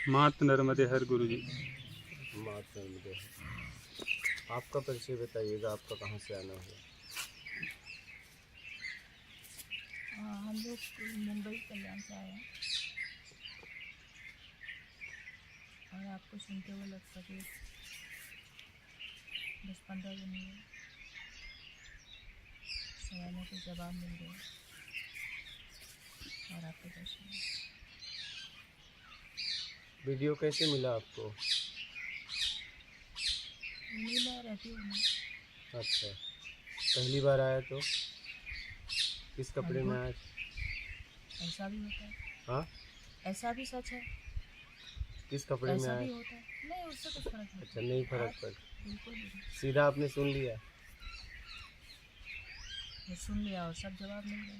मात नर्मदे हर गुरु जी। मात नर्मदे। आपका परिचय बताइएगा, आपका कहाँ से आना हुआ? हम लोग मुंबई कल्याण से आए हैं और आपको सुनते हुए लगता कि 10-15 दिन में सवालों के जवाब मिल गए और आपके दर्शन। वीडियो कैसे मिला आपको? मिला रहती हूँ मैं। अच्छा, पहली बार आया तो किस कपड़े में आया? ऐसा भी होता है। हाँ, ऐसा भी सच है। किस कपड़े में ऐसा आया? भी होता है। नहीं, उससे कुछ फर्क नहीं। अच्छा, नहीं फर्क पड़, बिल्कुल भी नहीं। सीधा आपने सुन लिया। वो सुन लिया और सब जवाब मिल गए।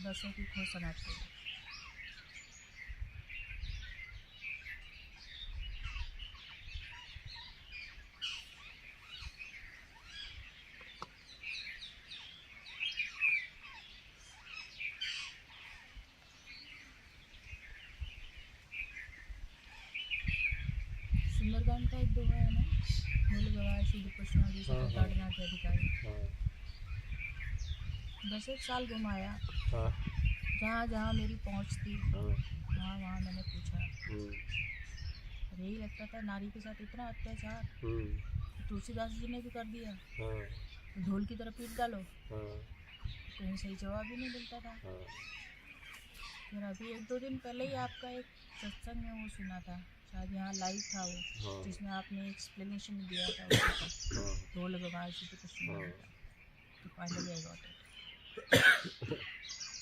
दसों की खोज समाप्त हो गई। सुंदरकांड का एक दोहा है ना, ढोल गवाए शुद्ध पशुआदि ताड़नाथ अधिकारी। बस 1 साल घुमाया, जहाँ जहाँ मेरी पहुँच थी वहाँ वहाँ मैंने पूछा। और यही लगता था नारी के साथ इतना अत्याचार तुलसीदास जी ने भी कर दिया, तो ढोल की तरह पीट डालो। कहीं सही जवाब ही नहीं मिलता था। फिर अभी 1-2 दिन पहले ही आपका एक सत्संग में वो सुना था, शायद यहाँ लाइव था वो, जिसमें आपने एक्सप्लेनेशन दिया था उसका, ढोल गवाए शुद्ध पशुआदि का। तो फाइनली आई गॉट इट।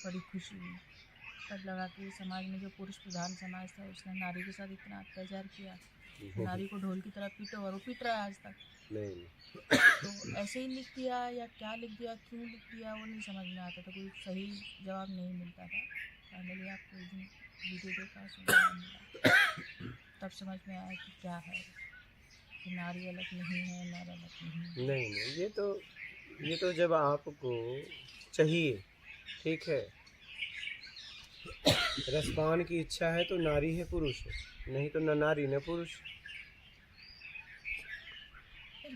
बड़ी खुशी हुई। तब लगा कि समाज में जो पुरुष प्रधान समाज था उसने नारी के साथ इतना अत्याचार किया, नारी को ढोल की तरह पीटो, और वो पीट रहा है आज तक। तो ऐसे ही लिख दिया या क्या लिख दिया, क्यों लिख दिया, वो नहीं समझ में आता था, कोई सही जवाब नहीं मिलता था। फाइनली आपको एक दिन वीडियो देखा, सुनने मिला, तब समझ में आया कि क्या है, कि नारी अलग नहीं है, नर अलग नहीं। नहीं, ये तो जब आपको चाहिए, ठीक है, रसपान की इच्छा है तो नारी है पुरुष है, नहीं तो न नारी न पुरुष।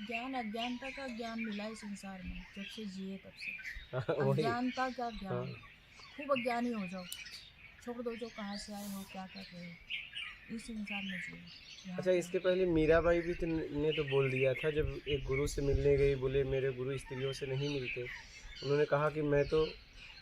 ज्ञान अज्ञानता का ज्ञान मिला है संसार में, जब से जिए तब से। अज्ञानता का ज्ञान, खूब अज्ञानी हो जाओ, छोड़ दो जो कहाँ से आए हो, क्या कर रहे हो, इस इंसान में जिए। अच्छा, इसके पहले मीराबाई भी ने तो बोल दिया था, जब एक गुरु से मिलने गई, बोले मेरे गुरु स्त्रियों से नहीं मिलते। उन्होंने कहा कि मैं तो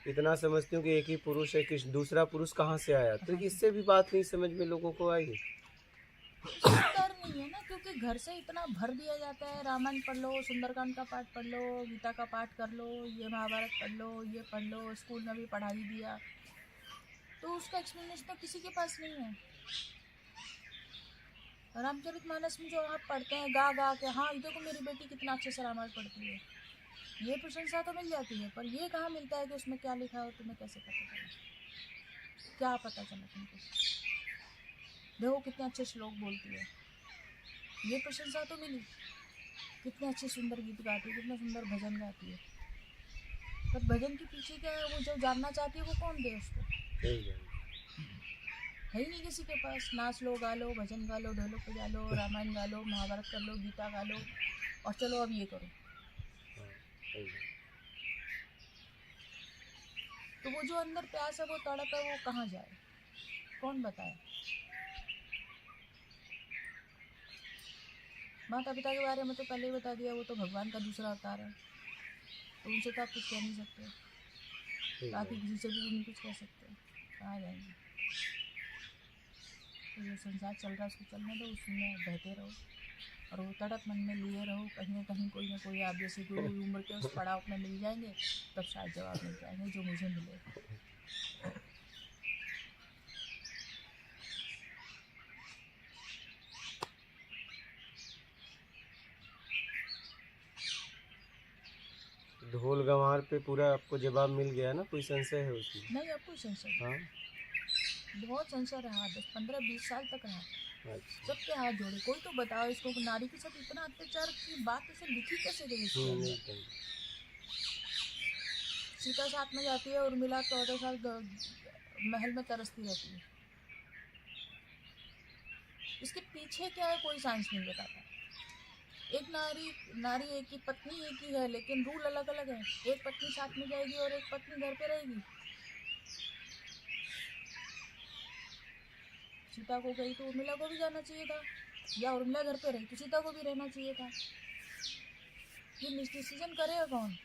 इतना समझती हूँ कि एक ही पुरुष है, कि दूसरा पुरुष कहाँ से आया। तो इससे भी बात नहीं समझ में लोगों को आई। डर नहीं है ना, क्योंकि घर से इतना भर दिया जाता है, रामायण पढ़ लो, सुंदरकांड का पाठ पढ़ लो, गीता का पाठ कर लो, ये महाभारत पढ़ लो, ये पढ़ लो, स्कूल में भी पढ़ा ही दिया, तो उसका एक्सप्लेनेशन तो किसी के पास नहीं है। रामचरितमानस में जो आप पढ़ते हैं गा गा के, हाँ ये देखो मेरी बेटी कितना अच्छे से रामायण पढ़ती है, ये प्रशंसा तो मिल जाती है, पर ये कहाँ मिलता है कि उसमें क्या लिखा हो, तुम्हें कैसे पता चला, क्या पता चला तुमको, देखो कितने अच्छे श्लोक बोलती है, ये प्रशंसा तो मिली, कितने अच्छे सुंदर गीत गाती है, कितना सुंदर भजन गाती है, पर भजन के पीछे क्या है, वो जो जानना चाहती है वो कौन दे उसको, है ही नहीं किसी के पास। नाच लो, गा लो, भजन गा लो, ढोलक बजा लो, रामायण गा लो, महाभारत कर लो, गीता गा लो, और चलो अब ये करो। तो वो जो अंदर प्यास है, वो तड़प है, वो कहाँ जाए, कौन बताए। माता पिता के बारे में तो पहले ही बता दिया, वो तो भगवान का दूसरा अवतार है, तो उनसे तो आप कुछ कह नहीं सकते, बाकी किसी से भी नहीं कुछ कह सकते, कहाँ जाएंगे। तो जो संसार चल रहा है उसको चलने दो, उसमें बहते रहो, और वो तड़प मन में लिए रहो, कहीं ना कहीं कोई ना कोई आप जैसे गुरु उम्र के उस पड़ाव में मिल जाएंगे, तब शायद जवाब मिल जाएंगे जो मुझे मिले। ढोल गंवार पे पूरा आपको जवाब मिल गया ना, कोई संशय है उसमें? नहीं, अब कोई संशय नहीं। बहुत संशय रहा, 10-15-20 साल तक रहा। अच्छा। सबके हाथ जोड़े, कोई तो बताओ इसको, नारी के साथ इतना अत्याचार की बात ऐसे लिखी कैसे गई इसके अंदर। सीता साथ में जाती है, उर्मिला 14 साल महल में तरसती रहती है, इसके पीछे क्या है कोई साइंस नहीं बताता। एक नारी एक ही पत्नी एक ही है, लेकिन रूल अलग अलग है। एक पत्नी साथ में जाएगी और एक पत्नी घर पे रहेगी। सीता को गई तो उर्मिला को भी जाना चाहिए था, या उर्मिला घर पे रही तो सीता को भी रहना चाहिए था। ये डिसीजन करेगा कौन?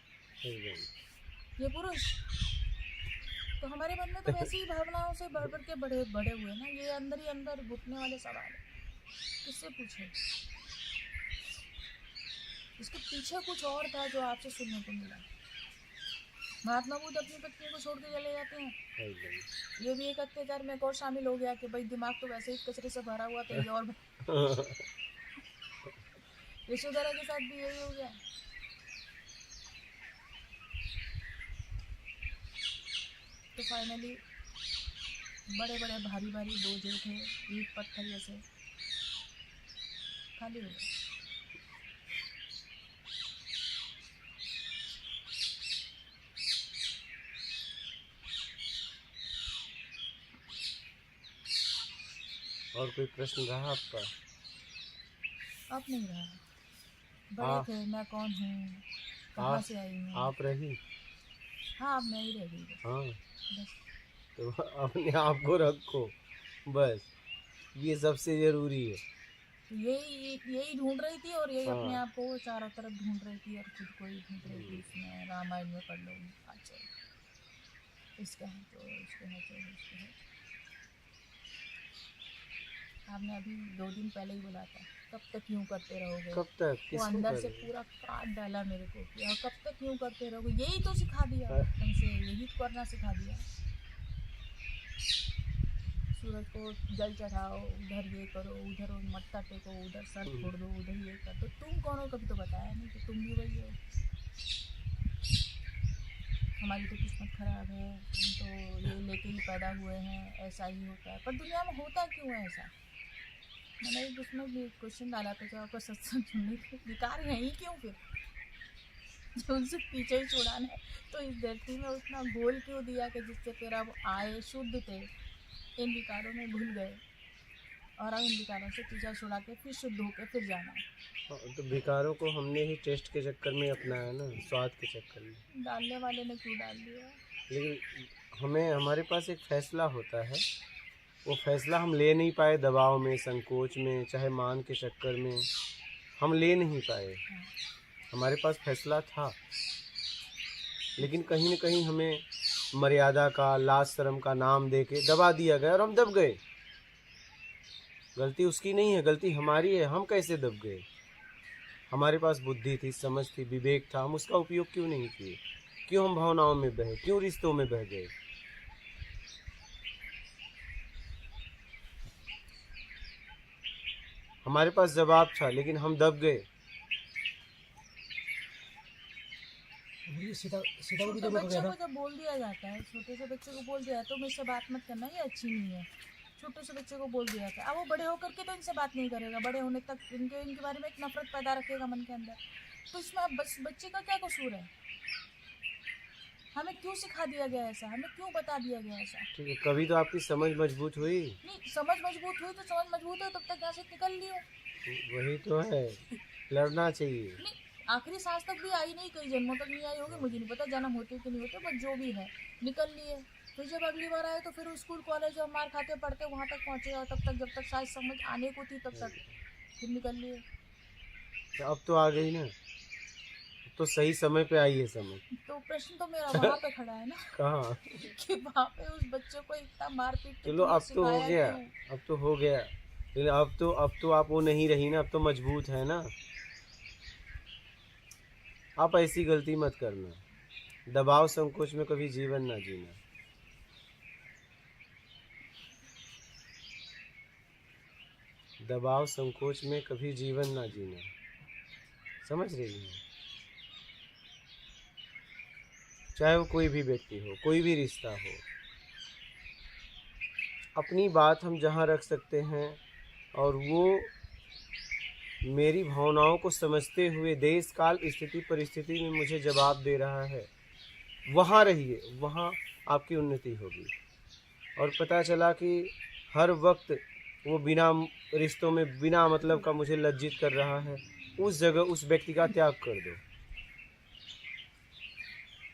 ये पुरुष। तो हमारे मन में तो वैसी ही भावनाओं से बढ़ बढ़ के बड़े हुए ना। ये अंदर ही अंदर घुटने वाले सवाल है, किससे पूछे? इसके पीछे कुछ और था जो आपसे सुनने को मिला। महात्मा बुद्ध अपनी पत्नी को छोड़ के चले जाते हैं। ये भी एक अत्याचार में एक और शामिल हो गया कि भाई दिमाग तो वैसे ही कचरे से भरा हुआ था, ये और यशोधरा के साथ भी यही हो गया। तो फाइनली बड़े बड़े भारी भारी बोझे थे, ईंट पत्थर जैसे, खाली हो गए। और कोई प्रश्न रहा आपका? अब नहीं रहा। बड़े थे, मैं कौन हूँ, कहाँ से आई हूँ। आप रही? हाँ, अब मैं ही रह गई। हाँ, बस तो अपने आप को रखो, बस ये सबसे जरूरी है। तो यही ढूंढ रही थी, और यही हाँ। अपने आप को चारों तरफ ढूंढ रही थी, और खुद को ही ढूंढ रही थी। इसमें रामायण में पढ़ लो, अच्छा इसका है तो इसका है तो इसका है। आपने अभी 2 दिन पहले ही बोला था, कब तक यूँ करते रहोगे। कब तक? वो किसको अंदर से करें? पूरा काट डाला मेरे को कि और कब तक यूँ करते रहोगे। यही तो सिखा दिया तुमसे, यही करना सिखा दिया। सूरज को जल चढ़ाओ, उधर ये करो, उधर मत्था टेको, उधर सर फोड़ दो, उधर ये कर दो। तुम कौन हो? कभी तो बताया नहीं कि तुम भी वही हो। हमारी तो किस्मत खराब है, हम तो ये लेके ही पैदा हुए हैं, ऐसा ही होता है। पर दुनिया में होता क्यों है ऐसा? मैंने एक उसमें भी क्वेश्चन डाला था कि आपको सत्संग सुनने के विकार हैं ही क्यों फिर, जो उनसे पीछे ही छुड़ाना है। तो इस धरती में उतना गोल क्यों दिया कि जिससे फिर अब आए शुद्ध थे, इन विकारों में भूल गए, और अब इन विकारों से पीछा छुड़ा के फिर शुद्ध होकर फिर जाना है। तो विकारों को हमने ही टेस्ट के चक्कर में अपनाया ना, स्वाद के चक्कर में। डालने वाले ने क्यों डाल दिया? लेकिन हमारे पास एक फैसला होता है, वो फैसला हम ले नहीं पाए, दबाव में, संकोच में, चाहे मान के चक्कर में हम ले नहीं पाए। हमारे पास फैसला था, लेकिन कहीं न कहीं हमें मर्यादा का, लाज शर्म का नाम दे के दबा दिया गया और हम दब गए। गलती उसकी नहीं है, गलती हमारी है। हम कैसे दब गए? हमारे पास बुद्धि थी, समझ थी, विवेक था, हम उसका उपयोग क्यों नहीं किए? क्यों हम भावनाओं में बहे, क्यों रिश्तों में बह गए? हमारे पास जवाब था, लेकिन हम दब गए। छोटे बच्चे को जब बोल दिया जाता है, छोटे से बच्चे को बोल दिया तो मुझसे बात मत करना, ये अच्छी नहीं है। छोटे से बच्चे को बोल दिया था, अब वो बड़े होकर के तो इनसे बात नहीं करेगा, बड़े होने तक इनके बारे में एक नफरत पैदा रखेगा मन के अंदर। तो इसमें अब बच्चे का क्या कसूर है? हमें क्यों सिखा दिया गया ऐसा, हमें क्यों बता दिया गया ऐसा? ठीक है, कभी तो आपकी समझ मजबूत हुई। नहीं, समझ मजबूत हुई तो समझ मजबूत है, तब तक यहाँ से निकल लियो। वही तो है, लड़ना चाहिए। नहीं, आखिरी सांस तक भी आई नहीं, कई जन्मों तक नहीं आई होगी, मुझे नहीं पता जन्म होते कि नहीं होते, बट जो भी है निकल लिए। फिर जब अगली बार आए तो फिर स्कूल कॉलेज और मार खाते पढ़ते वहाँ तक पहुँचे, और तब तक जब तक शायद समझ आने को थी तब तक फिर निकल लिए। तो अब तो आ गई ना, तो सही समय पे आई है समझ। तो प्रश्न तो मेरा वहाँ पे खड़ा है ना कहाँ? कि वहाँ पे उस बच्चे को इतना मारपीट चलो अब तो हो गया, अब तो हो गया, लेकिन अब तो आप वो नहीं रही ना, अब तो मजबूत है ना। आप ऐसी गलती मत करना, दबाव संकोच में कभी जीवन ना जीना। दबाव संकोच में कभी जीवन ना जीना, समझ रही हैं? चाहे वो कोई भी व्यक्ति हो, कोई भी रिश्ता हो, अपनी बात हम जहाँ रख सकते हैं और वो मेरी भावनाओं को समझते हुए देश काल स्थिति परिस्थिति में मुझे जवाब दे रहा है, वहाँ रहिए, वहाँ आपकी उन्नति होगी। और पता चला कि हर वक्त वो बिना रिश्तों में बिना मतलब का मुझे लज्जित कर रहा है, उस जगह उस व्यक्ति का त्याग कर दो।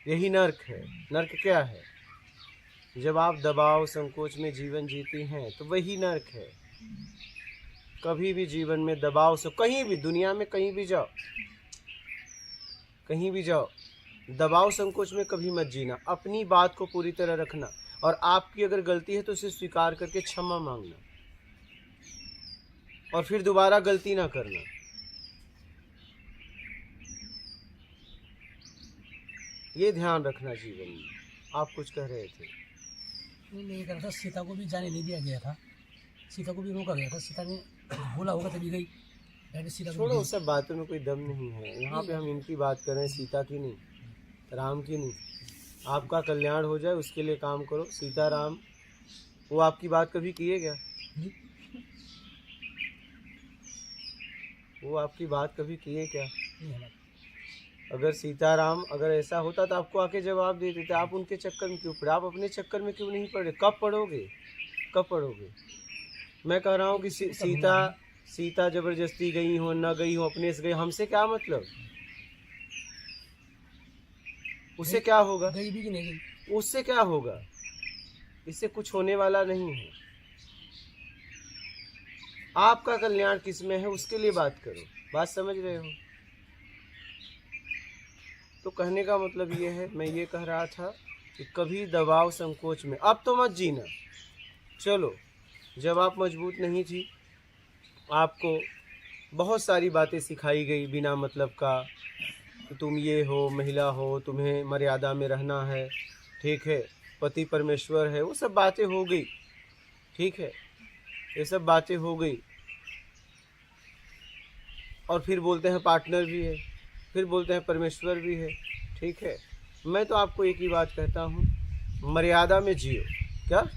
यही नर्क है। नर्क क्या है? जब आप दबाव संकोच में जीवन जीती हैं तो वही नर्क है। कभी भी जीवन में दबाव से, कहीं भी दुनिया में कहीं भी जाओ, कहीं भी जाओ, दबाव संकोच में कभी मत जीना। अपनी बात को पूरी तरह रखना, और आपकी अगर गलती है तो उसे स्वीकार करके क्षमा मांगना, और फिर दोबारा गलती ना करना। ये ध्यान रखना जीवन में। आप कुछ कह रहे थे? मैं ये कह रहा था, सीता को भी जाने नहीं दिया गया था, सीता को भी रोका गया था। सीता ने बोला होगा तभी गई। सीता छोड़ो, सब बातों में कोई दम नहीं है। यहाँ पे हम इनकी बात कर रहे हैं, सीता की नहीं, राम की नहीं। आपका कल्याण हो जाए उसके लिए काम करो। सीता राम वो आपकी बात कभी किए क्या? वो आपकी बात कभी किए क्या? अगर सीताराम अगर ऐसा होता तो आपको आके जवाब दे देते। आप उनके चक्कर में क्यों पड़े? आप अपने चक्कर में क्यों नहीं पड़े? कब पड़ोगे? कब पड़ोगे? मैं कह रहा हूँ कि सीता जबरदस्ती गई हो न गई हो, अपने से गई, हमसे क्या मतलब? उससे क्या होगा? गई भी कि नहीं गई, उससे क्या होगा? इससे कुछ होने वाला नहीं है। आपका कल्याण किसमें है उसके लिए बात करो। बात समझ रहे हो? तो कहने का मतलब ये है, मैं ये कह रहा था कि कभी दबाव संकोच में अब तो मत जीना। चलो, जब आप मजबूत नहीं थी, आपको बहुत सारी बातें सिखाई गई बिना मतलब का, कि तुम ये हो, महिला हो, तुम्हें मर्यादा में रहना है, ठीक है, पति परमेश्वर है, वो सब बातें हो गई, ठीक है, ये सब बातें हो गई। और फिर बोलते हैं पार्टनर भी है, फिर बोलते हैं परमेश्वर भी है, ठीक है। मैं तो आपको एक ही बात कहता हूँ, मर्यादा में जियो। क्या?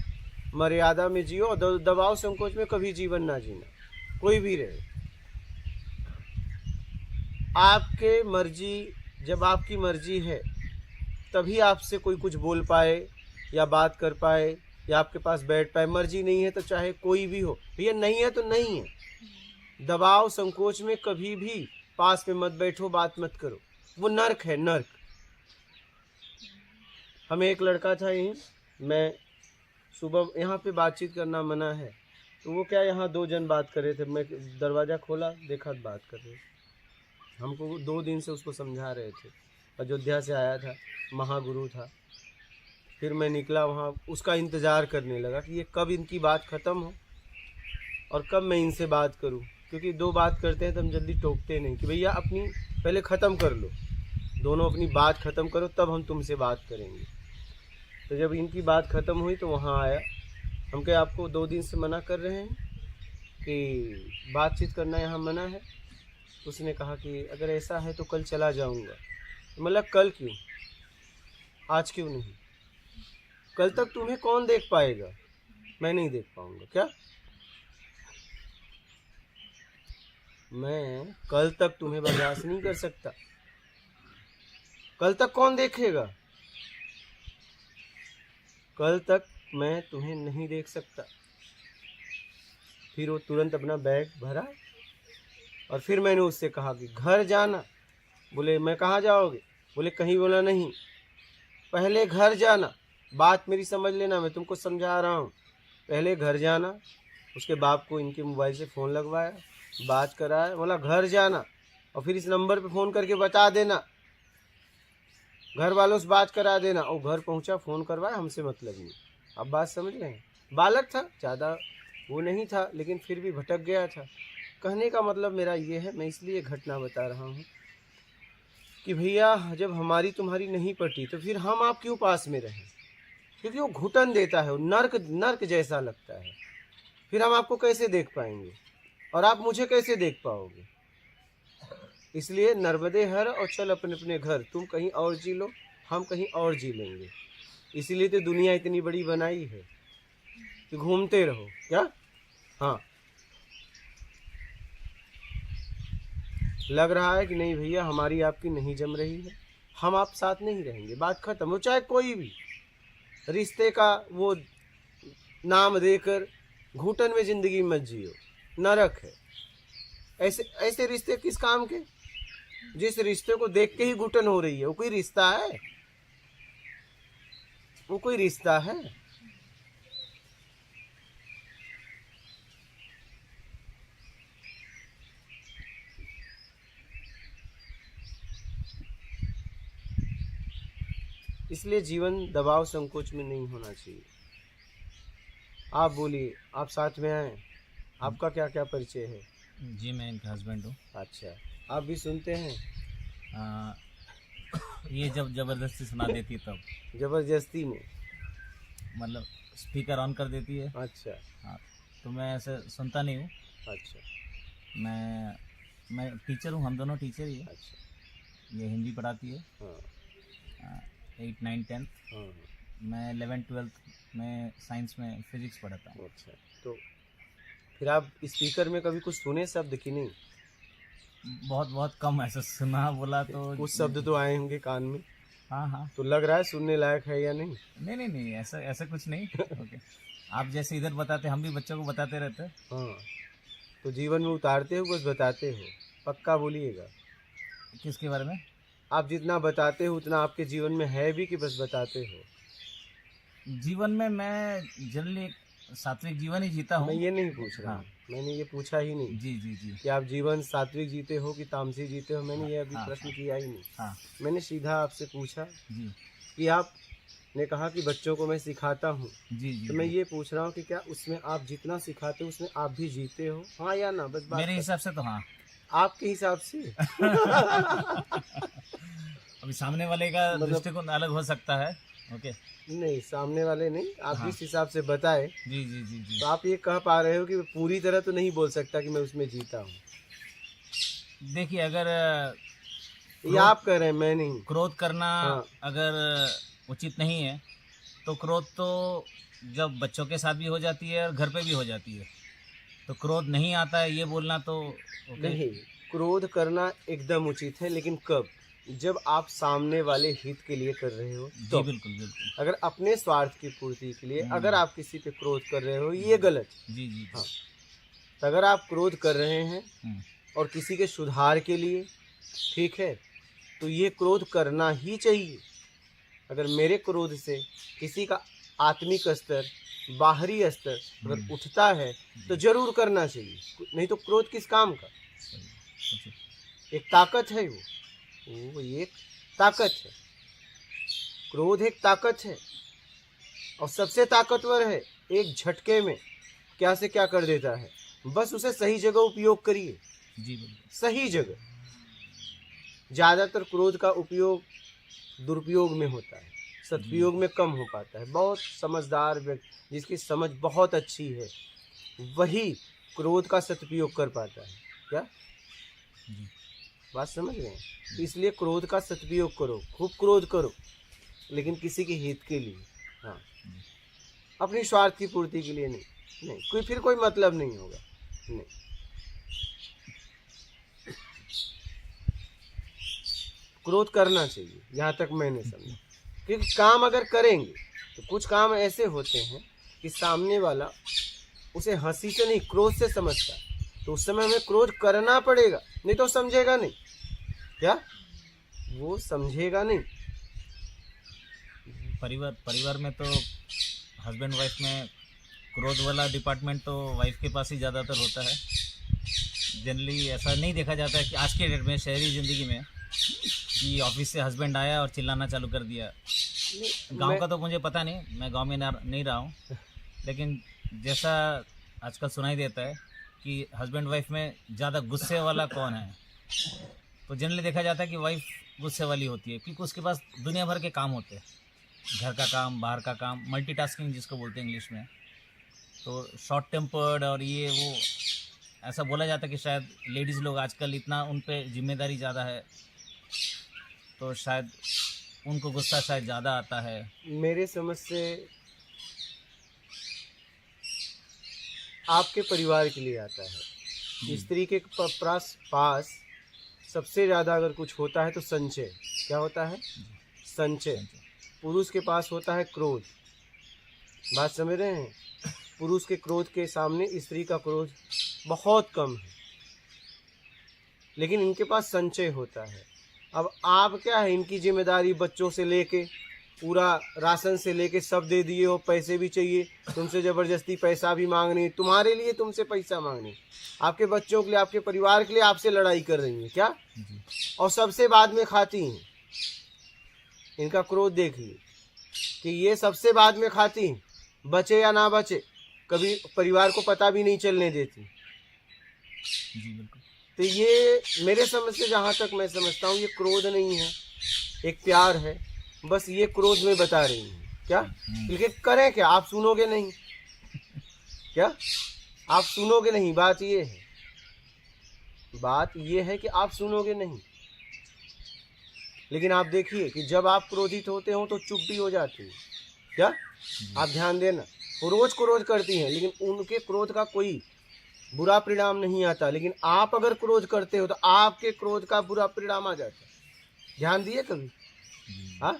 मर्यादा में जियो, और दबाव संकोच में कभी जीवन ना जीना, कोई भी रहे। आपके मर्जी, जब आपकी मर्जी है तभी आपसे कोई कुछ बोल पाए या बात कर पाए या आपके पास बैठ पाए। मर्जी नहीं है तो चाहे कोई भी हो, भैया नहीं है तो नहीं है। दबाव संकोच में कभी भी पास में मत बैठो, बात मत करो, वो नर्क है, नर्क। हमें एक लड़का था यहीं, मैं सुबह यहाँ पे बातचीत करना मना है, तो वो क्या यहाँ 2 जन बात कर रहे थे, मैं दरवाज़ा खोला, देखा तो बात कर रहे थे। हमको 2 दिन से उसको समझा रहे थे। अयोध्या से आया था, महागुरु था। फिर मैं निकला वहाँ, उसका इंतज़ार करने लगा कि ये कब इनकी बात ख़त्म हो और कब मैं इनसे बात करूँ, क्योंकि 2 बात करते हैं तो हम जल्दी टोकते नहीं कि भैया अपनी पहले ख़त्म कर लो, दोनों अपनी बात ख़त्म करो तब हम तुमसे बात करेंगे। तो जब इनकी बात ख़त्म हुई तो वहाँ आया। हम कहे आपको 2 दिन से मना कर रहे हैं कि बातचीत करना यहाँ मना है। उसने कहा कि अगर ऐसा है तो कल चला जाऊँगा। मतलब कल क्यों, आज क्यों नहीं? कल तक तुम्हें कौन देख पाएगा? मैं नहीं देख पाऊँगा। क्या? मैं कल तक तुम्हें बर्दाश्त नहीं कर सकता। कल तक कौन देखेगा? कल तक मैं तुम्हें नहीं देख सकता। फिर वो तुरंत अपना बैग भरा और फिर मैंने उससे कहा कि घर जाना। बोले मैं कहाँ जाओगे? बोले कहीं। बोला नहीं, पहले घर जाना, बात मेरी समझ लेना, मैं तुमको समझा रहा हूँ। पहले घर जाना। उसके बाप को इनके मोबाइल से फ़ोन लगवाया, बात कराया, बोला घर जाना और फिर इस नंबर पे फ़ोन करके बता देना, घर वालों से बात करा देना। और घर पहुंचा, फ़ोन करवाया, हमसे मतलब नहीं। अब बात समझ रहे हैं? बालक था, ज़्यादा वो नहीं था, लेकिन फिर भी भटक गया था। कहने का मतलब मेरा ये है, मैं इसलिए घटना बता रहा हूँ कि भैया जब हमारी तुम्हारी नहीं पटी तो फिर हम आप क्यों पास में रहें? क्योंकि वो घुटन देता है, वो नर्क जैसा लगता है। फिर हम आपको कैसे देख पाएंगे और आप मुझे कैसे देख पाओगे? इसलिए नर्मदे हर और चल अपने अपने घर। तुम कहीं और जी लो, हम कहीं और जी लेंगे। इसीलिए तो दुनिया इतनी बड़ी बनाई है कि घूमते रहो। क्या? हाँ, लग रहा है कि नहीं भैया हमारी आपकी नहीं जम रही है, हम आप साथ नहीं रहेंगे, बात खत्म। वो चाहे कोई भी रिश्ते का वो नाम देकर घुटन में जिंदगी मत जियो, नरक है। ऐसे ऐसे रिश्ते किस काम के? जिस रिश्ते को देख के ही घुटन हो रही है, वो कोई रिश्ता है? वो कोई रिश्ता है? इसलिए जीवन दबाव संकोच में नहीं होना चाहिए। आप बोलिए, आप साथ में आए, आपका क्या क्या परिचय है? जी मैं इनका हस्बैंड हूँ। अच्छा, आप भी सुनते हैं? ये जब ज़बरदस्ती सुना देती तब, जबरदस्ती में? मतलब स्पीकर ऑन कर देती है। अच्छा हाँ, तो मैं ऐसे सुनता नहीं हूँ। अच्छा मैं टीचर हूँ, हम दोनों टीचर ही है। अच्छा। ये हिंदी पढ़ाती है, हाँ 8, 9, 10। हाँ। मैं 11, 12 में साइंस में फिजिक्स पढ़ाता हूँ। अच्छा, तो फिर आप स्पीकर में कभी कुछ सुने शब्द कि नहीं? बहुत बहुत कम ऐसा सुना बोला तो। कुछ शब्द तो आए होंगे कान में, हाँ हाँ। तो लग रहा है सुनने लायक है या नहीं? नहीं ऐसा ऐसा कुछ नहीं। ओके, आप जैसे इधर बताते हम भी बच्चों को बताते रहते हैं। हाँ, तो जीवन में उतारते हो बस बताते हो? पक्का बोलिएगा। किसके बारे में? आप जितना बताते हो उतना आपके जीवन में है भी कि बस बताते हो? जीवन में मैं जनरली सात्विक जीवन ही जीता मैं हूँ। ये नहीं पूछ रहा, हाँ। मैंने ये पूछा ही नहीं जी जी जी। कि आप जीवन सात्विक जीते हो कि तामसी जीते हो, मैंने ये अभी हाँ, प्रश्न किया ही नहीं। हाँ मैंने सीधा आपसे पूछा जी कि आपने कहा कि बच्चों को मैं सिखाता हूँ, जी जी। तो मैं जी। ये पूछ रहा हूँ कि क्या उसमें आप जितना सिखाते हो उसमें आप भी जीते हो? हाँ या ना, बस बात मेरे हिसाब से तो हाँ। आपके हिसाब से? अभी सामने वाले का मतलब- दृष्टिकोण अलग हो सकता है। ओके। नहीं, सामने वाले नहीं, आप हाँ। जिस हिसाब से बताए, जी जी जी जी। तो आप ये कह पा रहे हो कि पूरी तरह तो नहीं बोल सकता कि मैं उसमें जीता हूँ। देखिए, अगर ये आप कह रहे हैं, मैं नहीं। क्रोध करना हाँ। अगर उचित नहीं है तो क्रोध तो जब बच्चों के साथ भी हो जाती है और घर पे भी हो जाती है, तो क्रोध नहीं आता है ये बोलना तो ओके। नहीं, क्रोध करना एकदम उचित है, लेकिन कब? जब आप सामने वाले हित के लिए कर रहे हो जी तो। बिल्कुल बिल्कुल। अगर अपने स्वार्थ की पूर्ति के लिए अगर आप किसी पे क्रोध कर रहे हो, ये गलत। जी जी हाँ। जी। तो अगर आप क्रोध कर रहे हैं हम्म, और किसी के सुधार के लिए, ठीक है, तो ये क्रोध करना ही चाहिए। अगर मेरे क्रोध से किसी का आत्मिक स्तर, बाहरी स्तर अगर उठता है तो जरूर करना चाहिए, नहीं तो क्रोध किस काम का? सही, उचित। एक ताकत है वो एक ताकत है। क्रोध एक ताकत है और सबसे ताकतवर है। एक झटके में क्या से क्या कर देता है, बस उसे सही जगह उपयोग करिए, जी बिल्कुल। सही जगह। ज़्यादातर क्रोध का उपयोग दुरुपयोग में होता है, सदुपयोग में कम हो पाता है। बहुत समझदार व्यक्ति जिसकी समझ बहुत अच्छी है वही क्रोध का सदुपयोग कर पाता है। क्या जी बात समझ रहे हैं? तो इसलिए क्रोध का सदुपयोग करो, खूब क्रोध करो, लेकिन किसी के हित के लिए। हाँ, अपनी स्वार्थ की पूर्ति के लिए नहीं। कोई फिर कोई मतलब नहीं होगा। नहीं, क्रोध करना चाहिए जहाँ तक मैंने समझा। क्योंकि काम अगर करेंगे तो कुछ काम ऐसे होते हैं कि सामने वाला उसे हंसी से नहीं क्रोध से समझता है, तो उस समय हमें क्रोध करना पड़ेगा, नहीं तो समझेगा नहीं। क्या वो समझेगा नहीं? परिवार में तो हस्बैंड वाइफ में क्रोध वाला डिपार्टमेंट तो वाइफ के पास ही ज़्यादातर होता है। जनरली ऐसा नहीं देखा जाता है कि आज के डेट में शहरी ज़िंदगी में कि ऑफिस से हस्बैंड आया और चिल्लाना चालू कर दिया। गांव का तो मुझे पता नहीं, मैं गांव में नहीं रहा हूँ, लेकिन जैसा आजकल सुनाई देता है कि हस्बैंड वाइफ में ज़्यादा गुस्से वाला कौन है, तो जनरली देखा जाता है कि वाइफ गुस्से वाली होती है, क्योंकि उसके पास दुनिया भर के काम होते हैं, घर का काम, बाहर का काम, मल्टीटास्किंग जिसको बोलते हैं इंग्लिश में। तो शॉर्ट टेम्पर्ड और ये वो ऐसा बोला जाता है कि शायद लेडीज़ लोग आजकल इतना उन पे जिम्मेदारी ज़्यादा है, तो शायद उनको गुस्सा शायद ज़्यादा आता है। मेरे समझ से आपके परिवार के लिए आता है। स्त्री के पास सबसे ज़्यादा अगर कुछ होता है तो संचय। क्या होता है? संचय। पुरुष के पास होता है क्रोध। बात समझ रहे हैं? पुरुष के क्रोध के सामने स्त्री का क्रोध बहुत कम है, लेकिन इनके पास संचय होता है। अब आप क्या है, इनकी जिम्मेदारी बच्चों से लेके पूरा राशन से लेके सब दे दिए हो, पैसे भी चाहिए तुमसे, ज़बरदस्ती पैसा भी मांगनी, तुम्हारे लिए तुमसे पैसा मांगनी, आपके बच्चों के लिए, आपके परिवार के लिए आपसे लड़ाई कर रही हैं क्या, और सबसे बाद में खाती हैं। इनका क्रोध देखिए कि ये सबसे बाद में खाती हैं, बचे या ना बचे, कभी परिवार को पता भी नहीं चलने देती। जी बिल्कुल। तो ये मेरे समझ से, जहाँ तक मैं समझता हूँ, ये क्रोध नहीं है, एक प्यार है, बस ये क्रोध में बता रही हैं क्या। लेकिन करें क्या, आप सुनोगे नहीं क्या, आप सुनोगे नहीं, बात ये है, बात ये है कि आप सुनोगे नहीं। लेकिन आप देखिए कि जब आप क्रोधित होते हो तो चुप भी हो जाती है क्या, आप ध्यान देना, वो रोज क्रोध करती हैं लेकिन उनके क्रोध का कोई बुरा परिणाम नहीं आता, लेकिन आप अगर क्रोध करते हो तो आपके क्रोध का बुरा परिणाम आ जाता है। ध्यान दिए कभी, हाँ,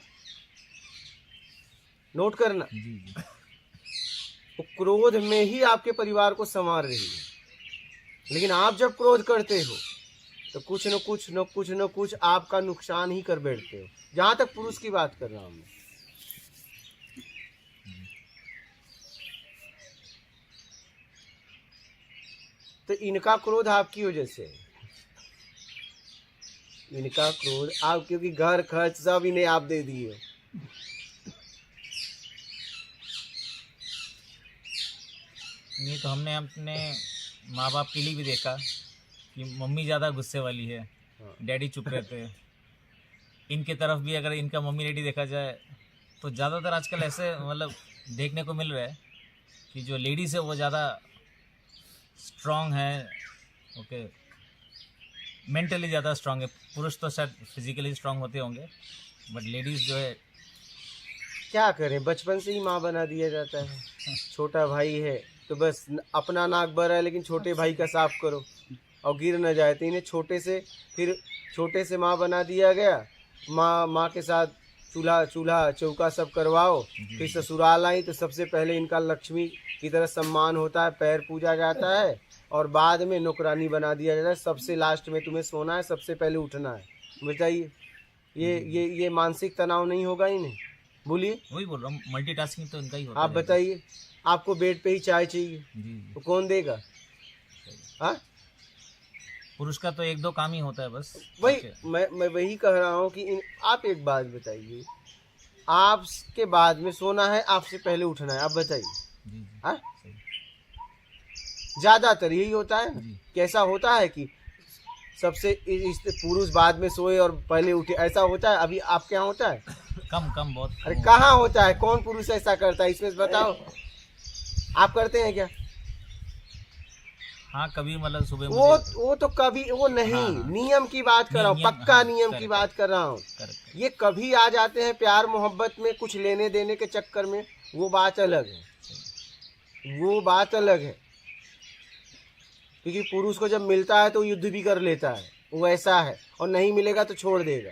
नोट करना, वो क्रोध में ही आपके परिवार को संवार रही है, लेकिन आप जब क्रोध करते हो तो कुछ न कुछ आपका नुकसान ही कर बैठते हो। जहां तक पुरुष की बात कर रहा हूं मैं, तो इनका क्रोध आपकी वजह से है, इनका क्रोध आप, क्योंकि घर खर्च सब इन्हें आप दे दिए हो। नहीं तो हमने अपने माँ बाप के लिए भी देखा कि मम्मी ज़्यादा गुस्से वाली है, डैडी चुप रहते हैं। इनके तरफ भी अगर इनका मम्मी डैडी देखा जाए तो ज़्यादातर आजकल ऐसे मतलब देखने को मिल रहा है कि जो लेडीज़ है वो ज़्यादा स्ट्रॉन्ग है, ओके, मेंटली ज़्यादा स्ट्रॉन्ग है। पुरुष तो शायद फिजिकली स्ट्रॉन्ग होते होंगे, बट लेडीज़ जो है, क्या करें, बचपन से ही माँ बना दिया जाता है। छोटा भाई है तो बस अपना नाक भरा है, लेकिन छोटे भाई का साफ करो और गिर न जाए, तो इन्हें छोटे से माँ बना दिया गया। माँ के साथ चूल्हा चौका सब करवाओ, फिर ससुराल आई तो सबसे पहले इनका लक्ष्मी की तरह सम्मान होता है, पैर पूजा जाता है, और बाद में नौकरानी बना दिया जाता है। सबसे लास्ट में तुम्हें सोना है, सबसे पहले उठना है। बताइए, ये मानसिक तनाव नहीं होगा इन्हें? बोलिए। वही बोल रहा हूँ, मल्टीटास्किंग तो इनका ही होता है। आप बताइए, आपको बेड पे ही चाय चाहिए तो कौन देगा? हाँ, पुरुष का तो एक दो काम ही होता है बस। वही मैं वही कह रहा हूँ कि आप एक बात बताइए, आपके बाद में सोना है, आपसे पहले उठना है, आप बताइए। हाँ, ज्यादातर यही होता है ना। कैसा होता है कि सबसे पुरुष बाद में सोए और पहले उठे, ऐसा होता है? अभी आपके यहाँ होता है? कम बहुत। अरे कहाँ होता है? कौन पुरुष ऐसा करता है? इसमें बताओ, आप करते हैं क्या? हाँ, कभी मतलब सुबह वो तो कभी, वो नहीं। हाँ, नियम की बात कर रहा हूँ, पक्का हाँ, नियम की बात कर रहा हूँ। ये कभी आ जाते हैं प्यार मोहब्बत में, कुछ लेने देने के चक्कर में, वो बात अलग है, वो बात अलग है। क्योंकि पुरुष को जब मिलता है तो युद्ध भी कर लेता है, वो ऐसा है, और नहीं मिलेगा तो छोड़ देगा।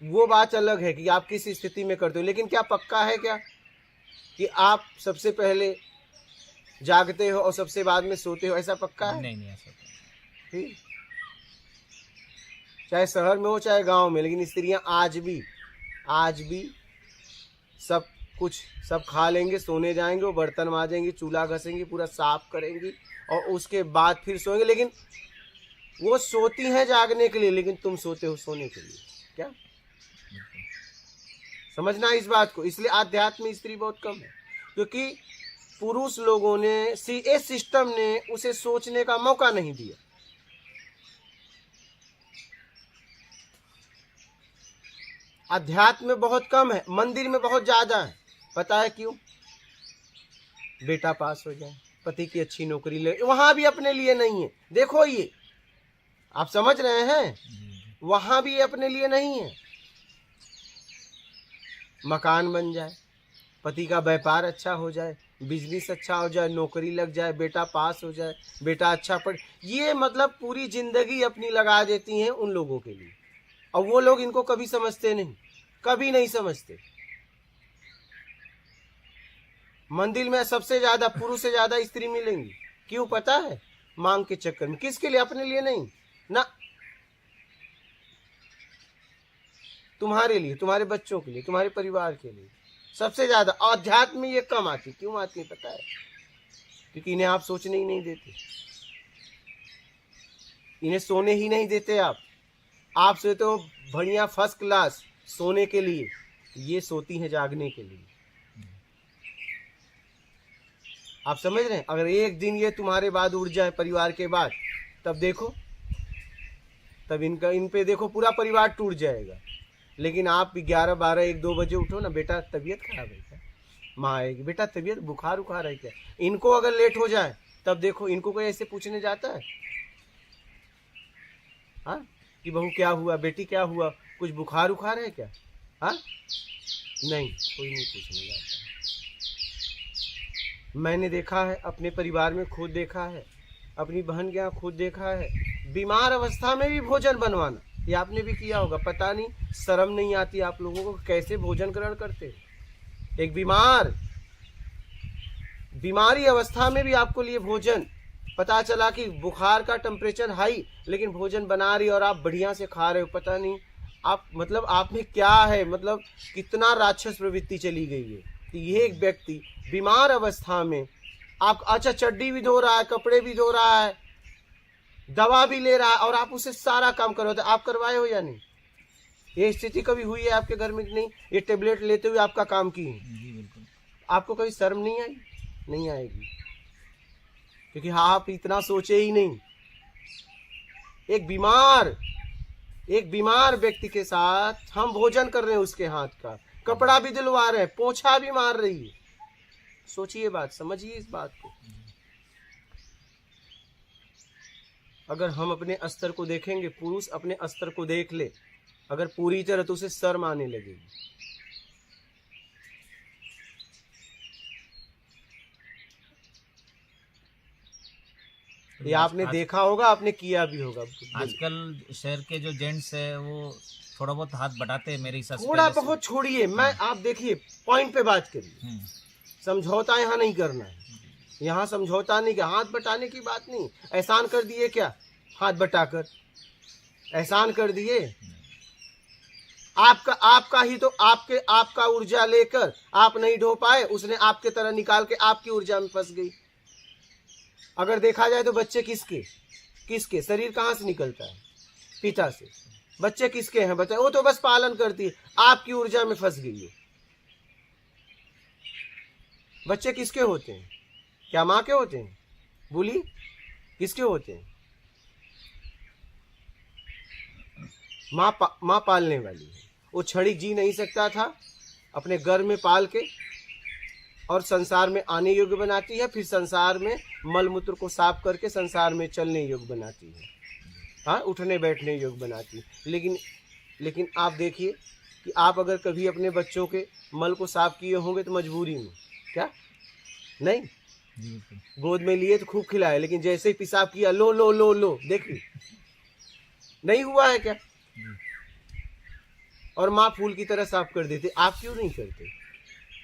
वो बात अलग है कि आप किस स्थिति में करते हो। लेकिन क्या पक्का है क्या कि आप सबसे पहले जागते हो और सबसे बाद में सोते हो? ऐसा पक्का है? नहीं ऐसा ठीक, चाहे शहर में हो चाहे गांव में, लेकिन स्त्रियां आज भी सब खा लेंगे, सोने जाएंगे, वो बर्तन माजेंगी, चूल्हा घसेंगी, पूरा साफ करेंगी, और उसके बाद फिर सोएंगे। लेकिन वो सोती हैं जागने के लिए, लेकिन तुम सोते हो सोने के लिए। क्या समझना इस बात को? इसलिए आध्यात्म में स्त्री बहुत कम है, क्योंकि पुरुष लोगों ने, इस सिस्टम ने उसे सोचने का मौका नहीं दिया। अध्यात्म में बहुत कम है, मंदिर में बहुत ज्यादा है। पता है क्यों? बेटा पास हो जाए, पति की अच्छी नौकरी ले, वहां भी अपने लिए नहीं है। देखो, ये आप समझ रहे हैं, वहां भी अपने लिए नहीं है। मकान बन जाए, पति का व्यापार अच्छा हो जाए, बिजनेस अच्छा हो जाए, नौकरी लग जाए, बेटा पास हो जाए, बेटा अच्छा पढ़े, ये मतलब पूरी जिंदगी अपनी लगा देती हैं उन लोगों के लिए। और वो लोग इनको कभी समझते नहीं, कभी नहीं समझते। मंदिर में सबसे ज्यादा पुरुष से ज्यादा स्त्री मिलेंगी। क्यों पता है? मांग के चक्कर में। किसके लिए? अपने लिए नहीं ना, तुम्हारे लिए, तुम्हारे बच्चों के लिए, तुम्हारे परिवार के लिए सबसे ज्यादा। अध्यात्म में ये कम आती। क्यों आती है पता है? क्योंकि इन्हें आप सोचने ही नहीं देते, इन्हें सोने ही नहीं देते। आप सोते हो बढ़िया फर्स्ट क्लास सोने के लिए, ये सोती हैं जागने के लिए। आप समझ रहे हैं? अगर एक दिन ये तुम्हारे बाद उड़ जाए परिवार के बाद, तब देखो, तब इन पे देखो पूरा परिवार टूट जाएगा। लेकिन आप 11, 12, 1, 2 बजे उठो ना, बेटा तबीयत खराब है क्या? माँ आएगी, बेटा तबीयत बुखार उखार है क्या? इनको अगर लेट हो जाए तब देखो, इनको कोई ऐसे पूछने जाता है? हाँ, कि बहू क्या हुआ, बेटी क्या हुआ, कुछ बुखार उखार है क्या? हाँ, नहीं, कोई नहीं पूछने जाता। मैंने देखा है, अपने परिवार में खुद देखा है, अपनी बहन के यहाँ खुद देखा है, बीमार अवस्था में भी भोजन बनवाना। ये आपने भी किया होगा, पता नहीं शर्म नहीं आती आप लोगों को, कैसे भोजन ग्रहण करते। एक बीमारी अवस्था में भी आपको लिए भोजन, पता चला कि बुखार का टेम्परेचर हाई, लेकिन भोजन बना रही और आप बढ़िया से खा रहे हो। पता नहीं आप, मतलब आप में क्या है, मतलब कितना राक्षस प्रवृत्ति चली गई है। तो ये एक व्यक्ति बीमार अवस्था में आप, अच्छा चड्डी भी धो रहा है, कपड़े भी धो रहा है, दवा भी ले रहा है, और आप उसे सारा काम करवाते। आप करवाए हो या नहीं? ये स्थिति कभी हुई है आपके घर में कि नहीं? ये टेबलेट लेते हुए आपका काम की है। जी बिल्कुल। आपको कभी शर्म नहीं आई? नहीं आएगी, क्योंकि आप इतना सोचे ही नहीं। एक बीमार व्यक्ति के साथ हम भोजन कर रहे हैं, उसके हाथ का कपड़ा भी दिलवा रहे हैं, पोछा भी मार रही है। सोचिए बात, समझिए इस बात को। अगर हम अपने स्तर को देखेंगे, पुरुष अपने स्तर को देख ले अगर पूरी तरह, तो उसे शर्म आने लगेगी। ये आपने देखा होगा, आपने किया भी होगा। आजकल शहर के जो जेंट्स है वो थोड़ा बहुत हाथ बटाते हैं मेरे हिसाब से। थोड़ा बहुत छोड़िए, मैं आप देखिए पॉइंट पे बात करिए। समझौता यहाँ नहीं करना है, यहाँ समझौता नहीं, हाथ बटाने की बात नहीं। एहसान कर दिए क्या? हाथ बटाकर एहसान कर दिए? आपका ही तो आपका ऊर्जा लेकर आप नहीं ढो पाए, उसने आपके तरह निकाल के आपकी ऊर्जा में फंस गई। अगर देखा जाए तो बच्चे किसके शरीर कहाँ से निकलता है? पिता से। बच्चे किसके हैं? बच्चे वो तो बस पालन करती है, आपकी ऊर्जा में फंस गई है। बच्चे किसके होते हैं? क्या माँ के होते हैं? बोली, किसके होते हैं? माँ पालने वाली है। वो क्षणिक जी नहीं सकता था, अपने गर्भ में पाल के और संसार में आने योग्य बनाती है, फिर संसार में मल मूत्र को साफ करके संसार में चलने योग्य बनाती है, हाँ, उठने बैठने योग्य बनाती है। लेकिन आप देखिए कि आप अगर कभी अपने बच्चों के मल को साफ किए होंगे तो मजबूरी में, क्या नहीं, गोद में लिए तो खूब खिलाए, लेकिन जैसे ही पेशाब किया, लो लो लो लो, देखिए नहीं हुआ है क्या? और माँ फूल की तरह साफ कर देते। आप क्यों नहीं करते?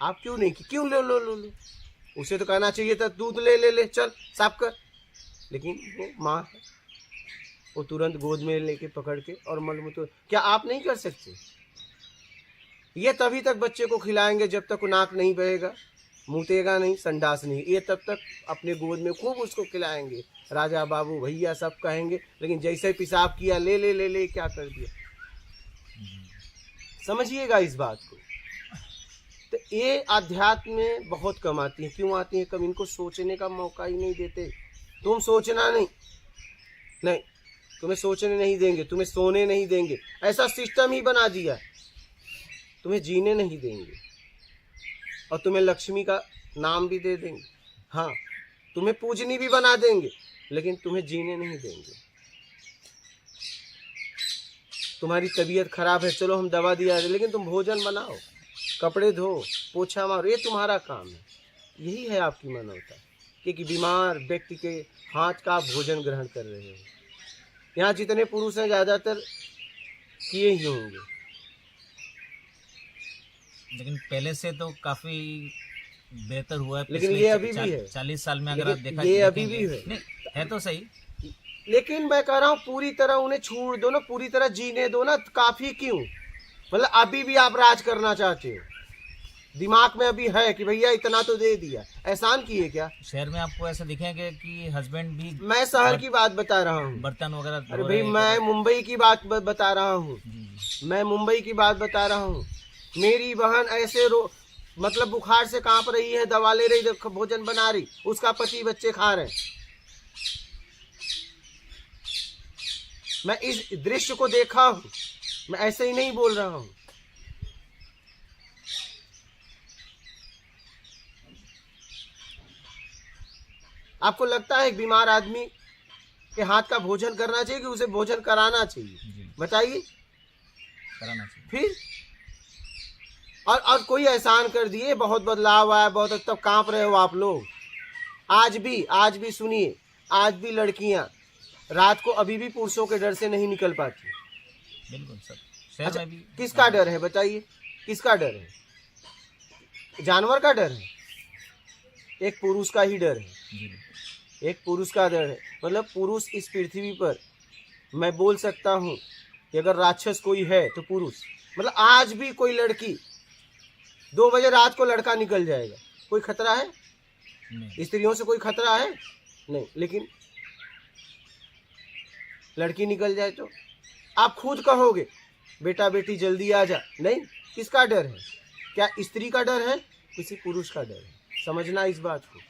आप क्यों नहीं? क्यों लो लो लो लो? उसे तो कहना चाहिए था दूध ले चल साफ कर, लेकिन वो माँ है, वो तुरंत गोद में लेके पकड़ के और मलमूत्र। क्या आप नहीं कर सकते? ये तभी तक बच्चे को खिलाएंगे जब तक नाक नहीं बहेगा, मुतेगा नहीं, संडास नहीं, ये तब तक अपने गोद में खूब उसको खिलाएंगे, राजा बाबू भैया सब कहेंगे। लेकिन जैसे पेशाब किया, ले ले ले ले, क्या कर दिया? समझिएगा इस बात को। तो ये अध्यात्म में बहुत कम आती है। क्यों आती है कम? इनको सोचने का मौका ही नहीं देते। तुम सोचना नहीं, तुम्हें सोचने नहीं देंगे, तुम्हें सोने नहीं देंगे, ऐसा सिस्टम ही बना दिया। तुम्हें जीने नहीं देंगे और तुम्हें लक्ष्मी का नाम भी दे देंगे, हाँ, तुम्हें पूजनी भी बना देंगे, लेकिन तुम्हें जीने नहीं देंगे। तुम्हारी तबीयत खराब है, चलो हम दवा दिया है, लेकिन तुम भोजन बनाओ, कपड़े धो, पोछा मारो, ये तुम्हारा काम है। यही है आपकी मानवता, क्योंकि बीमार व्यक्ति के हाथ का भोजन ग्रहण कर रहे हो। यहाँ जितने पुरुष हैं ज़्यादातर किए ही होंगे। लेकिन पहले से तो काफ़ी बेहतर हुआ है लेकिन पिछले ये अभी भी है। 40 साल में अगर आप लेकिन देखा ये अभी देखेंगे- भी है। नहीं है तो सही। लेकिन मैं कह रहा हूँ पूरी तरह उन्हें छोड़ दो ना, पूरी तरह जीने दो ना, काफी क्यों? मतलब अभी भी आप राज करना चाहते हो, दिमाग में अभी है कि भैया इतना तो दे दिया, एहसान किए क्या? शहर में आपको ऐसा दिखेंगे कि हस्बैंड भी मैं शहर की बात बता रहा हूँ। बर्तन वगैरह अरे धो भाई रहे मैं मुंबई की बात बता रहा हूँ। जी, मैं मुंबई की बात बता रहा हूँ। मेरी बहन ऐसे मतलब बुखार से कांप रही है, दवा ले रही, भोजन बना रही, उसका पति बच्चे खा रहे हैं। मैं इस दृश्य को देखा हूं, मैं ऐसे ही नहीं बोल रहा हूं। आपको लगता है एक बीमार आदमी के हाथ का भोजन करना चाहिए कि उसे भोजन कराना चाहिए? जी, बताइए। कराना चाहिए। फिर और कोई एहसान कर दिए, बहुत बदलाव आया, बहुत, तब कांप रहे हो आप लोग। आज भी सुनिए, आज भी लड़कियां रात को अभी भी पुरुषों के डर से नहीं निकल पाती। बिल्कुल सर, शहर अच्छा, में भी किसका डर है बताइए? किसका डर है? जानवर का डर है? एक पुरुष का ही डर है। जी, एक पुरुष का डर है। मतलब पुरुष इस पृथ्वी पर, मैं बोल सकता हूँ कि अगर राक्षस कोई है तो पुरुष। मतलब आज भी कोई लड़की 2 बजे रात को लड़का निकल जाएगा, कोई खतरा है? नहीं, स्त्रियों से कोई खतरा है? नहीं। लेकिन लड़की निकल जाए तो आप खुद कहोगे बेटा बेटी जल्दी आ जा। नहीं, किसका डर है? क्या स्त्री का डर है? किसी पुरुष का डर है। समझना इस बात को।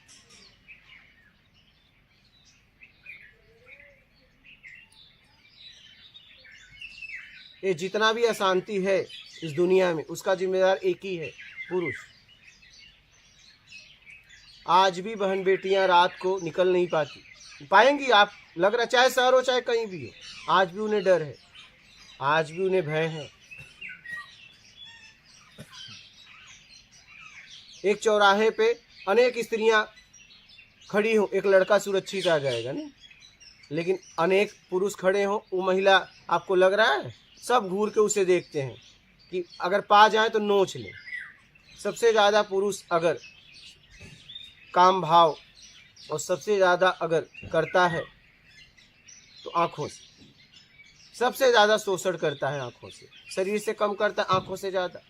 ये जितना भी अशांति है इस दुनिया में, उसका जिम्मेदार एक ही है, पुरुष। आज भी बहन बेटियां रात को निकल नहीं पाएंगी। आप लग रहा, चाहे शहर हो चाहे कहीं भी हो, आज भी उन्हें डर है, आज भी उन्हें भय है। एक चौराहे पे अनेक स्त्रियां खड़ी हो, एक लड़का सुरक्षित आ जाएगा नहीं, लेकिन अनेक पुरुष खड़े हो, वो महिला आपको लग रहा है सब घूर के उसे देखते हैं कि अगर पा जाए तो नोच ले। सबसे ज़्यादा पुरुष अगर काम भाव और सबसे ज़्यादा अगर करता है तो आँखों से, सबसे ज़्यादा शोषण करता है आँखों से, शरीर से कम करता है आँखों से ज़्यादा।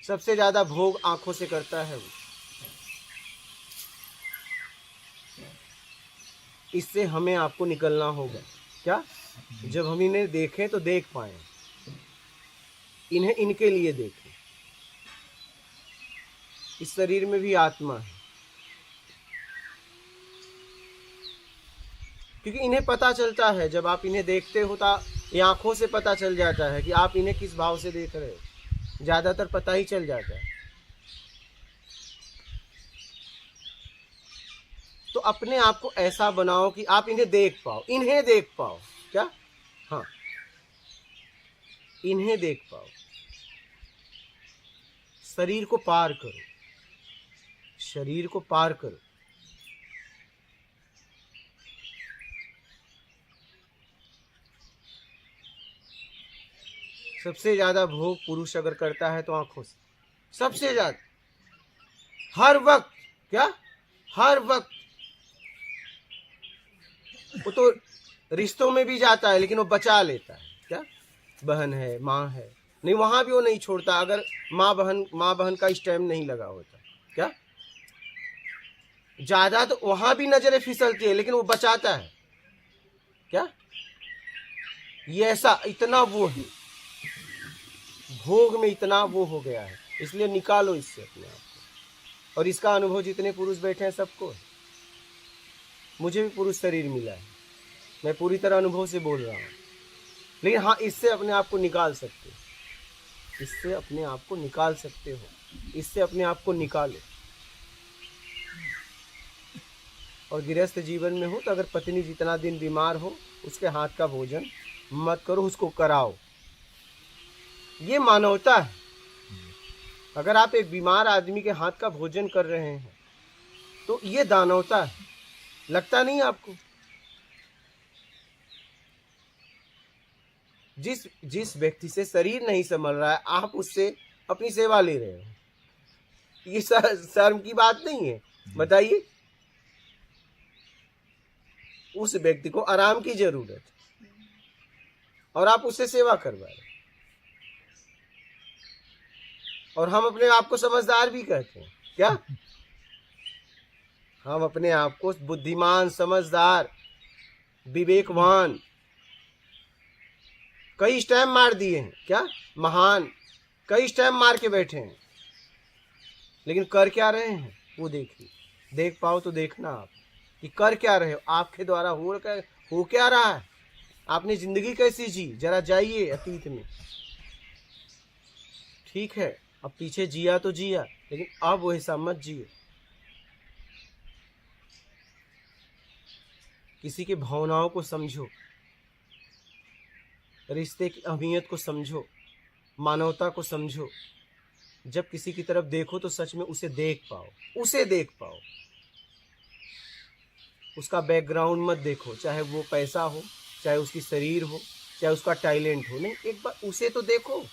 सबसे ज़्यादा भोग आँखों से करता है वो। इससे हमें आपको निकलना होगा। क्या? जब हम इन्हें देखें तो देख पाएं, इन्हें इनके लिए देखें। इस शरीर में भी आत्मा है, क्योंकि इन्हें पता चलता है, जब आप इन्हें देखते हो तो ये आंखों से पता चल जाता है कि आप इन्हें किस भाव से देख रहे हो। ज्यादातर पता ही चल जाता है। तो अपने आप को ऐसा बनाओ कि आप इन्हें देख पाओ, इन्हें देख पाओ। क्या? हाँ, इन्हें देख पाओ। शरीर को पार करो, शरीर को पार करो। सबसे ज्यादा भोग पुरुष अगर करता है तो आंखों से, सबसे ज्यादा, हर वक्त। क्या? हर वक्त। वो तो रिश्तों में भी जाता है लेकिन वो बचा लेता है। क्या? बहन है, माँ है, नहीं, वहां भी वो नहीं छोड़ता अगर माँ बहन का स्टैम्प नहीं लगा होता। क्या? ज्यादा तो वहां भी नजरें फिसलती है लेकिन वो बचाता है। क्या? ये ऐसा इतना वो है, भोग में इतना वो हो गया है, इसलिए निकालो इससे अपने आप को। और इसका अनुभव जितने पुरुष बैठे हैं सबको है। मुझे भी पुरुष शरीर मिला है, मैं पूरी तरह अनुभव से बोल रहा हूँ। लेकिन हाँ, इससे अपने आप को निकाल सकते हो, इससे अपने आप को निकाल सकते हो, इससे अपने आप को निकालो। और गृहस्थ जीवन में हो तो अगर पत्नी जितना दिन बीमार हो उसके हाथ का भोजन मत करो, उसको कराओ। ये मानवता है। अगर आप एक बीमार आदमी के हाथ का भोजन कर रहे हैं तो ये दानवता है। लगता नहीं आपको? जिस व्यक्ति से शरीर नहीं संभल रहा है, आप उससे अपनी सेवा ले रहे हो, ये शर्म की बात नहीं है। बताइए, उस व्यक्ति को आराम की जरूरत है और आप उससे सेवा करवा रहे, और हम अपने आप को समझदार भी कहते हैं। क्या हम अपने आप को बुद्धिमान, समझदार, विवेकवान, कई स्टैम्प मार दिए हैं, क्या महान, कई स्टैम्प मार के बैठे हैं, लेकिन कर क्या रहे हैं वो देखिए। देख पाओ तो देखना आप कि कर क्या रहे हो, आपके द्वारा हो क्या रहा है, आपने जिंदगी कैसी जी, जरा जाइए अतीत में। ठीक है, अब पीछे जिया तो जिया, लेकिन अब वो ऐसा मत जियो। किसी की भावनाओं को समझो, रिश्ते की अहमियत को समझो, मानवता को समझो। जब किसी की तरफ देखो तो सच में उसे देख पाओ। उसका बैकग्राउंड मत देखो, चाहे वो पैसा हो, चाहे उसकी शरीर हो, चाहे उसका टैलेंट हो, नहीं, एक बार उसे तो देखो।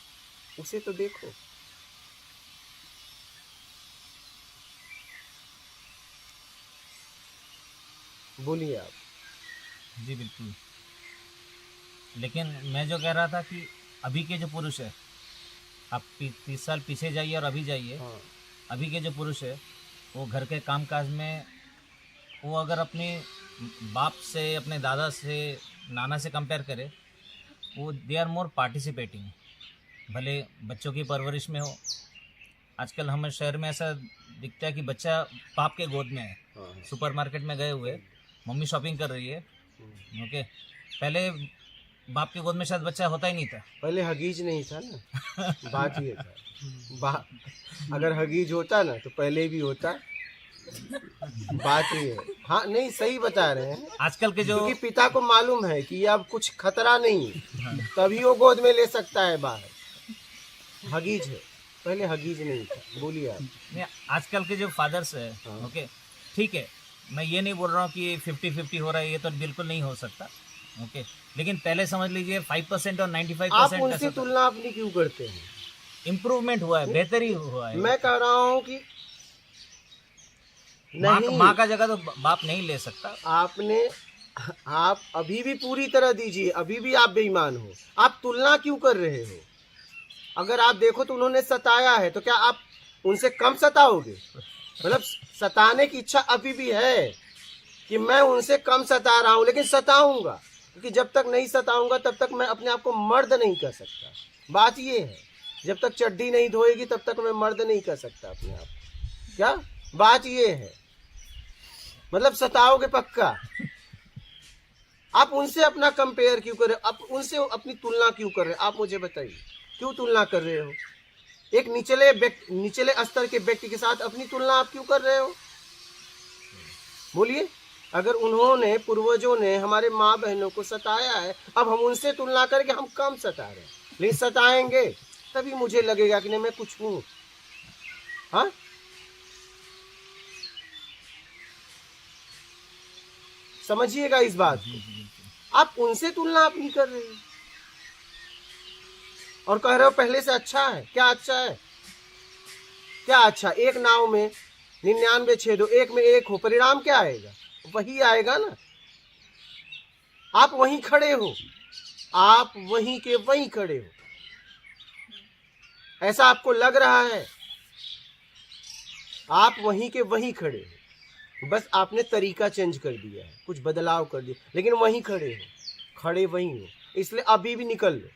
बोलिए आप। जी बिल्कुल। लेकिन मैं जो कह रहा था कि अभी के जो पुरुष है, आप 30 साल पीछे जाइए और अभी जाइए। हाँ। अभी के जो पुरुष है वो घर के कामकाज में, वो अगर अपने बाप से, अपने दादा से, नाना से कंपेयर करे, वो दे आर मोर पार्टिसिपेटिंग। भले बच्चों की परवरिश में हो, आजकल हमें शहर में ऐसा दिखता है कि बच्चा बाप के गोद में है। हाँ। सुपरमार्केट में गए हुए, मम्मी शॉपिंग कर रही है, ओके। पहले बाप के गोद में शायद बच्चा होता ही नहीं था। पहले हगीज नहीं था ना। बात ये था, अगर हगीज होता ना तो पहले भी होता। बात ये है। हाँ, नहीं, सही बता रहे हैं। आजकल के जो, क्योंकि पिता को मालूम है कि अब कुछ खतरा नहीं है, तभी वो गोद में ले सकता है बाहर। हगीज है, पहले हगीज नहीं था। बोलिए आप। नहीं, आजकल के जो फादर्स है, ओके, ठीक है, मैं ये नहीं बोल रहा हूँ कि 50-50 हो रहा है, ये तो बिल्कुल नहीं हो सकता, ओके। लेकिन पहले समझ लीजिए 5% और 95%। आप उनसे तुलना अपनी क्यों करते हैं? इम्प्रूवमेंट हुआ है, बेहतरी हुआ है। मैं कह रहा हूँ कि नहीं, माँ का जगह तो बाप नहीं ले सकता। आप अभी भी पूरी तरह दीजिए, अभी भी आप बेईमान हो। आप तुलना क्यों कर रहे हो? अगर आप देखो तो उन्होंने सताया है, तो क्या आप उनसे कम सताओगे? मतलब सताने की इच्छा अभी भी है कि मैं उनसे कम सता रहा हूं, लेकिन सताऊंगा, क्योंकि जब तक नहीं सताऊंगा तब तक मैं अपने आप को मर्द नहीं कर सकता। बात ये है, जब तक चड्डी नहीं धोएगी तब तक मैं मर्द नहीं कर सकता अपने आप। क्या बात ये है? मतलब सताओगे पक्का। आप उनसे अपना कंपेयर क्यों कर रहे हो? आप उनसे अपनी तुलना क्यों कर रहे हो? आप मुझे बताइए, क्यों तुलना कर रहे हो? एक निचले स्तर के व्यक्ति के साथ अपनी तुलना आप क्यों कर रहे हो? बोलिए। अगर उन्होंने, पूर्वजों ने हमारे माँ बहनों को सताया है, अब हम उनसे तुलना करके हम कम सता रहे हैं, लेकिन सताएंगे तभी मुझे लगेगा कि नहीं मैं कुछ हूं। हाँ, समझिएगा इस बात को। आप उनसे तुलना अपनी कर रहे हो और कह रहे हो पहले से अच्छा है। क्या अच्छा है? क्या अच्छा? एक नाव में 99 छेद हो, एक में एक हो, परिणाम क्या आएगा? वही आएगा ना। आप वहीं खड़े हो, आप वहीं के वहीं खड़े हो, ऐसा आपको लग रहा है। आप वहीं के वहीं खड़े हो, बस आपने तरीका चेंज कर दिया है, कुछ बदलाव कर दिया, लेकिन वहीं खड़े हो, खड़े वहीं हो। इसलिए अभी भी निकल लो,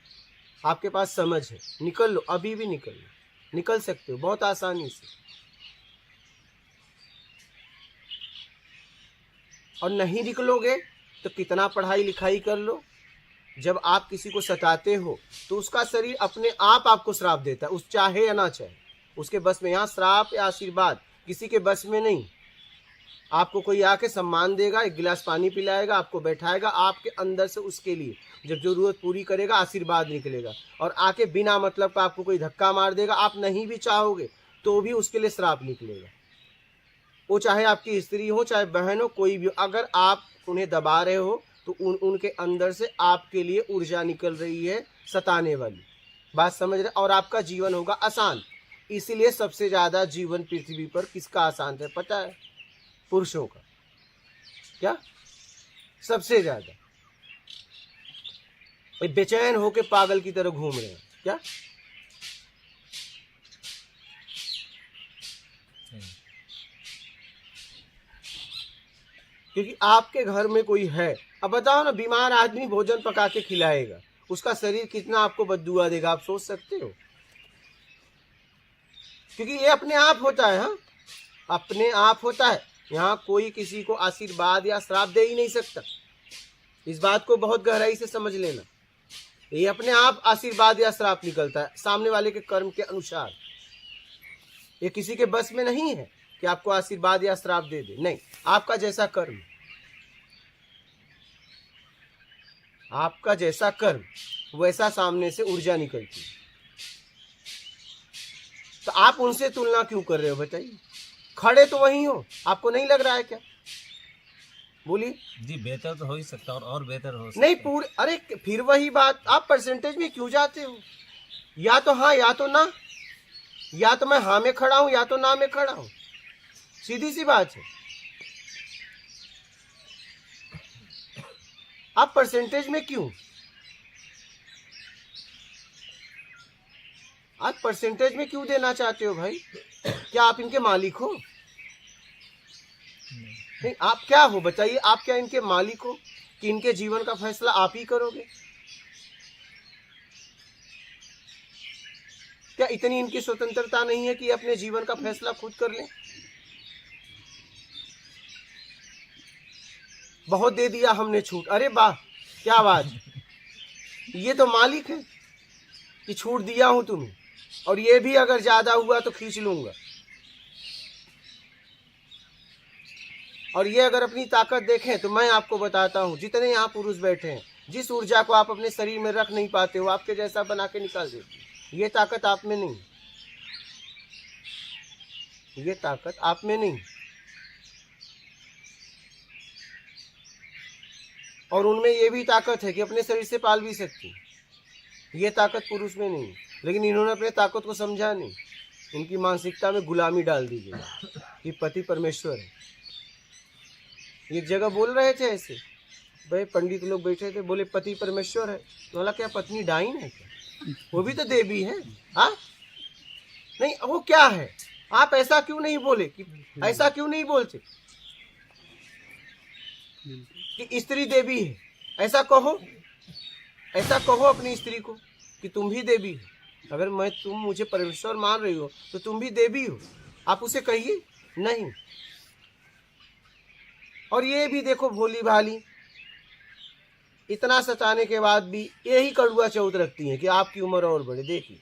आपके पास समझ है, निकल लो, अभी भी निकल लो, निकल सकते हो बहुत आसानी से। और नहीं निकलोगे तो कितना पढ़ाई लिखाई कर लो, जब आप किसी को सताते हो तो उसका शरीर अपने आप आपको श्राप देता है, उस चाहे या ना चाहे, उसके बस में। यहाँ श्राप या आशीर्वाद किसी के बस में नहीं। आपको कोई आके सम्मान देगा, एक गिलास पानी पिलाएगा, आपको बैठाएगा, आपके अंदर से उसके लिए जब जरूरत पूरी करेगा आशीर्वाद निकलेगा। और आके बिना मतलब का आपको कोई धक्का मार देगा, आप नहीं भी चाहोगे तो भी उसके लिए श्राप निकलेगा। वो चाहे आपकी स्त्री हो, चाहे बहन हो, कोई भी हो, अगर आप उन्हें दबा रहे हो तो उनके अंदर से आपके लिए ऊर्जा निकल रही है सताने वाली। बात समझ रहे? और आपका जीवन होगा आसान। इसीलिए सबसे ज्यादा जीवन पृथ्वी पर किसका आसान है पता है? पुरुषों का। क्या? सबसे ज्यादा। बेचैन होके पागल की तरह घूम रहे हैं। क्या? क्योंकि आपके घर में कोई है। अब बताओ ना, बीमार आदमी भोजन पका के खिलाएगा, उसका शरीर कितना आपको बद्दुआ देगा, आप सोच सकते हो? क्योंकि ये अपने आप होता है। हाँ, अपने आप होता है। यहाँ कोई किसी को आशीर्वाद या श्राप दे ही नहीं सकता। इस बात को बहुत गहराई से समझ लेना। ये अपने आप आशीर्वाद या श्राप निकलता है सामने वाले के कर्म के अनुसार। ये किसी के बस में नहीं है कि आपको आशीर्वाद या श्राप दे दे। नहीं, आपका जैसा कर्म, आपका जैसा कर्म वैसा सामने से ऊर्जा निकलती है। तो आप उनसे तुलना क्यों कर रहे हो बताइए? खड़े तो वही हो, आपको नहीं लग रहा है क्या? बोलिए जी। बेहतर तो हो ही सकता है और बेहतर हो सकता नहीं पूरे। अरे फिर वही बात, आप परसेंटेज में क्यों जाते हो? या तो हाँ या तो ना, या तो मैं हाँ में खड़ा हूं या तो ना में खड़ा हूं। सीधी सी बात है। आप परसेंटेज में क्यों? आप परसेंटेज में क्यों देना चाहते हो भाई? क्या आप इनके मालिक हो? नहीं, आप क्या हो बताइए? आप क्या इनके मालिक हो कि इनके जीवन का फैसला आप ही करोगे? क्या इतनी इनकी स्वतंत्रता नहीं है कि अपने जीवन का फैसला खुद कर लें? बहुत दे दिया हमने छूट। अरे वाह, क्या बात! ये तो मालिक है कि छूट दिया हूं तुम्हें, और ये भी अगर ज्यादा हुआ तो खींच लूंगा। और ये अगर अपनी ताकत देखें तो मैं आपको बताता हूं, जितने यहाँ पुरुष बैठे हैं, जिस ऊर्जा को आप अपने शरीर में रख नहीं पाते हो, आपके जैसा बना के निकाल देते। ये ताकत आप में नहीं, ये ताकत आप में नहीं। और उनमें ये भी ताकत है कि अपने शरीर से पाल भी सकती है। ये ताकत पुरुष में नहीं, लेकिन इन्होंने अपने ताकत को समझा नहीं। इनकी मानसिकता में गुलामी डाल दी गई कि पति परमेश्वर है। एक जगह बोल रहे थे ऐसे, भाई पंडित लोग बैठे थे, बोले पति परमेश्वर है। तो बोला क्या पत्नी डाइन है क्या? वो भी तो देवी है। हाँ नहीं, वो क्या है? आप ऐसा क्यों नहीं बोले कि ऐसा क्यों नहीं बोलते कि स्त्री देवी है? ऐसा कहो, ऐसा कहो अपनी स्त्री को कि तुम भी देवी हो। अगर तुम मुझे परमेश्वर मान रही हो तो तुम भी देवी हो, आप उसे कहिए नहीं। और ये भी देखो भोली भाली, इतना सताने के बाद भी यही कड़ुआ चौथ रखती हैं कि आपकी उम्र और बढ़े। देखिए,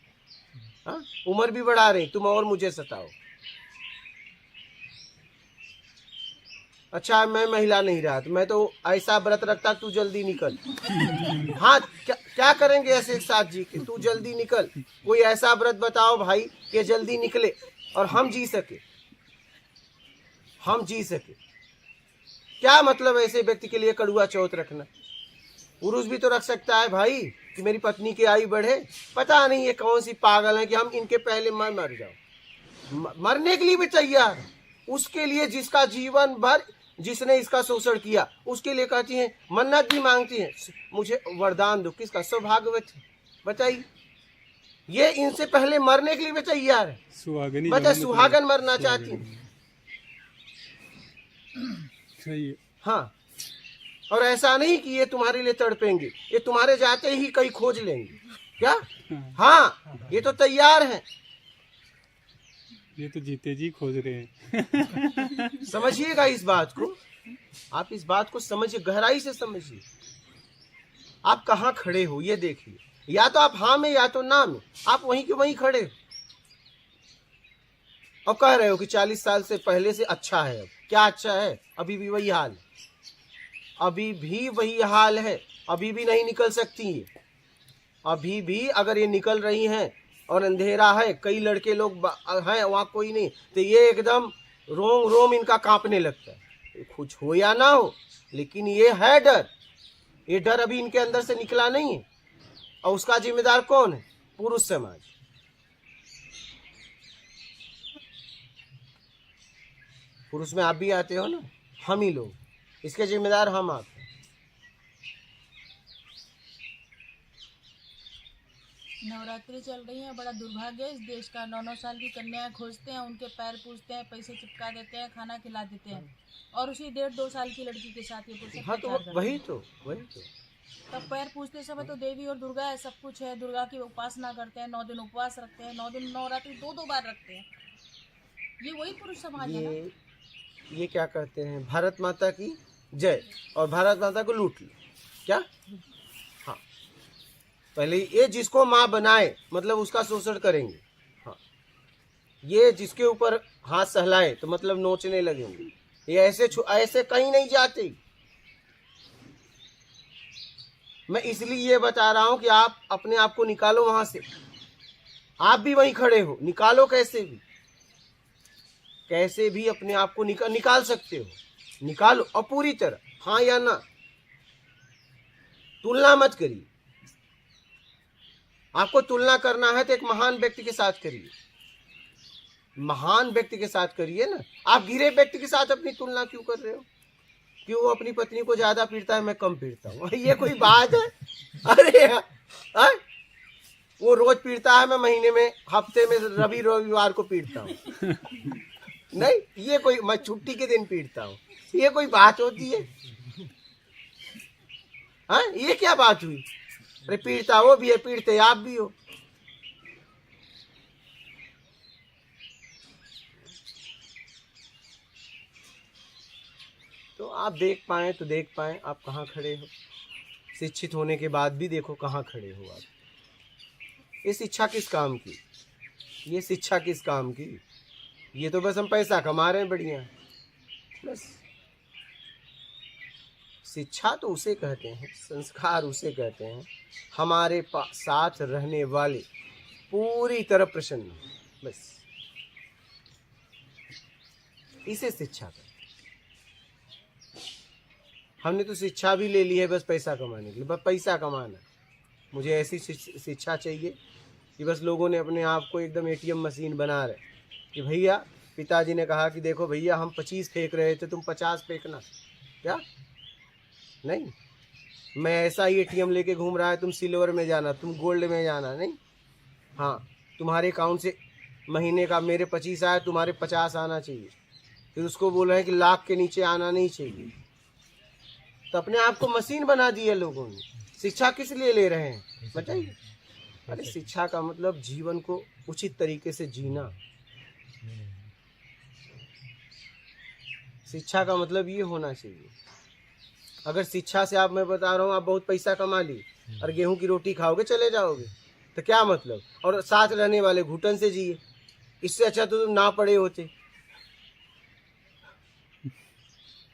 हाँ, उम्र भी बढ़ा रही, तुम और मुझे सताओ। अच्छा, मैं महिला नहीं रहा तो मैं तो ऐसा व्रत रखता, तू जल्दी निकल। हाँ, क्या करेंगे ऐसे एक साथ जी के? तू जल्दी निकल। कोई ऐसा व्रत बताओ भाई कि जल्दी निकले और हम जी सके, हम जी सके। क्या मतलब ऐसे व्यक्ति के लिए कड़ुआ चौथ रखना? पुरुष भी तो रख सकता है भाई कि मेरी पत्नी की आयु बढ़े। पता नहीं ये कौन सी पागल है कि हम इनके पहले मैं मर जाऊं। मरने के लिए भी तैयार, उसके लिए जिसका जीवन भर, जिसने इसका शोषण किया, उसके लिए कहती हैं, मन्नत भी मांगती हैं, मुझे वरदान दो। किसका? सौभाग्यवती। बताइए, ये इनसे पहले मरने के लिए भी तैयार है। बताइए, सुहागन मरना चाहती है। सही है। हाँ, और ऐसा नहीं कि ये तुम्हारे लिए तड़पेंगे, ये तुम्हारे जाते ही कहीं खोज लेंगे। क्या? हाँ, ये तो तैयार हैं। ये तो जीते जी खोज रहे हैं। समझिएगा इस बात को, आप इस बात को समझिए, गहराई से समझिए। आप कहाँ खड़े हो ये देखिए। या तो आप हाँ में या तो ना में, आप वहीं के वहीं खड़े हो और कह रहे हो कि 40 साल से पहले से अच्छा है। अब क्या अच्छा है? अभी भी वही हाल है, अभी भी वही हाल है। अभी भी नहीं निकल सकती है। अभी भी अगर ये निकल रही हैं और अंधेरा है, कई लड़के लोग हैं वहाँ कोई नहीं, तो ये एकदम रोम रोम इनका कांपने लगता है। कुछ हो या ना हो, लेकिन ये है डर। ये डर अभी इनके अंदर से निकला नहीं है। और उसका जिम्मेदार कौन है? पुरुष समाज। पुरुष में आप भी आते हो ना, हम ही लोग, इसके जिम्मेदार हम आप हैं। नवरात्रि चल रही है, बड़ा दुर्भाग्य है इस देश का। 9-9 साल की कन्याएं खोजते हैं, उनके पैर पूजते हैं, पैसे चिपका देते हैं, खाना खिला देते हैं, और उसी 1.5-2 साल की लड़की के साथ ये पुरुष हाँ तो अत्याचार करते वही हैं। तो तब पैर पूजते समय तो देवी और दुर्गा है, सब कुछ है, दुर्गा की उपासना करते हैं, 9 दिन उपवास रखते हैं, 9 दिन नवरात्रि 2-2 बार रखते हैं। ये वही पुरुष समाज है ना। ये क्या कहते हैं, भारत माता की जय, और भारत माता को लूट लो क्या। हाँ, पहले ये जिसको माँ बनाए मतलब उसका शोषण करेंगे। हाँ, ये जिसके ऊपर हाथ सहलाए तो मतलब नोचने लगेंगे। ये ऐसे कहीं नहीं जाते। मैं इसलिए ये बता रहा हूं कि आप अपने आप को निकालो वहां से। आप भी वहीं खड़े हो, निकालो कैसे भी अपने आप को निकाल सकते हो, निकालो, और पूरी तरह, हाँ या ना, तुलना मत करिए। आपको तुलना करना है तो एक महान व्यक्ति के साथ करिए, महान व्यक्ति के साथ करिए ना। आप गिरे व्यक्ति के साथ अपनी तुलना क्यों कर रहे हो? कि वो अपनी पत्नी को ज्यादा पीटता है, मैं कम पीटता हूँ, ये कोई बात है? अरे वो रोज पीटता है, मैं महीने में, हफ्ते में रविवार को पीटता हूँ। नहीं, ये कोई, मैं छुट्टी के दिन पीटता हूँ, ये कोई बात होती है? हाँ, ये क्या बात हुई? अरे पीटता वो भी है, पीटते आप भी हो। तो आप देख पाए तो देख पाए आप कहाँ खड़े हो। शिक्षित होने के बाद भी देखो कहाँ खड़े हो आप। ये शिक्षा किस काम की? ये शिक्षा किस काम की? ये तो बस हम पैसा कमा रहे हैं, बढ़िया बस। शिक्षा तो उसे कहते हैं, संस्कार उसे कहते हैं, हमारे साथ रहने वाले पूरी तरह प्रसन्न, बस इसे शिक्षा कहते हैं। हमने तो शिक्षा भी ले ली है बस पैसा कमाने के लिए, बस पैसा कमाना। मुझे ऐसी शिक्षा चाहिए कि बस लोगों ने अपने आप को एकदम ATM मशीन बना रहे कि भैया, पिताजी ने कहा कि देखो भैया, हम 25 फेंक रहे थे, तुम 50 फेंकना। क्या? नहीं, मैं ऐसा ही ATM लेके घूम रहा है, तुम सिल्वर में जाना, तुम गोल्ड में जाना। नहीं, हाँ, तुम्हारे अकाउंट से महीने का मेरे 25 आया, तुम्हारे 50 आना चाहिए। फिर उसको बोल रहे हैं कि लाख के नीचे आना नहीं चाहिए। तो अपने आप को मशीन बना दी है लोगों ने। शिक्षा किस लिए ले रहे हैं बताइए? अरे शिक्षा का मतलब जीवन को उचित तरीके से जीना। शिक्षा का मतलब ये होना चाहिए। अगर शिक्षा से आप, मैं बता रहा हूँ, आप बहुत पैसा कमा ली और गेहूं की रोटी खाओगे चले जाओगे तो क्या मतलब? और साथ रहने वाले घुटन से जिए, इससे अच्छा तो तुम ना पढ़े होते।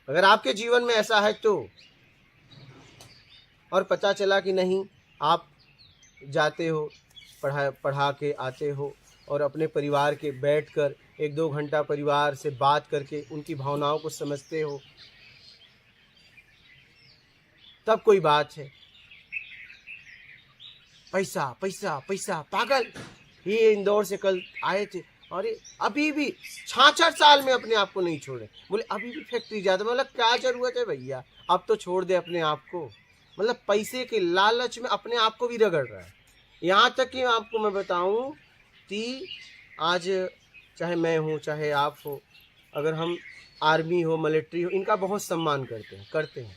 अगर आपके जीवन में ऐसा है तो, और पता चला कि नहीं, आप जाते हो, पढ़ा के आते हो और अपने परिवार के बैठकर 1-2 घंटा परिवार से बात करके उनकी भावनाओं को समझते हो, तब कोई बात है। पैसा पैसा पैसा, पागल। ये इंदौर से कल आए थे, अरे अभी भी 66 साल में अपने आप को नहीं छोड़े। बोले अभी भी फैक्ट्री जाते। मतलब क्या जरूरत है भैया, अब तो छोड़ दे अपने आप को। मतलब पैसे के लालच में अपने आप को भी रगड़ रहा है। यहाँ तक कि आपको मैं बताऊं कि आज चाहे मैं हूँ, चाहे आप हो, अगर हम आर्मी हो, मिलिट्री हो, इनका बहुत सम्मान करते हैं।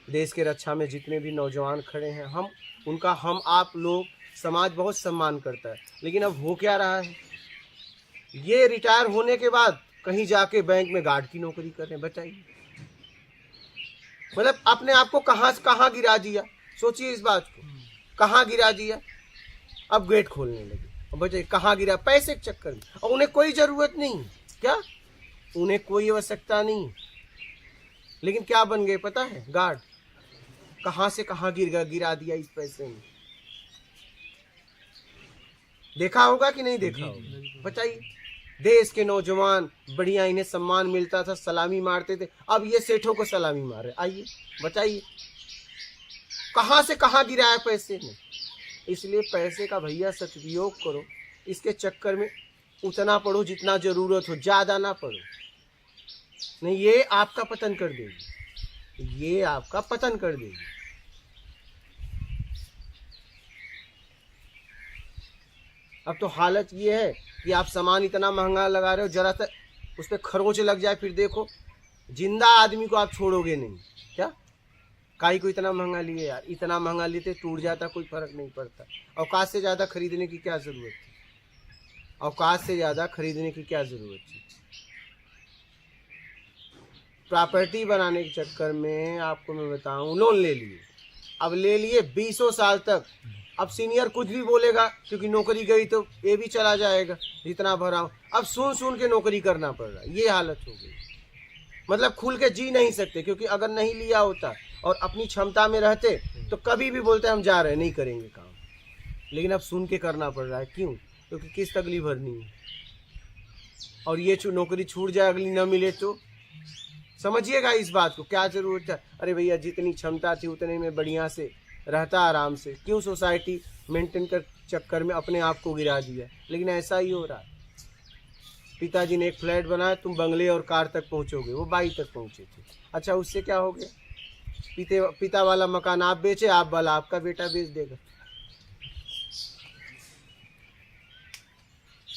देश के रक्षा में जितने भी नौजवान खड़े हैं, हम आप लोग, समाज बहुत सम्मान करता है। लेकिन अब हो क्या रहा है, ये रिटायर होने के बाद कहीं जाके बैंक में गार्ड की नौकरी कर रहे हैं। बताइए, मतलब अपने आप को कहाँ गिरा दिया। सोचिए इस बात को, कहाँ गिरा दिया। अब गेट खोलने लगे, अब बताइए कहाँ गिरा? पैसे के चक्कर में। और उन्हें कोई जरूरत नहीं, क्या उन्हें कोई आवश्यकता नहीं, लेकिन क्या बन गए पता है? गार्ड। कहाँ से कहाँ गिरा दिया इस पैसे में। देखा होगा कि नहीं देखा होगा? बताइए। देश के नौजवान बढ़िया, इन्हें सम्मान मिलता था, सलामी मारते थे, अब ये सेठों को सलामी मार रहे। आइए बताइए, कहाँ से कहाँ गिरा है पैसे में। इसलिए पैसे का भैया सदुपयोग करो। इसके चक्कर में उतना पढ़ो जितना जरूरत हो, ज्यादा ना पढ़ो, नहीं ये आपका पतन कर देगी, ये आपका पतन कर देगी। अब तो हालत ये है कि आप सामान इतना महंगा लगा रहे हो, जरा सा उस पर खरोच लग जाए फिर देखो, जिंदा आदमी को आप छोड़ोगे नहीं। क्या काई को इतना महंगा लिए यार, इतना महंगा लेते टूट जाता, कोई फर्क नहीं पड़ता। औकात से ज़्यादा खरीदने की क्या ज़रूरत थी, औकात से ज़्यादा खरीदने की क्या ज़रूरत थी। प्रॉपर्टी बनाने के चक्कर में आपको मैं बताऊं, लोन ले लिए, अब ले लिए 20 साल तक। अब सीनियर कुछ भी बोलेगा क्योंकि नौकरी गई तो ये भी चला जाएगा जितना भरा हूं। अब सुन सुन के नौकरी करना पड़ रहा है, ये हालत हो गई। मतलब खुल के जी नहीं सकते, क्योंकि अगर नहीं लिया होता और अपनी क्षमता में रहते तो कभी भी बोलते हम जा रहे हैं, नहीं करेंगे काम। लेकिन अब सुन के करना पड़ रहा है, क्यों? क्योंकि किस्त अगली भरनी है, और ये नौकरी छूट जाए, अगली न मिले तो समझिएगा इस बात को, क्या जरूरत है। अरे भैया जितनी क्षमता थी उतने में बढ़िया से रहता आराम से, क्यों सोसाइटी मेंटेन कर चक्कर में अपने आप को गिरा दिया। लेकिन ऐसा ही हो रहा है। पिताजी ने एक फ्लैट बनाया, तुम बंगले और कार तक पहुंचोगे, वो 22 तक पहुंचे थे। अच्छा उससे क्या हो गया? पिता वाला मकान आप बेचे, आप वाला आपका बेटा बेच देगा।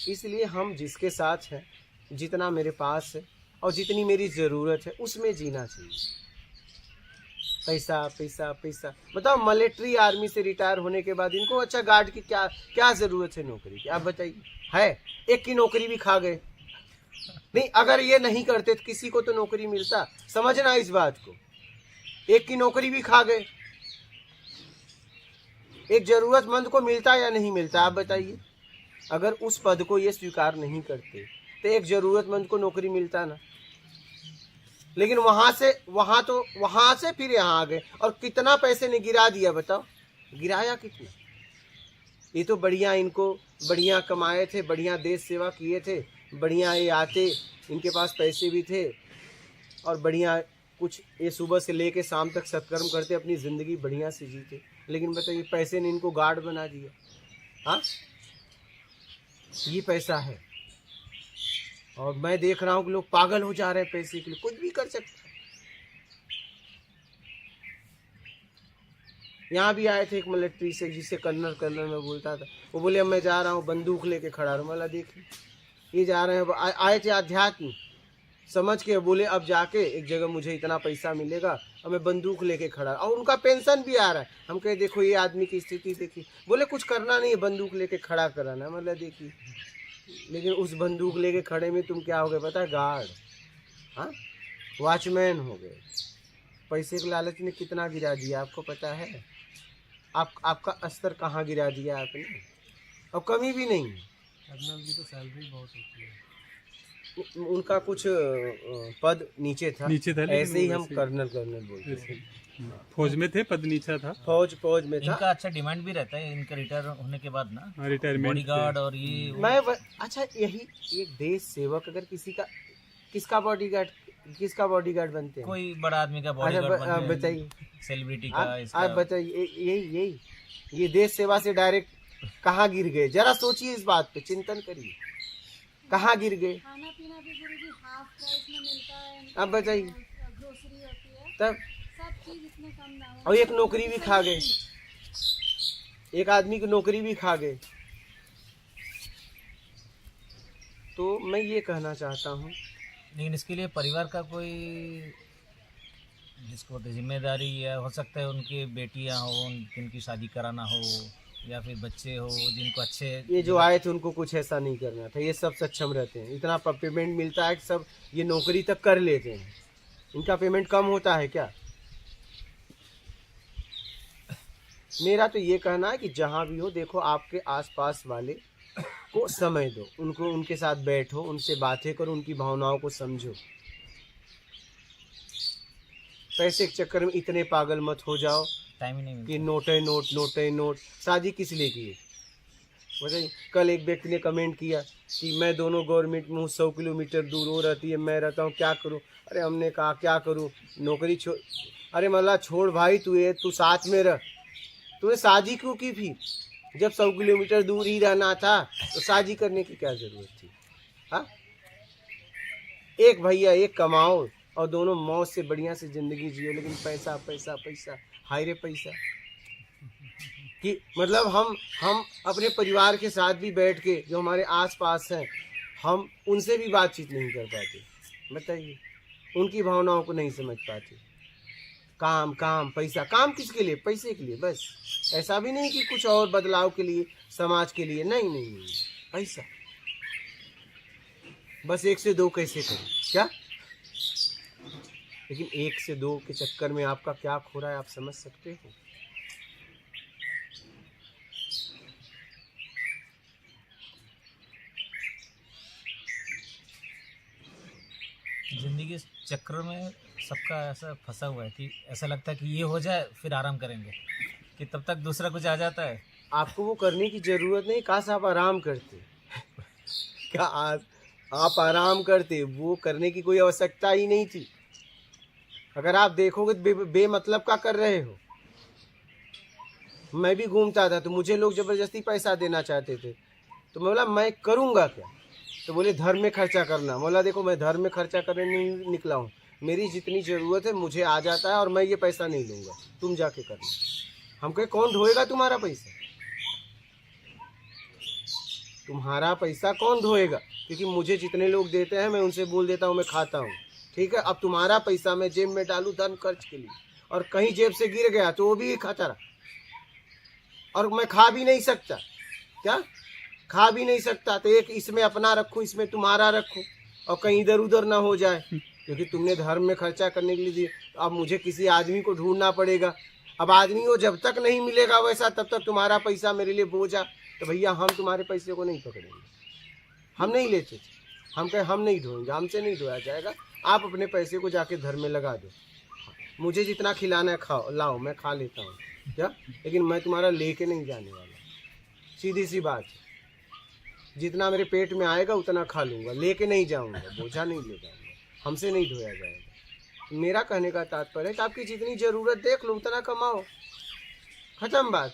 इसलिए हम जिसके साथ हैं, जितना मेरे पास है और जितनी मेरी ज़रूरत है उसमें जीना चाहिए। पैसा पैसा पैसा, बताओ मिलिट्री आर्मी से रिटायर होने के बाद इनको अच्छा गार्ड की क्या क्या ज़रूरत है नौकरी की? आप बताइए। है एक की नौकरी भी खा गए। नहीं, अगर ये नहीं करते तो किसी को तो नौकरी मिलता, समझना इस बात को। एक की नौकरी भी खा गए, एक जरूरतमंद को मिलता या नहीं मिलता? आप बताइए। अगर उस पद को ये स्वीकार नहीं करते तो एक जरूरतमंद को नौकरी मिलता ना। लेकिन वहां से फिर यहाँ आ गए, और कितना पैसे ने गिरा दिया, बताओ गिराया कितना। ये तो बढ़िया, इनको बढ़िया कमाए थे, बढ़िया देश सेवा किए थे, बढ़िया ये आते, इनके पास पैसे भी थे और बढ़िया कुछ ये सुबह से लेके शाम तक सत्कर्म करते, अपनी ज़िंदगी बढ़िया से जीते। लेकिन बताइए पैसे ने इनको गार्ड बना दिया। हाँ, ये पैसा है, और मैं देख रहा हूँ कि लोग पागल हो जा रहे हैं पैसे के लिए, कुछ भी कर सकते। यहाँ भी आए थे एक मिलिट्री से, जिससे कर्नल में बोलता था, वो बोले अब मैं जा रहा हूँ, बंदूक लेके खड़ा रहूँ। मतलब देखिए ये जा रहे हैं, आए थे आध्यात्म समझ के, बोले अब जाके एक जगह मुझे इतना पैसा मिलेगा और मैं बंदूक लेके खड़ा, और उनका पेंशन भी आ रहा है। हम कहे देखो ये आदमी की स्थिति देखिए, बोले कुछ करना नहीं है, बंदूक लेके खड़ा कराना। मतलब देखिए, लेकिन उस बंदूक लेके खड़े में तुम क्या हो गए पता है? गार्ड, हाँ, वॉचमैन हो गए। पैसे के लालच ने कितना गिरा दिया आपको पता है? आपका स्तर कहाँ गिरा दिया आपने? और कमी भी नहीं। कर्नल की तो सैलरी बहुत होती है। उनका कुछ पद नीचे था, ऐसे ही हम कर्नल बोलते हैं। फौज में थे, पद नीचा था, फौज में था। इनका अच्छा डिमांड भी रहता है इनका रिटायर होने के बाद ना, रिटायरमेंट बॉडीगार्ड और ये अच्छा यही एक देश सेवक अगर किसका बॉडीगार्ड बनते हैं? कोई बड़ा आदमी का बॉडीगार्ड बताइए, सेलिब्रिटी का। आप बताइए, यही ये देश सेवा से डायरेक्ट कहाँ गिर गए? जरा सोचिए इस बात पे, चिंतन करिए, कहाँ गिर गए? खाना पीना भी गुरुजी हाफ प्राइस में मिलता है। अब बताइए, ग्रोसरी होती है, तब सब चीज इतने कम दाम में। और एक नौकरी भी खा गए, एक आदमी की नौकरी भी खा गए। तो मैं ये कहना चाहता हूँ, लेकिन इसके लिए परिवार का कोई जिसको जिम्मेदारी है, हो सकता है उनकी बेटियां हो, जिनकी शादी कराना हो, या फिर बच्चे हो जिनको अच्छे, ये जो आए थे उनको कुछ ऐसा नहीं करना था। ये सब सक्षम रहते हैं, इतना पेमेंट मिलता है कि सब ये नौकरी तक कर लेते हैं। इनका पेमेंट कम होता है क्या? मेरा तो ये कहना है कि जहाँ भी हो, देखो आपके आसपास वाले को समय दो, उनको उनके साथ बैठो, उनसे बातें करो, उनकी भावनाओं को समझो। पैसे के चक्कर में इतने पागल मत हो जाओ टाइम ही नहीं मिलता कि नोट है नोट। शादी किस लिए की? बताइए। कल एक व्यक्ति ने कमेंट किया कि मैं दोनों गवर्नमेंट में हूँ, 100 किलोमीटर दूर हो रहती है, मैं रहता हूँ, क्या करूँ? अरे हमने कहा क्या करूँ, नौकरी छोड़। अरे मतलब छोड़ भाई, तू साथ में रह। तूने शादी क्यों की फिर? जब 100 किलोमीटर दूर ही रहना था तो शादी करने की क्या जरूरत थी? हाँ, एक भैया एक कमाओ और दोनों मौज से बढ़िया से जिंदगी जियो, लेकिन पैसा पैसा पैसा, हाय रे पैसा। कि मतलब हम अपने परिवार के साथ भी बैठ के जो हमारे आसपास हैं, हम उनसे भी बातचीत नहीं कर पाते। बताइए, उनकी भावनाओं को नहीं समझ पाते। काम काम पैसा, काम किसके लिए? पैसे के लिए बस। ऐसा भी नहीं कि कुछ और बदलाव के लिए, समाज के लिए, नहीं नहीं नहीं, पैसा। बस 1 से 2 कैसे करें क्या? लेकिन 1 से 2 के चक्कर में आपका क्या खो रहा है, आप समझ सकते हो? जिंदगी इस चक्र में सबका ऐसा फंसा हुआ है कि ऐसा लगता है कि ये हो जाए फिर आराम करेंगे, कि तब तक दूसरा कुछ आ जाता है। आपको वो करने की जरूरत नहीं, काश आप आराम करते। क्या आप आराम करते? वो करने की कोई आवश्यकता ही नहीं थी। अगर आप देखोगे तो बेमतलब का कर रहे हो। मैं भी घूमता था तो मुझे लोग जबरदस्ती पैसा देना चाहते थे, तो मैं बोला मैं करूँगा क्या? तो बोले धर्म में खर्चा करना। बोला देखो, मैं धर्म में खर्चा करने नहीं निकला हूँ, मेरी जितनी ज़रूरत है मुझे आ जाता है और मैं ये पैसा नहीं लूँगा, तुम जाके करना। हम कहे कौन धोएगा तुम्हारा पैसा? तुम्हारा पैसा कौन धोएगा? क्योंकि मुझे जितने लोग देते हैं मैं उनसे बोल देता हूँ मैं खाता हूँ, ठीक है। अब तुम्हारा पैसा मैं जेब में डालूँ धन खर्च के लिए, और कहीं जेब से गिर गया तो वो भी खतरा, और मैं खा भी नहीं सकता। क्या खा भी नहीं सकता? तो एक इसमें अपना रखूँ, इसमें तुम्हारा रखूँ, और कहीं इधर उधर ना हो जाए, क्योंकि तुमने धर्म में खर्चा करने के लिए दिए। तो अब मुझे किसी आदमी को ढूंढना पड़ेगा। अब आदमी को जब तक नहीं मिलेगा वैसा, तब तक तुम्हारा पैसा मेरे लिए बोझा। तो भैया हम तुम्हारे पैसे को नहीं पकड़ेंगे, हम नहीं लेते थे। हम कहे हम नहीं ढोएंगे, हमसे नहीं ढोया जाएगा। आप अपने पैसे को जाके धर्म में लगा दो, मुझे जितना खिलाना है खाओ, लाओ, मैं खा लेता हूँ क्या, लेकिन मैं तुम्हारा लेके नहीं जाने वाला। सीधी सी बात, जितना मेरे पेट में आएगा उतना खा लूँगा, लेके नहीं जाऊँगा, बोझा नहीं ले जाऊँगा, हमसे नहीं ढोया जाएगा। मेरा कहने का तात्पर्य है कि आपकी जितनी ज़रूरत देख लो, उतना कमाओ, खत्म बात।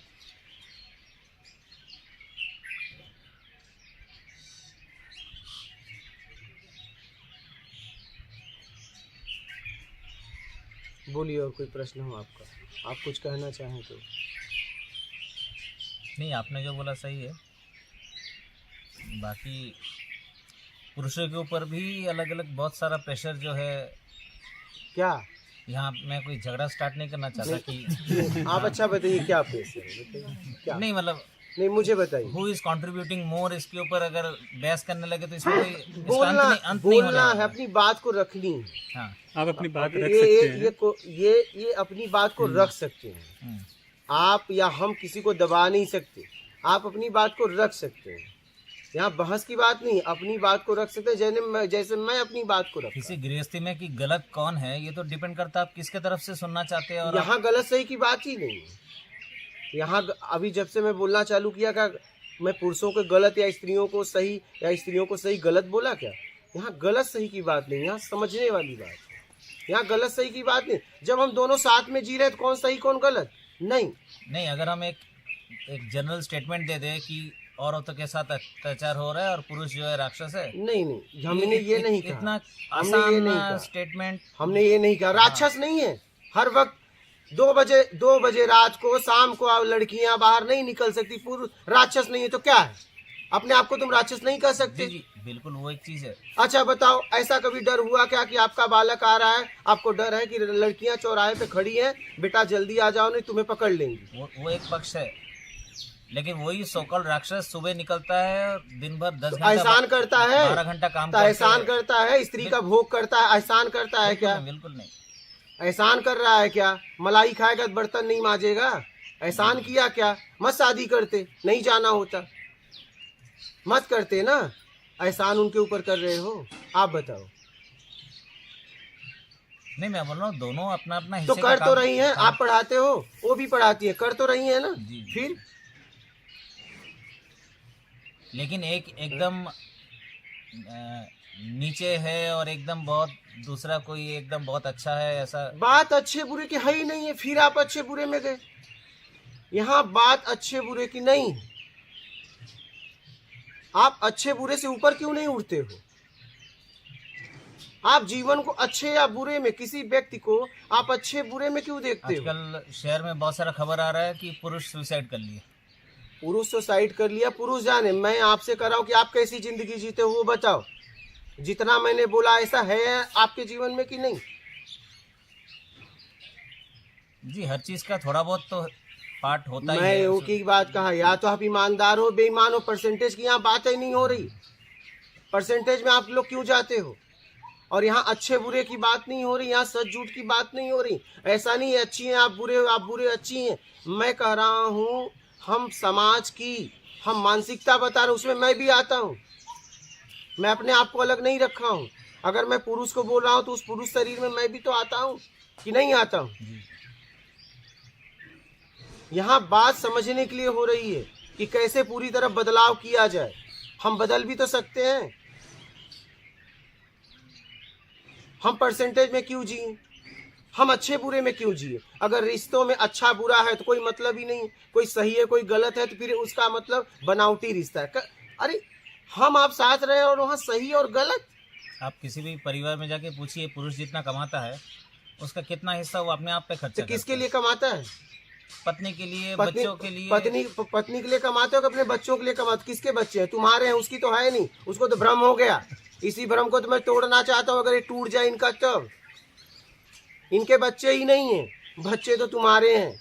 बोलिए, और कोई प्रश्न हो आपका, आप कुछ कहना चाहें तो। नहीं, आपने जो बोला सही है। बाकी पुरुषों के ऊपर भी अलग अलग बहुत सारा प्रेशर जो है। क्या यहाँ मैं कोई झगड़ा स्टार्ट नहीं करना चाहता कि आप अच्छा बताइए क्या प्रेशर है, बताइए क्या? नहीं, मतलब नहीं, मुझे बताइए। हु इज कंट्रीब्यूटिंग मोर, इसके ऊपर अगर बहस करने लगे तो इसमें कोई इसका बोलना अंत नहीं बोलना होना है, अपनी बात को रखनी है। हाँ, आप अपनी बात रख सकते हैं। ये अपनी बात को रख सकते हैं। आप या हम किसी को दबा नहीं सकते, आप अपनी बात को रख सकते हैं। यहाँ बहस की बात नहीं, अपनी बात को रख सकते हैं, जैसे मैं अपनी बात को रखा। किसी गृहस्थी में कि गलत कौन है ये तो डिपेंड करता है आप किसके तरफ से सुनना चाहते हैं। और यहाँ गलत सही की बात ही नहीं है। यहाँ अभी जब से मैं बोलना चालू किया, क्या मैं पुरुषों को गलत या स्त्रियों को सही या स्त्रियों को सही गलत बोला क्या? यहाँ गलत सही की बात नहीं, यहाँ समझने वाली बात है। यहाँ गलत सही की बात नहीं। जब हम दोनों साथ में जी रहे तो कौन सही कौन गलत? नहीं। अगर हम एक जनरल स्टेटमेंट दे दें कि औरतों के साथ अत्याचार हो रहा है और पुरुष जो है राक्षस है, नहीं, हमने ये नहीं कहा। इतना हमने ये नहीं कहा स्टेटमेंट हमने ये नहीं कहा। राक्षस नहीं है। हर वक्त 2 बजे रात को, शाम को लड़कियां बाहर नहीं निकल सकती, पुरुष राक्षस नहीं है तो क्या है? अपने आप को तुम राक्षस नहीं कह सकते? जी, बिल्कुल वो एक चीज है। अच्छा बताओ, ऐसा कभी डर हुआ क्या कि आपका बालक आ रहा है, आपको डर है कि लड़कियां चौराहे पे खड़ी हैं, बेटा जल्दी आ जाओ नहीं तुम्हें पकड़ लेंगी? वो एक पक्ष है, लेकिन वही सोकल राक्षस सुबह निकलता है, दिन भर 10 घंटा एहसान करता है, 12 घंटा काम तो एहसान करता है, स्त्री का भोग करता है, एहसान करता है क्या? बिल्कुल नहीं। एहसान कर रहा है क्या? मलाई खाएगा तो बर्तन नहीं मांजेगा? एहसान किया क्या? मत शादी करते, नहीं जाना होता, मत करते ना। एहसान उनके ऊपर कर रहे हो, आप बताओ। नहीं, मैं बोल रहा हूँ दोनों अपना अपना तो हिस्से कर का तो काम- रही हैं, आप पढ़ाते हो, वो भी पढ़ाती है, कर तो रही है ना। जी। फिर लेकिन एक एकदम नीचे है और एकदम बहुत, दूसरा कोई एकदम बहुत अच्छा है, ऐसा बात अच्छे बुरे की है ही नहीं है, फिर आप अच्छे बुरे में गए। यहाँ बात अच्छे बुरे की नहीं है। आप अच्छे बुरे से ऊपर क्यों नहीं उठते हो? आप जीवन को अच्छे या बुरे में, किसी व्यक्ति को आप अच्छे बुरे में क्यों देखते हो? आजकल शहर में बहुत सारा खबर आ रहा है कि पुरुष सुसाइड कर लिए। पुरुष सुसाइड कर लिया, पुरुष जाने। मैं आपसे कर रहा हूं कि आप कैसी जिंदगी जीते हो वो बताओ। जितना मैंने बोला ऐसा है आपके जीवन में कि नहीं? जी, हर चीज का थोड़ा बहुत तो पार्ट होता ही मैं है। वो की बात कहा, या तो आप ईमानदार हो बेईमान हो। परसेंटेज की यहाँ बात ही नहीं हो रही। परसेंटेज में आप लोग क्यों जाते हो? और यहाँ अच्छे बुरे की बात नहीं हो रही, यहाँ सच झूठ की बात नहीं हो रही। ऐसा नहीं है अच्छी हैं आप बुरे हो, आप बुरे अच्छी हैं। मैं कह रहा हूँ हम समाज की, हम मानसिकता बता रहे, उसमें मैं भी आता हूँ। मैं अपने आप को अलग नहीं रखा हूँ। अगर मैं पुरुष को बोल रहा हूँ तो उस पुरुष शरीर में मैं भी तो आता हूँ कि नहीं आता हूँ? यहाँ बात समझने के लिए हो रही है कि कैसे पूरी तरह बदलाव किया जाए। हम बदल भी तो सकते हैं। हम परसेंटेज में क्यों जिए? हम अच्छे बुरे में क्यों जिए? अगर रिश्तों में अच्छा बुरा है तो कोई मतलब ही नहीं। कोई सही है कोई गलत है तो फिर उसका मतलब बनावटी रिश्ता है। अरे हम आप साथ रहे और वहाँ सही और गलत। आप किसी भी परिवार में जाके पूछिए, पुरुष जितना कमाता है उसका कितना हिस्सा वो अपने आप पे खर्चा तो किसके करता लिए कमाता है? है? पत्नी के लिए, बच्चों के लिए। पत्नी के लिए कमाते हो कि अपने बच्चों के लिए कमाते? किसके बच्चे हैं? तुम्हारे हैं, उसकी तो है नहीं। उसको तो भ्रम हो गया। इसी भ्रम को तो मैं तोड़ना चाहता हूँ। अगर ये टूट जाए इनका, तब इनके बच्चे ही नहीं है, बच्चे तो तुम्हारे हैं।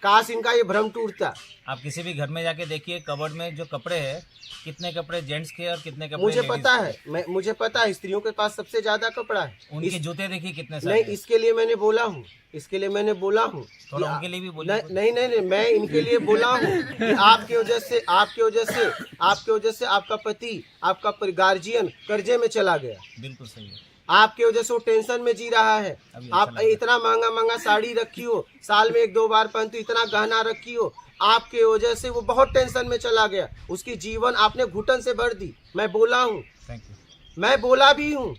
काश इनका ये भ्रम टूटता। आप किसी भी घर में जाके देखिए, कबर्ड में जो कपड़े हैं, कितने कपड़े जेंट्स के और कितने कपड़े मुझे लेडीज पता के। है, मुझे पता है स्त्रियों के पास सबसे ज्यादा कपड़ा है। उनके जूते देखिए कितने सारे नहीं, हैं। इसके लिए मैंने बोला हूँ, इसके लिए मैंने बोला हूँ। थोड़ा उनके लिए भी बोलिए। नहीं, मैं इनके लिए बोला हूँ कि आपके वजह से आपका पति, आपका गार्जियन कर्जे में चला गया। बिल्कुल सही है। आपके वजह से वो टेंशन में जी रहा है। अभी आप अच्छा लग इतना महंगा साड़ी रखी हो, साल में 1-2 बार पहनती हो, इतना गहना रखी हो, आपके वजह से वो बहुत टेंशन में चला गया। उसकी जीवन आपने घुटन से भर दी। मैं बोला हूँ, थैंक यू। मैं बोला भी हूँ,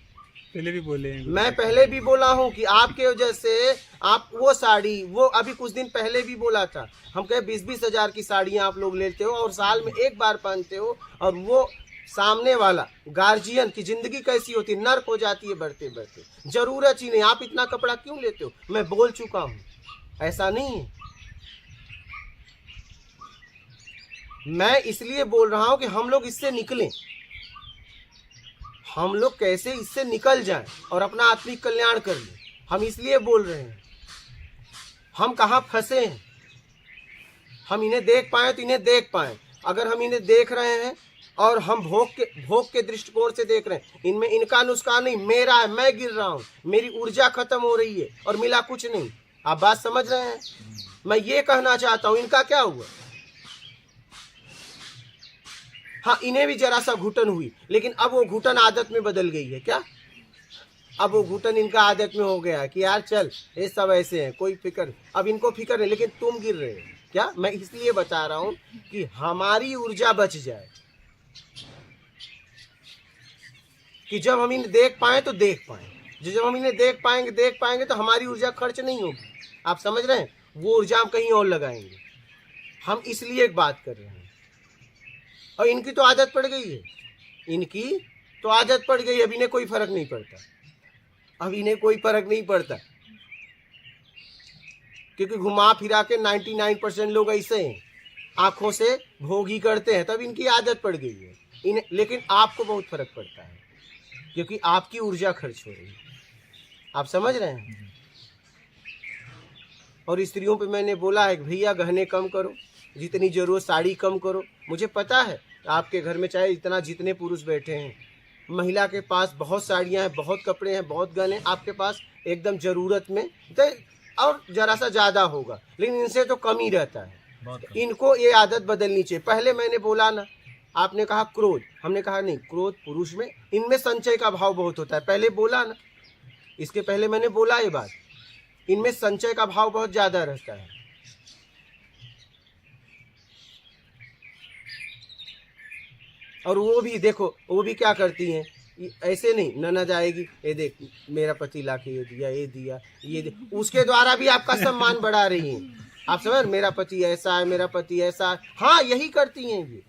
पहले भी बोले हैं। मैं पहले भी बोला हूँ कि आपके वजह से आप वो साड़ी, वो अभी कुछ दिन पहले भी बोला था। हम कहे 20-20 हजार की साड़ियाँ आप लोग लेते हो और साल में 1 बार पहनते हो, और वो सामने वाला गार्जियन की जिंदगी कैसी होती है, नर्क हो जाती है बढ़ते बढ़ते। जरूरत ही नहीं, आप इतना कपड़ा क्यों लेते हो? मैं बोल चुका हूँ, ऐसा नहीं है। मैं इसलिए बोल रहा हूँ कि हम लोग इससे निकलें। हम लोग कैसे इससे निकल जाएं और अपना आत्मिक कल्याण कर लें, हम इसलिए बोल रहे हैं। हम कहाँ फंसे हैं, हम इन्हें देख पाए तो इन्हें देख पाए। अगर हम इन्हें देख रहे हैं और हम भोग के दृष्टिकोण से देख रहे हैं, इनमें इनका नुकसान नहीं, मेरा है। मैं गिर रहा हूँ, मेरी ऊर्जा खत्म हो रही है और मिला कुछ नहीं। आप बात समझ रहे हैं? मैं ये कहना चाहता हूँ, इनका क्या हुआ? हाँ, इन्हें भी जरा सा घुटन हुई, लेकिन अब वो घुटन आदत में बदल गई है। क्या अब वो घुटन इनका आदत में हो गया कि यार चल ये सब ऐसे हैं, कोई फिक्र, अब इनको फिक्र है। लेकिन तुम गिर रहे हो। क्या मैं इसलिए बता रहा हूँ कि हमारी ऊर्जा बच जाए, कि जब हम इन्हें देख पाए तो देख पाए। जब हम इन्हें देख पाएंगे तो हमारी ऊर्जा खर्च नहीं होगी। आप समझ रहे हैं? वो ऊर्जा हम कहीं और लगाएंगे। हम इसलिए एक बात कर रहे हैं। और इनकी तो आदत पड़ गई है, इनकी तो आदत पड़ गई। अब इन्हें कोई फर्क नहीं पड़ता, अब इन्हें कोई फर्क नहीं पड़ता, क्योंकि घुमा फिरा के 99% लोग ऐसे हैं, आंखों से भोग ही करते हैं। तब इनकी आदत पड़ गई है इन्हें। लेकिन आपको बहुत फर्क पड़ता है, क्योंकि आपकी ऊर्जा खर्च हो रही है। आप समझ रहे हैं? और स्त्रियों पे मैंने बोला है कि भैया गहने कम करो, जितनी जरूरत साड़ी कम करो। मुझे पता है आपके घर में चाहे जितने पुरुष बैठे हैं, महिला के पास बहुत साड़ियाँ हैं, बहुत कपड़े हैं, बहुत गहने। आपके पास एकदम ज़रूरत में और ज़रा सा ज़्यादा होगा, लेकिन इनसे तो कम ही रहता है। इनको ये आदत बदलनी चाहिए। पहले मैंने बोला ना, आपने कहा क्रोध, हमने कहा नहीं, क्रोध पुरुष में, इनमें संचय का भाव बहुत होता है। पहले बोला ना, इसके पहले मैंने बोला ये बात, इनमें संचय का भाव बहुत ज़्यादा रहता है। और वो भी देखो, वो भी क्या करती हैं, ऐसे नहीं, ननद आएगी, ये देख मेरा पति लाके ये दिया, ये दिया, ये दिया, उसके द्वारा भी आपका सम्मान बढ़ा रही हैं। आप समझ, मेरा पति ऐसा है, मेरा पति ऐसा है। हाँ, यही करती हैं ये।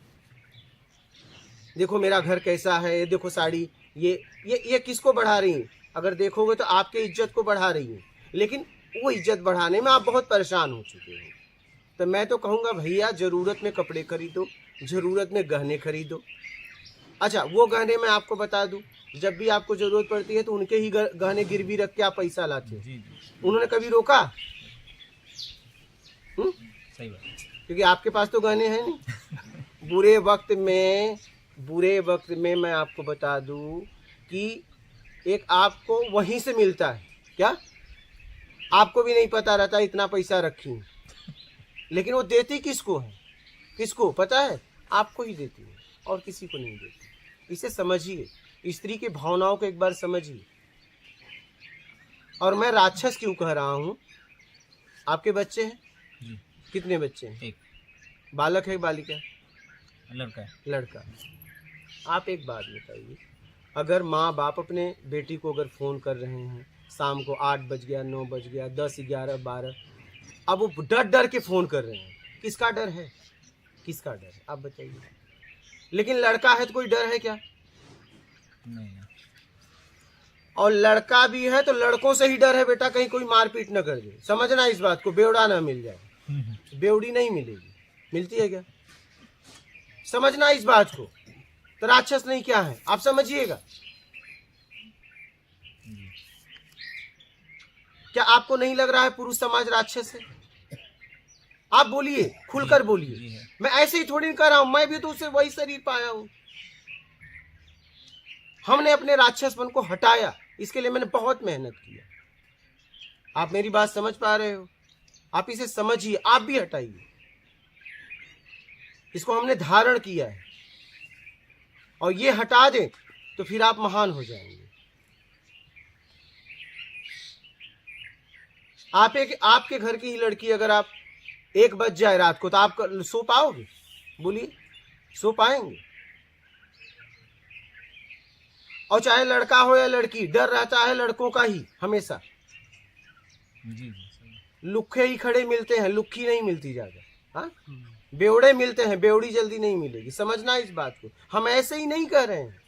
देखो मेरा घर कैसा है, देखो साड़ी, ये किसको बढ़ा रही हैं? अगर देखोगे तो आपके इज्जत को बढ़ा रही हैं, लेकिन वो इज्जत बढ़ाने में आप बहुत परेशान हो चुके हो। तो मैं तो कहूँगा भैया, ज़रूरत में कपड़े खरीदो, ज़रूरत में गहने खरीदो। अच्छा, वो गहने मैं आपको बता दूं, जब भी आपको ज़रूरत पड़ती है तो उनके ही गहने गिरवी रख के आप पैसा लाते हो। जी। उन्होंने कभी रोका? सही बात। क्योंकि आपके पास तो गहने हैं नहीं। बुरे वक्त में मैं आपको बता दूं कि एक आपको वहीं से मिलता है। क्या? आपको भी नहीं पता रहता इतना पैसा रखी, लेकिन वो देती किसको है? किसको पता है? आपको ही देती है और किसी को नहीं देती। इसे समझिए, स्त्री की भावनाओं को एक बार समझिए। और मैं राक्षस क्यों कह रहा हूँ? आपके बच्चे हैं? जी। कितने बच्चे हैं? एक बालक है, बालिका? लड़का है। लड़का। आप एक बात बताइए, अगर माँ बाप अपने बेटी को अगर फ़ोन कर रहे हैं, शाम को 8 बज गया, 9 बज गया, 10, 11, 12, अब वो डर के फ़ोन कर रहे हैं। किसका डर है? किसका डर है? आप बताइए। लेकिन लड़का है तो कोई डर है क्या? नहीं। और लड़का भी है तो लड़कों से ही डर है बेटा, कहीं कोई मारपीट न कर दे। समझना इस बात को, बेवड़ा ना मिल जाए। बेवड़ी नहीं मिलेगी, मिलती है क्या? समझना इस बात को। तो राक्षस नहीं क्या है, आप समझिएगा। क्या आपको नहीं लग रहा है पुरुष समाज राक्षस है? आप बोलिए, खुलकर बोलिए। मैं ऐसे ही थोड़ी नहीं कर रहा हूं, मैं भी तो उससे वही शरीर पाया हूं। हमने अपने राक्षसपन को हटाया, इसके लिए मैंने बहुत मेहनत किया। आप मेरी बात समझ पा रहे हो? आप इसे समझिए, आप भी हटाइए। इसको हमने धारण किया है, और ये हटा दें तो फिर आप महान हो जाएंगे। आपके घर की ही लड़की अगर आप 1 बज जाए रात को तो आप सो पाओगे? बोलिए, सो पाएंगे? और चाहे लड़का हो या लड़की, डर रहता है लड़कों का ही हमेशा। जी। लुखे ही खड़े मिलते हैं, लुक्खी नहीं मिलती ज्यादा। हाँ, बेवड़े मिलते हैं, बेवड़ी जल्दी नहीं मिलेगी। समझना इस बात को। हम ऐसे ही नहीं कह रहे हैं।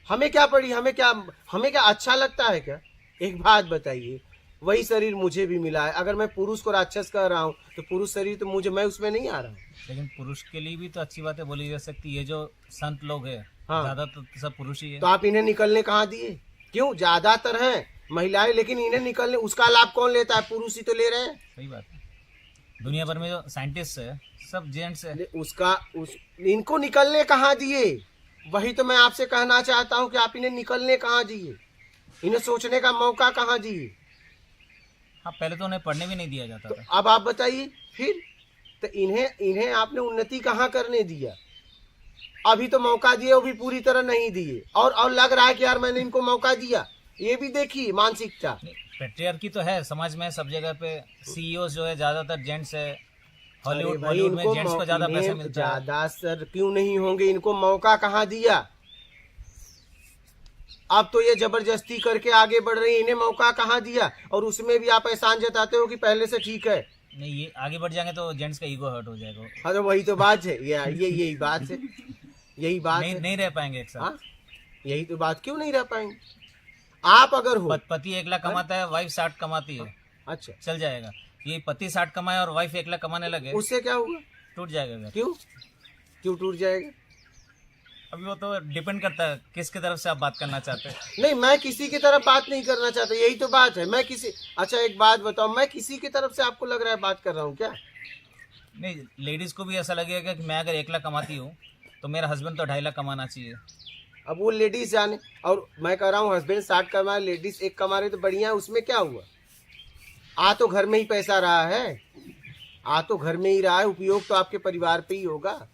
हमें क्या पड़ी, हमें क्या अच्छा लगता है क्या? एक बात बताइए, वही शरीर मुझे भी मिला है। अगर मैं पुरुष को राक्षस कह रहा हूँ तो पुरुष शरीर तो मैं उसमें नहीं आ रहा हूँ। लेकिन पुरुष के लिए भी तो अच्छी बातें बोली जा सकती है। जो संत लोग हैं, हाँ, ज्यादातर तो सब पुरुष ही है। तो आप इन्हें निकलने कहाँ दिए? क्यों? ज्यादातर हैं महिलाएं, लेकिन इन्हें निकलने, उसका लाभ कौन लेता है? पुरुष ही तो ले रहे हैं। सही बात है। दुनिया भर में जो साइंटिस्ट है सब जेंट्स है। इनको निकलने कहाँ दिए? वही तो मैं आपसे कहना चाहता हूँ कि आप इन्हें निकलने कहाँ दिए? इन्हें सोचने का मौका कहाँ दिए? हाँ, पहले तो उन्हें पढ़ने भी नहीं दिया जाता तो था। अब आप बताइए फिर, तो इन्हें आपने उन्नति कहाँ करने दिया? अभी तो मौका दिए, वो भी पूरी तरह नहीं दिए, और लग रहा है कि यार मैंने इनको मौका दिया। ये भी देखिए मानसिकता। पेट्रियार्की तो है समाज में, सब जगह पे। सीईओ जो है ज्यादातर जेंट्स है। हॉलीवुड में जेंट्स को ज्यादा पैसा मिलता है। ज्यादा सर क्यों नहीं होंगे? इनको मौका कहाँ दिया? अब तो ये जबरदस्ती करके आगे बढ़ रही है, इन्हें मौका कहाँ दिया? और उसमें भी आप एहसान जताते हो कि पहले से ठीक है। नहीं, ये आगे बढ़ जाएंगे तो जेंट्स का ईगो हर्ट हो जाएगा। हाँ, तो वही तो बात है। यही बात है, यही बात है। नहीं रह पाएंगे एक साथ। हाँ, यही तो बात। क्यों नहीं रह पाएंगे? आप अगर हो, पति 1 लाख कमाता है, वाइफ 60 कमाती है, अच्छा, चल जाएगा। ये पति 60 कमाए और वाइफ 1 लाख कमाने लगे, उससे क्या हुआ? टूट जाएगा घर। क्यों टूट जाएगा? अभी वो तो डिपेंड करता है किसकी तरफ से आप बात करना चाहते हैं। नहीं, मैं किसी की तरफ बात नहीं करना चाहता, यही तो बात है। अच्छा एक बात बताओ, मैं किसी की तरफ से आपको लग रहा है बात कर रहा हूँ क्या? नहीं, लेडीज को भी ऐसा लगेगा कि मैं अगर 1 लाख कमाती हूँ तो मेरा हस्बैंड तो 2.5 लाख कमाना चाहिए। अब वो लेडीज जाने, और मैं कह रहा हूँ हस्बैंड 60 कमा, लेडीज 1 कमा रहे तो बढ़िया है। उसमें क्या हुआ? आ तो घर में ही पैसा रहा है, आ तो घर में ही रहा है, उपयोग तो आपके परिवार पे ही होगा।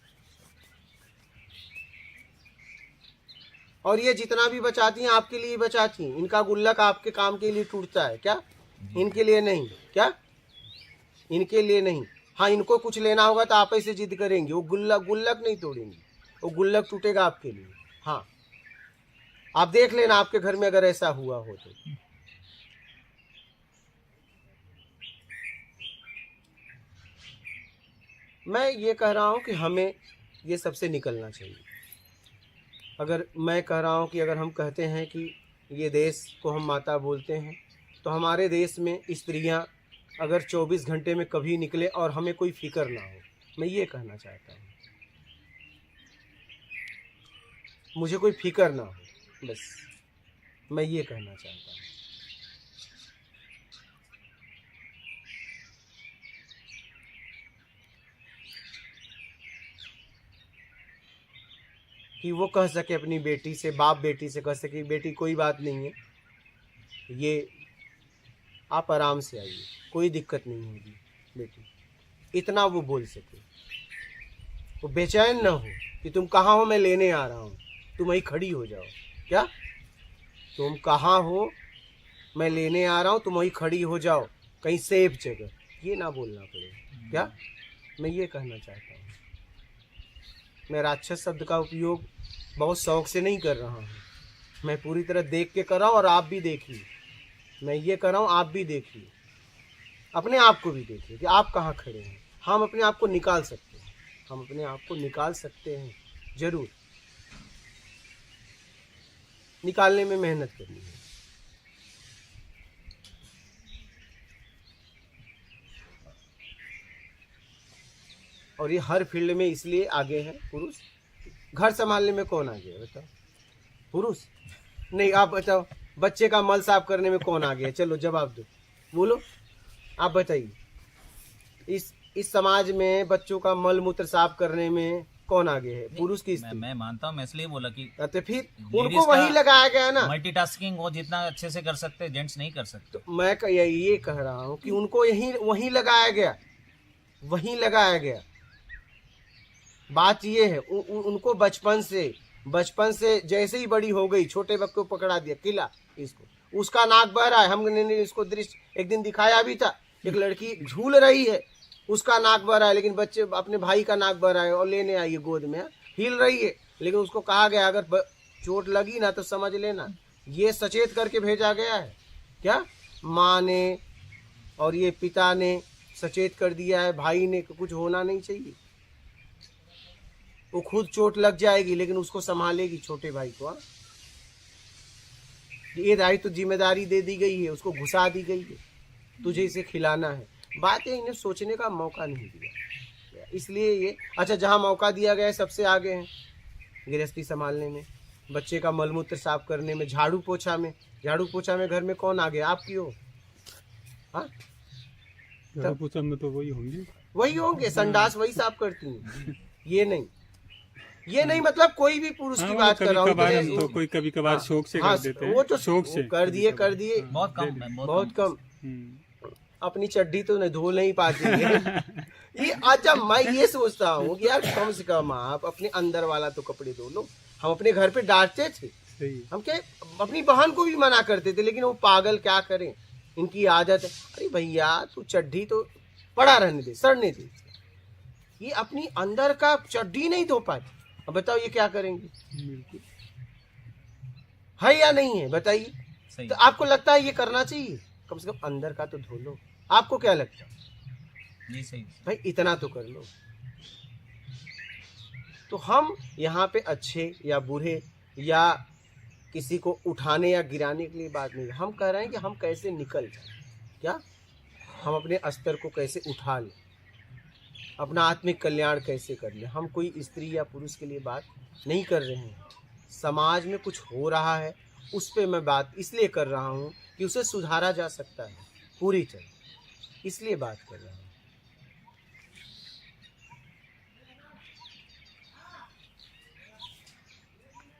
और ये जितना भी बचाती हैं आपके लिए बचाती हैं। इनका गुल्लक आपके काम के लिए टूटता है क्या? इनके लिए नहीं। क्या? इनके लिए नहीं। हाँ, इनको कुछ लेना होगा तो आप ऐसे जिद करेंगे, वो गुल्लक नहीं तोड़ेंगे, वो गुल्लक टूटेगा आपके लिए। हाँ, आप देख लेना आपके घर में अगर ऐसा हुआ हो तो। मैं ये कह रहा हूँ कि हमें ये सबसे निकलना चाहिए। अगर मैं कह रहा हूँ कि अगर हम कहते हैं कि ये देश को हम माता बोलते हैं, तो हमारे देश में स्त्रियाँ अगर 24 घंटे में कभी निकले और हमें कोई फिक्र ना हो, मैं ये कहना चाहता हूँ। मुझे कोई फिक्र ना हो, बस मैं ये कहना चाहता हूँ। कि वो कह सके अपनी बेटी से, बाप बेटी से कह सके बेटी कोई बात नहीं है, ये आप आराम से आइए, कोई दिक्कत नहीं होगी बेटी, इतना वो बोल सके। वो बेचैन ना हो कि तुम कहाँ हो, मैं लेने आ रहा हूँ, तुम वहीं खड़ी हो जाओ। क्या तुम कहाँ हो, मैं लेने आ रहा हूँ, तुम वहीं खड़ी हो जाओ कहीं सेफ जगह, ये ना बोलना पड़े। क्या मैं ये कहना चाहता हूँ। मैं राक्षस शब्द का उपयोग बहुत शौक से नहीं कर रहा हूँ, मैं पूरी तरह देख के कर रहा हूँ और आप भी देखिए। मैं ये कर रहा हूँ, आप भी देखिए, अपने आप को भी देखिए कि आप कहाँ खड़े हैं। हम अपने आप को निकाल सकते हैं, हम अपने आप को निकाल सकते हैं, जरूर निकालने में मेहनत करनी है। और ये हर फील्ड में इसलिए आगे हैं पुरुष। घर संभालने में कौन आगे है बताओ? पुरुष नहीं। आप बताओ, बच्चे का मल साफ करने में कौन आगे है? चलो जवाब दो, बोलो, आप बताइए। इस समाज में बच्चों का मल मूत्र साफ करने में कौन आगे है, पुरुष की स्त्री? मैं मानता हूँ, मैं इसलिए बोला कि तो फिर उनको वही लगाया गया ना। मल्टीटास्किंग वो जितना अच्छे से कर सकते हैं जेंट्स नहीं कर सकते। तो मैं ये कह रहा हूँ कि उनको वही लगाया गया, वही लगाया गया। बात ये है उनको बचपन से जैसे ही बड़ी हो गई, छोटे बच्चे को पकड़ा दिया, किला इसको, उसका नाक बह रहा है। हमने इसको दृश्य एक दिन दिखाया भी था, एक लड़की झूल रही है, उसका नाक बह रहा है, लेकिन बच्चे अपने भाई का नाक बह रहा है और लेने आई है गोद में, हिल रही है, लेकिन उसको कहा गया अगर चोट लगी ना तो समझ लेना। ये सचेत करके भेजा गया है। क्या माँ ने और ये पिता ने सचेत कर दिया है, भाई ने, कुछ होना नहीं चाहिए। वो खुद चोट लग जाएगी लेकिन उसको संभालेगी, छोटे भाई को। ये दायित्व तो जिम्मेदारी दे दी गई है, उसको घुसा दी गई है, तुझे इसे खिलाना है। बात है इन्हें सोचने का मौका नहीं दिया, इसलिए ये अच्छा जहाँ मौका दिया गया है सबसे आगे हैं। गृहस्थी संभालने में, बच्चे का मलमूत्र साफ करने में, झाड़ू पोछा में घर में कौन आगे? आप क्यों? हाँ झाड़ू पोछा में तो वही होंगे, संडास वही साफ करती हैं। ये नहीं मतलब कोई भी पुरुष की बात कर रहा हूँ। तो कोई कभी कभार शौक से कर देते हैं, वो तो शौक से कर दिए बहुत कम। अपनी चड्डी तो नहीं धो नहीं पाती है। ये अच्छा मैं ये सोचता हूँ कि यार कम से कम आप अपने अंदर वाला तो कपड़े धो लो। हम अपने घर पे डांटते थे, हम क्या अपनी बहन को भी मना करते थे, लेकिन वो पागल क्या करें, इनकी आदत है। अरे भैया तू चड्डी तो पड़ा रहने दे, सड़ने दे। ये अपनी अंदर का चड्डी नहीं धो पाती, अब बताओ ये क्या करेंगे? है या नहीं है बताइए? तो आपको लगता है ये करना चाहिए? कम से कम अंदर का तो धो लो। आपको क्या लगता है? जी सही भाई इतना तो कर लो। तो हम यहाँ पे अच्छे या बुरे या किसी को उठाने या गिराने के लिए बात नहीं, हम कह रहे हैं कि हम कैसे निकल जाए। क्या हम अपने स्तर को कैसे उठा लें, अपना आत्मिक कल्याण कैसे कर लें। हम कोई स्त्री या पुरुष के लिए बात नहीं कर रहे हैं। समाज में कुछ हो रहा है उस पर मैं बात इसलिए कर रहा हूँ कि उसे सुधारा जा सकता है पूरी तरह, इसलिए बात कर रहा हूँ।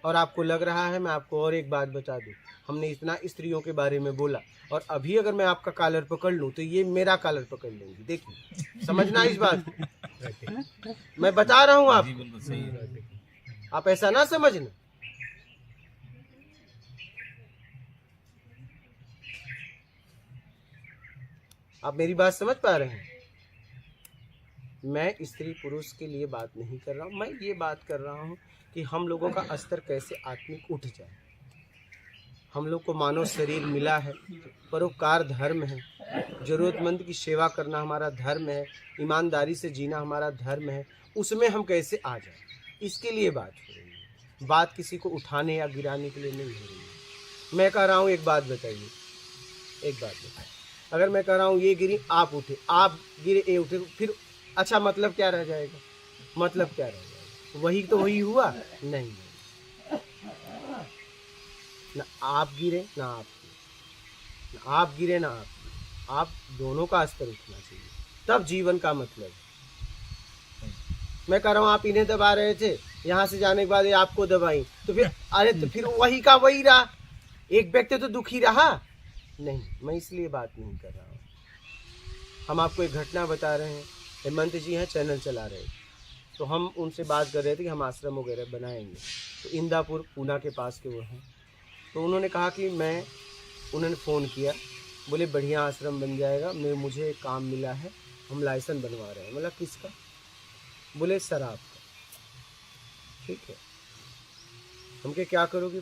और आपको लग रहा है, मैं आपको और एक बात बता दूं, हमने इतना स्त्रियों के बारे में बोला और अभी अगर मैं आपका कॉलर पकड़ लूं तो ये मेरा कॉलर पकड़ लेंगी। देखिए समझना इस बात मैं बता रहा हूं आप ऐसा ना समझना। आप मेरी बात समझ पा रहे हैं? मैं स्त्री पुरुष के लिए बात नहीं कर रहा हूं, मैं ये बात कर रहा हूं कि हम लोगों का स्तर कैसे आत्मिक उठ जाए। हम लोग को मानव शरीर मिला है, परोपकार धर्म है, जरूरतमंद की सेवा करना हमारा धर्म है, ईमानदारी से जीना हमारा धर्म है, उसमें हम कैसे आ जाएं, इसके लिए बात हो रही है। बात किसी को उठाने या गिराने के लिए नहीं हो रही है। मैं कह रहा हूँ एक बात बताइए, एक बात बताइए, अगर मैं कह रहा हूँ ये गिरी आप उठे, आप गिरे ये उठे, फिर अच्छा मतलब क्या रह जाएगा? मतलब क्या रह जाएगा? वही तो वही हुआ नहीं, ना आप गिरे ना आप गिरे, ना आप गिरे ना आप गिरे, आप दोनों का स्तर उठना चाहिए, तब जीवन का मतलब है। मैं कह रहा हूँ आप इन्हें दबा रहे थे, यहाँ से जाने के बाद ये आपको दबाई, तो फिर अरे तो फिर वही का वही रहा, एक व्यक्ति तो दुखी रहा नहीं। मैं इसलिए बात नहीं कर रहा हूँ, हम आपको एक घटना बता रहे हैं। हेमंत जी हैं, चैनल चला रहे, तो हम उनसे बात कर रहे थे कि हम आश्रम वगैरह बनाएंगे, तो इंदापुर पूना के पास के वो हैं, तो उन्होंने कहा कि उन्होंने फ़ोन किया, बोले बढ़िया आश्रम बन जाएगा, मुझे एक काम मिला है, हम लाइसेंस बनवा रहे हैं। मतलब किसका? बोले शराब का। ठीक है, हम क्या करोगे?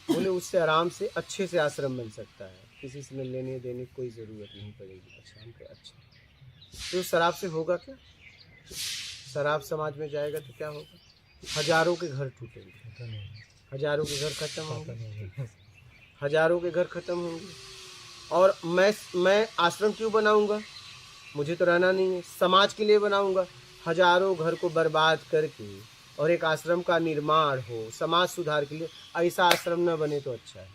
बोले उससे आराम से अच्छे से आश्रम बन सकता है, किसी से लेने देने की कोई ज़रूरत नहीं पड़ेगी। अच्छा, हम कहे अच्छा, तो शराब से होगा क्या? शराब समाज में जाएगा तो क्या होगा? हजारों के घर टूटेंगे, हजारों के घर खत्म होंगे, हजारों के घर खत्म होंगे। और मैं आश्रम क्यों बनाऊंगा? मुझे तो रहना नहीं है, समाज के लिए बनाऊंगा। हजारों घर को बर्बाद करके और एक आश्रम का निर्माण हो समाज सुधार के लिए, ऐसा आश्रम न बने तो अच्छा है।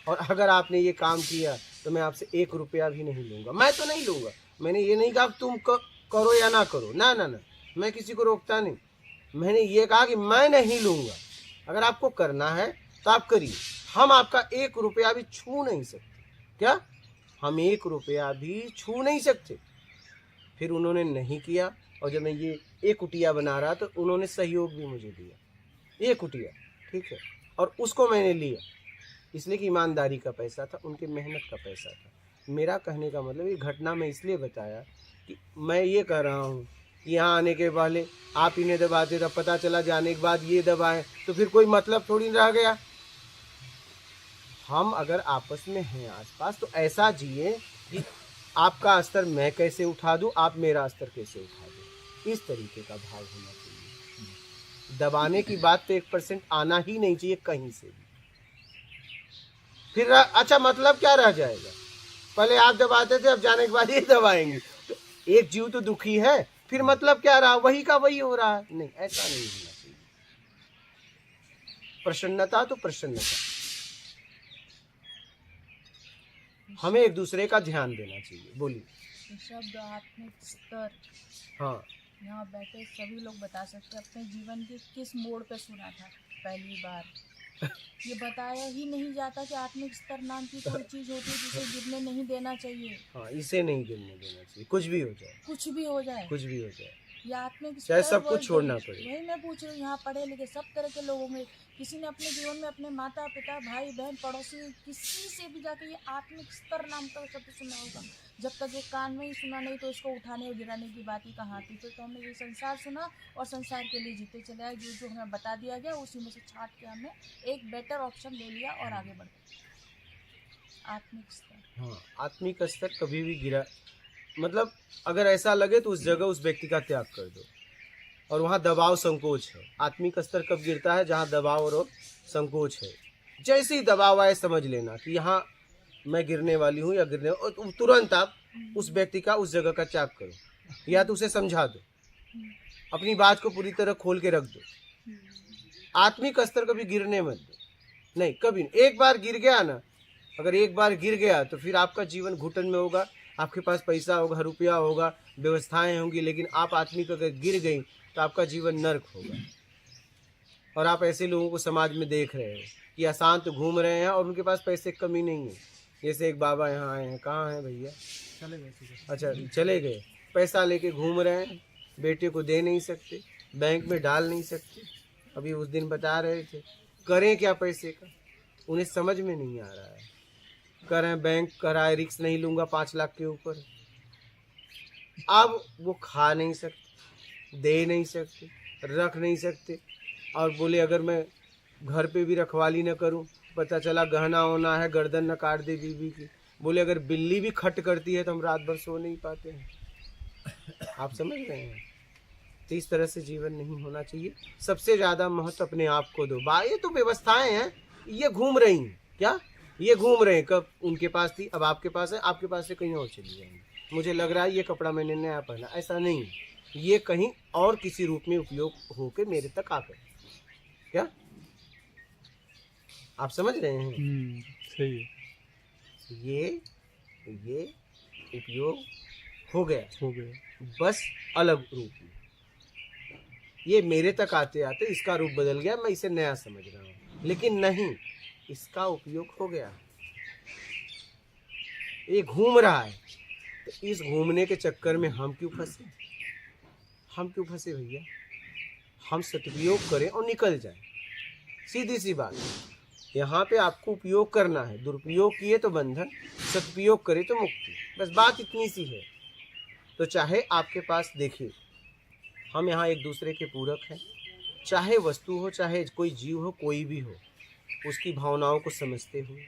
और अगर आपने ये काम किया तो मैं आपसे 1 रुपया भी नहीं लूँगा। मैं तो नहीं लूँगा, मैंने ये नहीं कहा तुम करो या ना करो, ना ना ना, मैं किसी को रोकता नहीं। मैंने ये कहा कि मैं नहीं लूँगा, अगर आपको करना है तो आप करिए, हम आपका 1 रुपया भी छू नहीं सकते। क्या? हम 1 रुपया भी छू नहीं सकते। फिर उन्होंने नहीं किया, और जब मैं ये एक कुटिया बना रहा तो उन्होंने सहयोग भी मुझे दिया, एक कुटिया, ठीक है, और उसको मैंने लिया इसलिए कि ईमानदारी का पैसा था, उनके मेहनत का पैसा था। मेरा कहने का मतलब ये घटना मैं इसलिए बताया कि मैं ये कह रहा हूँ कि यहाँ आने के पहले आप इन्हें दबाते, तब पता चला जाने के बाद ये दबाएं, तो फिर कोई मतलब थोड़ी रह गया। हम अगर आपस में हैं आसपास तो ऐसा जिए कि आपका स्तर मैं कैसे उठा दूं, आप मेरा स्तर कैसे उठा दो, इस तरीके का भाव होना चाहिए। दबाने की बात तो 1% आना ही नहीं चाहिए कहीं से भी। फिर अच्छा मतलब क्या रह जाएगा? पहले आप दबाते थे, अब जाने के बाद ये दबाएंगे, तो एक जीव तो दुखी है, फिर मतलब क्या रहा? वही का वही हो रहा है। नहीं, ऐसा नहीं होना चाहिए। प्रसन्नता तो प्रसन्नता, हमें एक दूसरे का ध्यान देना चाहिए। बोलिए। शब्द आत्मिक स्तर, हाँ, यहाँ बैठे सभी लोग बता सकते हैं अपने जीवन के किस मोड़ पे सुना था पहली बार। ये बताया ही नहीं जाता कि आत्मिक स्तर नाम की कोई चीज होती है जिसे गिरने नहीं देना चाहिए। हाँ, इसे नहीं गिरने देना चाहिए, कुछ भी हो जाए, कुछ भी हो जाए, कुछ भी हो जाए, ये आत्मिक चाहे स्तर सब कुछ छोड़ना पड़े। वही मैं पूछ रही हूँ, यहाँ पढ़े लिखे सब तरह के लोग होंगे, किसी ने अपने जीवन में अपने माता पिता भाई बहन पड़ोसी किसी से भी जाके ये आत्मिक स्तर नाम का शब्द सुना होगा। जब तक ये कान में ही सुना नहीं तो इसको उठाने और गिराने की बात ही कहाँ थी। फिर तो हमने ये संसार सुना और संसार के लिए जीते चले आए, जो हमें बता दिया गया उसी में से छाट के हमने एक बेटर ऑप्शन ले लिया और आगे बढ़ गए। आत्मिक स्तर, हाँ, आत्मिक स्तर कभी भी गिरा, मतलब अगर ऐसा लगे तो उस जगह उस व्यक्ति का त्याग कर दो, और वहाँ दबाव संकोच है। आत्मिक स्तर कब गिरता है? जहाँ दबाव और संकोच है। जैसे ही दबाव आए समझ लेना कि यहाँ मैं गिरने वाली हूँ या गिरने, और तुरंत आप उस व्यक्ति का उस जगह का त्याग करो, या तो उसे समझा दो, अपनी बात को पूरी तरह खोल के रख दो। आत्मिक स्तर कभी गिरने मत दो, नहीं कभी नहीं। एक बार गिर गया ना, अगर एक बार गिर गया तो फिर आपका जीवन घुटन में होगा। आपके पास पैसा होगा, रुपया होगा, व्यवस्थाएं होंगी, लेकिन आप आत्मिक अगर गिर गई तो आपका जीवन नर्क होगा। और आप ऐसे लोगों को समाज में देख रहे हो कि अशांत घूम रहे हैं और उनके पास पैसे की कमी नहीं है। जैसे एक बाबा यहाँ आए हैं, कहाँ हैं भैया? चले गए। अच्छा, चले गए, पैसा लेके घूम रहे हैं, बेटे को दे नहीं सकते, बैंक में डाल नहीं सकते। अभी उस दिन बता रहे थे, करें क्या पैसे का, उन्हें समझ में नहीं आ रहा है। करें बैंक कराए, रिस्क नहीं लूँगा 5 लाख के ऊपर। अब वो खा नहीं सकते, दे नहीं सकते, रख नहीं सकते, और बोले अगर मैं घर पे भी रखवाली न करूं, पता चला गहना होना है, गर्दन न काट दे बीवी की, बोले अगर बिल्ली भी खट करती है तो हम रात भर सो नहीं पाते हैं। आप समझ रहे हैं? तो इस तरह से जीवन नहीं होना चाहिए। सबसे ज्यादा महत्व अपने आप को दो। ये तो व्यवस्थाएं हैं, ये घूम रही हैं। क्या ये घूम रहे हैं? कब उनके पास थी, अब आपके पास है, आपके पास से कहीं और चली जाएंगी। मुझे लग रहा है ये कपड़ा मैंने नया पहना, ऐसा नहीं है। ये कहीं और किसी रूप में उपयोग होके मेरे तक आकर, क्या आप समझ रहे हैं? सही है। ये उपयोग हो गया बस अलग रूप में। ये मेरे तक आते आते इसका रूप बदल गया, मैं इसे नया समझ रहा हूँ, लेकिन नहीं, इसका उपयोग हो गया। ये घूम रहा है, तो इस घूमने के चक्कर में हम क्यों फंसे? हम क्यों फंसे भैया? हम सदुपयोग करें और निकल जाएं। सीधी सी बात। यहाँ पे आपको उपयोग करना है, दुरुपयोग किए तो बंधन, सदुपयोग करे तो मुक्ति। बस बात इतनी सी है। तो चाहे आपके पास, देखिए हम यहाँ एक दूसरे के पूरक हैं, चाहे वस्तु हो, चाहे कोई जीव हो, कोई भी हो, उसकी भावनाओं को समझते हुए,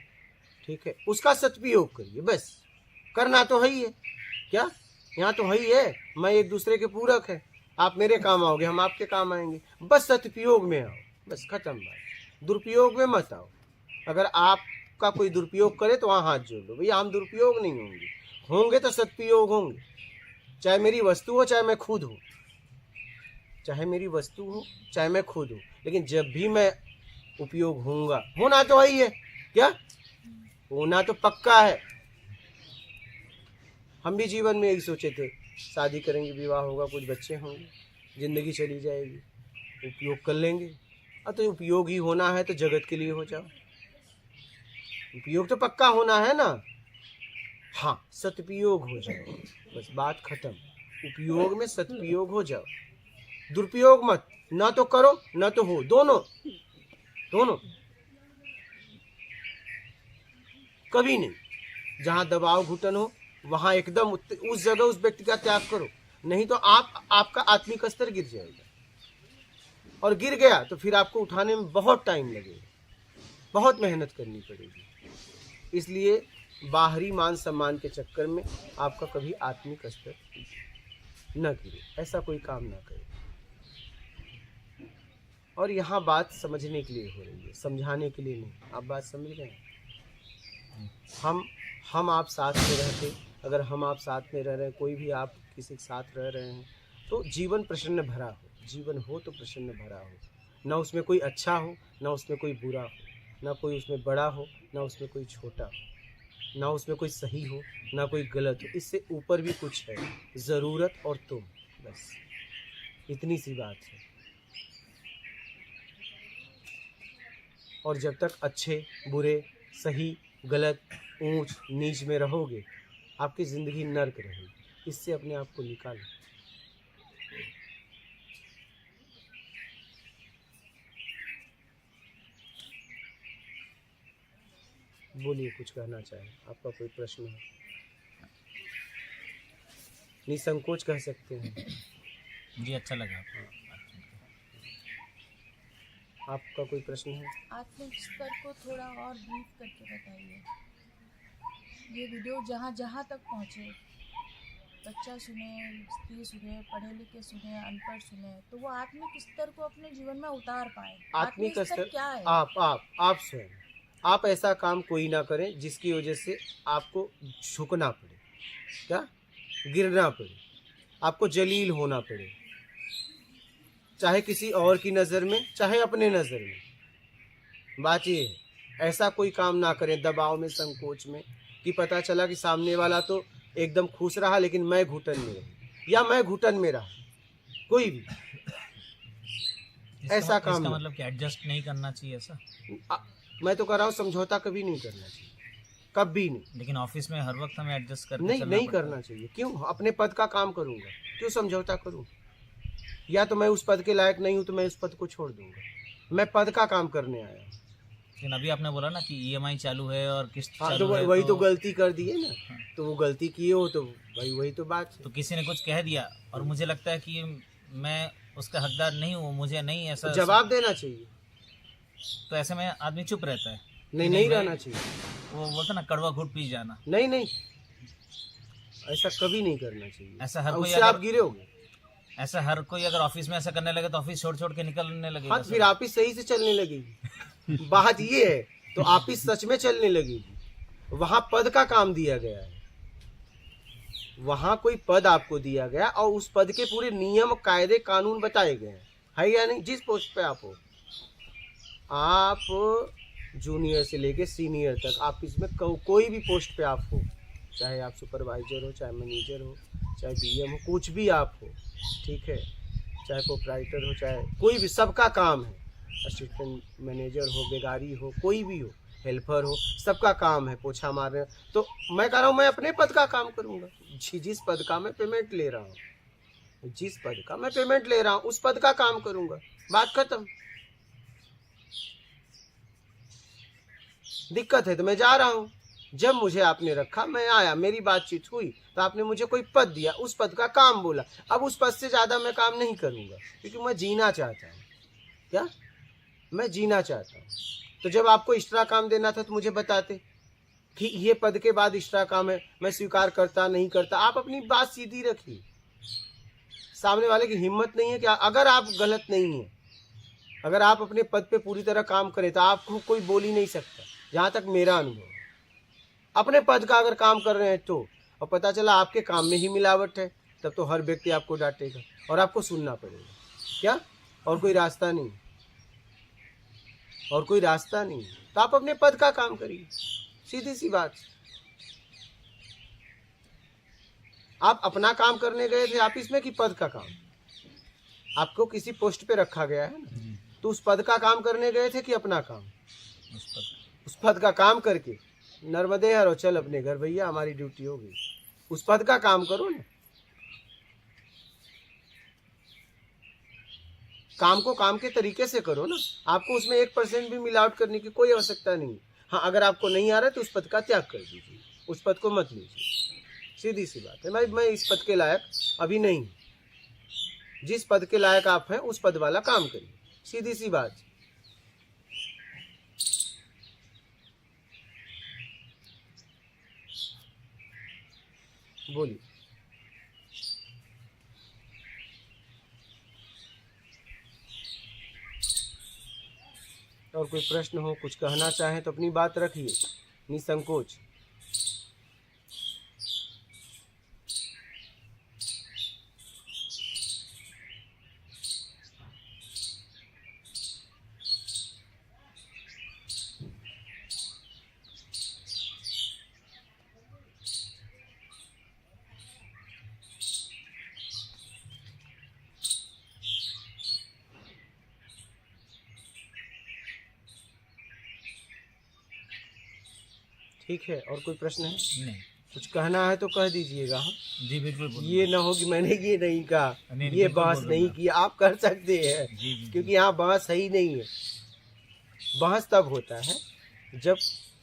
ठीक है, उसका सदुपयोग करिए। बस करना तो है ही है, क्या यहाँ तो है ही है। मैं एक दूसरे के पूरक है, आप मेरे काम आओगे, हम आपके काम आएंगे। बस सदुपयोग में आओ, बस खत्म बात। दुरुपयोग में मत आओ। अगर आपका कोई दुरुपयोग करे तो वहाँ हाथ जोड़ लो, भैया हम दुरुपयोग नहीं होंगे, होंगे तो सदुपयोग होंगे। चाहे मेरी वस्तु हो, चाहे मैं खुद हूँ, चाहे मेरी वस्तु हो, चाहे मैं खुद हूँ, लेकिन जब भी मैं उपयोग होऊंगा, होना तो है ही है, क्या होना तो पक्का है। हम भी जीवन में यही सोचे थे, शादी करेंगे, विवाह होगा, कुछ बच्चे होंगे, जिंदगी चली जाएगी, उपयोग कर लेंगे। तो उपयोग ही होना है तो जगत के लिए हो जाओ, उपयोग तो पक्का होना है ना। हाँ, सदुपयोग हो जाओ, बस बात खत्म। उपयोग में सदुपयोग हो जाओ, दुरुपयोग मत। ना तो करो ना तो हो, दोनों कभी नहीं। जहां दबाव घुटन हो वहां एकदम उस जगह उस व्यक्ति का त्याग करो, नहीं तो आपका आत्मिक स्तर गिर जाएगा, और गिर गया तो फिर आपको उठाने में बहुत टाइम लगेगा, बहुत मेहनत करनी पड़ेगी। इसलिए बाहरी मान सम्मान के चक्कर में आपका कभी आत्मिक स्तर न गिरे, ऐसा कोई काम ना करे। और यहाँ बात समझने के लिए हो रही है, समझाने के लिए नहीं। आप बात समझ रहे हैं? हम आप साथ में रहते, अगर हम आप साथ में रह रहे हैं, कोई भी आप किसी के साथ रह रहे हैं, तो जीवन प्रसन्न भरा हो। जीवन हो तो प्रसन्न भरा हो, ना उसमें कोई अच्छा हो, ना उसमें कोई बुरा हो, ना कोई उसमें बड़ा हो, ना उसमें कोई छोटा हो, ना उसमें कोई सही हो, ना कोई गलत हो। इससे ऊपर भी कुछ है, ज़रूरत और तुम, बस इतनी सी बात है। और जब तक अच्छे बुरे, सही गलत, ऊंच नीच में रहोगे, आपकी ज़िंदगी नर्क रहेगी। इससे अपने आप को निकालो। बोलिए, कुछ कहना चाहे, आपका कोई प्रश्न है? निसंकोच कह सकते हैं। जी, अच्छा लगा। आपका कोई प्रश्न है? आत्मिक स्तर को थोड़ा और ब्रीफ करके बताइए। ये वीडियो जहाँ जहाँ तक पहुँचे, बच्चा सुने, स्त्री सुने, पढ़े लिखे सुने, अनपढ़ सुने, तो वो आत्मिक स्तर को अपने जीवन में उतार पाए। आत्मिक स्तर क्या है? आप स्वयं, आप ऐसा काम कोई ना करें जिसकी वजह से आपको झुकना पड़े, क्या गिरना पड़े, आपको जलील होना पड़े, चाहे किसी और की नज़र में, चाहे अपने नज़र में। बात ये है, ऐसा कोई काम ना करें दबाव में, संकोच में, कि पता चला कि सामने वाला तो एकदम खुश रहा लेकिन मैं घुटन में रही, या मैं घुटन में रहा, कोई भी ऐसा काम। इसका मतलब कि एडजस्ट नहीं करना चाहिए ऐसा? मैं तो कर रहा हूँ, समझौता कभी नहीं करना चाहिए, कभी नहीं। लेकिन ऑफिस में हर वक्त हमें एडजस्ट करके नहीं करना चाहिए। क्यों? अपने पद का काम करूँगा, क्यों समझौता करूँ? या तो मैं उस पद के लायक नहीं हूँ तो मैं उस पद को छोड़ दूंगा। मैं पद का काम करने आया हूँ। लेकिन अभी आपने बोला ना कि ईएमआई चालू है और किस्त हाँ, चालू है, वही तो गलती कर दी है ना। तो वो गलती किए हो तो वही तो बात है। तो किसी ने कुछ कह दिया और मुझे लगता है कि मैं उसका हकदार नहीं हूँ, मुझे नहीं ऐसा जवाब देना चाहिए। तो ऐसे में आदमी चुप रहता है। नहीं रहना चाहिए। वो बोलते ना कड़वा घूट पी जाना, नहीं, ऐसा कभी नहीं करना चाहिए। ऐसा हर कोई उससे आप गिरे होगे। ऐसा हर कोई अगर ऑफिस में ऐसा करने लगे तो ऑफिस छोड़ के निकलने लगेगा। हाँ, फिर ऑफिस सही से चलने लगेगी। बात ये है, तो ऑफिस सच में चलने लगेगी। वहां पद का काम दिया गया है, वहां कोई पद आपको दिया गया और उस पद के पूरे नियम कायदे कानून बताए गए हैं, है या नहीं। जिस पोस्ट पे आप हो, आप जूनियर से लेके सीनियर तक ऑफिस में कोई भी पोस्ट पे आप हो, चाहे आप सुपरवाइजर हो, चाहे मैनेजर हो, चाहे बीएम हो, कुछ भी आप हो, ठीक है, चाहे प्रोप्राइटर हो, चाहे कोई भी, सबका काम है। असिस्टेंट मैनेजर हो, बेगारी हो, कोई भी हो, हेल्पर हो, सबका काम है पोछा मारने। तो मैं कह रहा हूँ मैं अपने पद का काम करूँगा। जिस पद का मैं पेमेंट ले रहा हूँ, जिस पद का मैं पेमेंट ले रहा हूँ उस पद का काम करूँगा। बात खत्म। दिक्कत है तो मैं जा रहा हूँ। जब मुझे आपने रखा, मैं आया, मेरी बातचीत हुई, तो आपने मुझे कोई पद दिया, उस पद का काम बोला। अब उस पद से ज़्यादा मैं काम नहीं करूँगा, क्योंकि मैं जीना चाहता हूँ। क्या? मैं जीना चाहता हूँ। तो जब आपको एक्स्ट्रा काम देना था तो मुझे बताते कि ये पद के बाद एक्स्ट्रा काम है, मैं स्वीकार करता नहीं करता। आप अपनी बात सीधी रखिए। सामने वाले की हिम्मत नहीं है कि अगर आप गलत नहीं है, अगर आप अपने पद पे पूरी तरह काम करें तो आपको कोई बोल ही नहीं सकता। जहाँ तक मेरा अनुभव, अपने पद का अगर काम कर रहे हैं तो, और पता चला आपके काम में ही मिलावट है, तब तो हर व्यक्ति आपको डांटेगा और आपको सुनना पड़ेगा। क्या? और कोई रास्ता नहीं, और कोई रास्ता नहीं। तो आप अपने पद का काम करिए, सीधी सी बात। आप अपना काम करने गए थे ऑफिस में कि पद का काम? आपको किसी पोस्ट पे रखा गया है ना, तो उस पद का काम करने गए थे कि अपना काम? उस पद का काम करके नर्मदे हर चल अपने घर, भैया हमारी ड्यूटी हो गई। उस पद का काम करो ना। काम को काम के तरीके से करो ना। आपको उसमें 1% भी मिलावट करने की कोई आवश्यकता नहीं। हाँ, अगर आपको नहीं आ रहा है तो उस पद का त्याग कर दीजिए, उस पद को मत लीजिए। सीधी सी बात है। मैं इस पद के लायक अभी नहीं। जिस पद के लायक आप हैं उस पद वाला काम करिए, सीधी सी बात। बोलिए। और कोई प्रश्न हो, कुछ कहना चाहें तो अपनी बात रखिए निसंकोच। ठीक है, और कोई प्रश्न है? नहीं। कुछ कहना है तो कह दीजिएगा। हाँ जी बिल्कुल। ये ना हो कि मैंने ये नहीं कहा, ये बहस नहीं की। आप कर सकते हैं, क्योंकि यहाँ बहस सही नहीं है। बहस तब होता है जब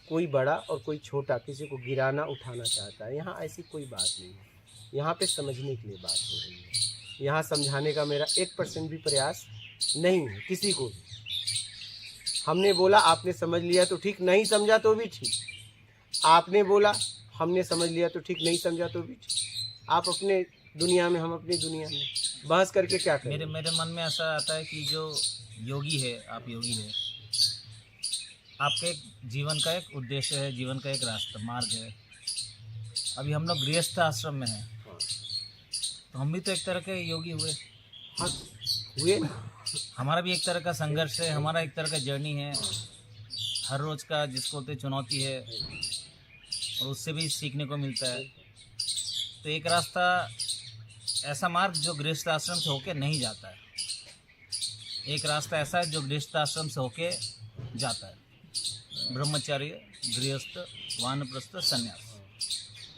कोई बड़ा और कोई छोटा किसी को गिराना उठाना चाहता है। यहाँ ऐसी कोई बात नहीं है। यहाँ पे समझने के लिए बात हो रही है। यहाँ समझाने का मेरा 1% भी प्रयास नहीं है किसी को भी। हमने बोला, आपने समझ लिया तो ठीक, नहीं समझा तो भी ठीक। आपने बोला, हमने समझ लिया तो ठीक, नहीं समझा तो भी ठीक। आप अपने दुनिया में, हम अपनी दुनिया में, बहस करके क्या करें? मेरे मन में ऐसा आता है कि जो योगी है, आप योगी है, आपके जीवन का एक उद्देश्य है, जीवन का एक रास्ता मार्ग है। अभी हम लोग गृहस्थ आश्रम में हैं, तो हम भी तो एक तरह के योगी हुए। हाँ हुए। हमारा भी एक तरह का संघर्ष है, हमारा एक तरह का जर्नी है, हर रोज का जिसको तो चुनौती है, और उससे भी सीखने को मिलता है। तो एक रास्ता, ऐसा मार्ग जो गृहस्थ आश्रम से होके नहीं जाता है, एक रास्ता ऐसा है जो गृहस्थ आश्रम से होके जाता है, ब्रह्मचर्य, गृहस्थ, वानप्रस्थ, संन्यास।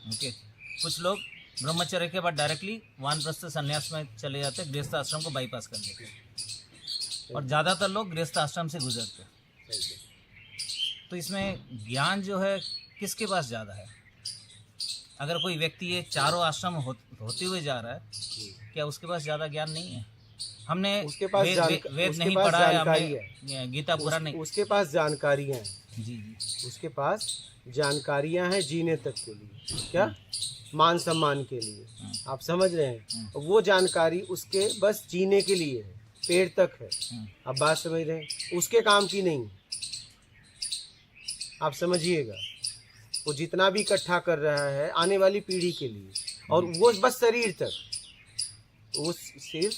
ओके, कुछ लोग ब्रह्मचर्य के बाद डायरेक्टली वानप्रस्थ संन्यास में चले जाते हैं, गृहस्थ आश्रम को बाईपास कर देते हैं, और ज़्यादातर लोग गृहस्थ आश्रम से गुजरते हैं। तो इसमें ज्ञान जो है किसके पास ज़्यादा है? अगर कोई व्यक्ति ये चारों आश्रम होते हुए जा रहा है, क्या उसके पास ज़्यादा ज्ञान नहीं है? हमने उसके पास वेद नहीं पढ़ा है, हमने गीता पूरा नहीं, उसके पास जानकारी है, जी जी। उसके पास जानकारियां हैं जीने तक के लिए, क्या मान सम्मान के लिए, आप समझ रहे हैं। वो जानकारी उसके बस जीने के लिए है, पेट तक है। आप बात समझ रहे हैं, उसके काम की नहीं। आप समझिएगा, वो जितना भी इकट्ठा कर रहा है आने वाली पीढ़ी के लिए, और वो बस शरीर तक, वो सिर्फ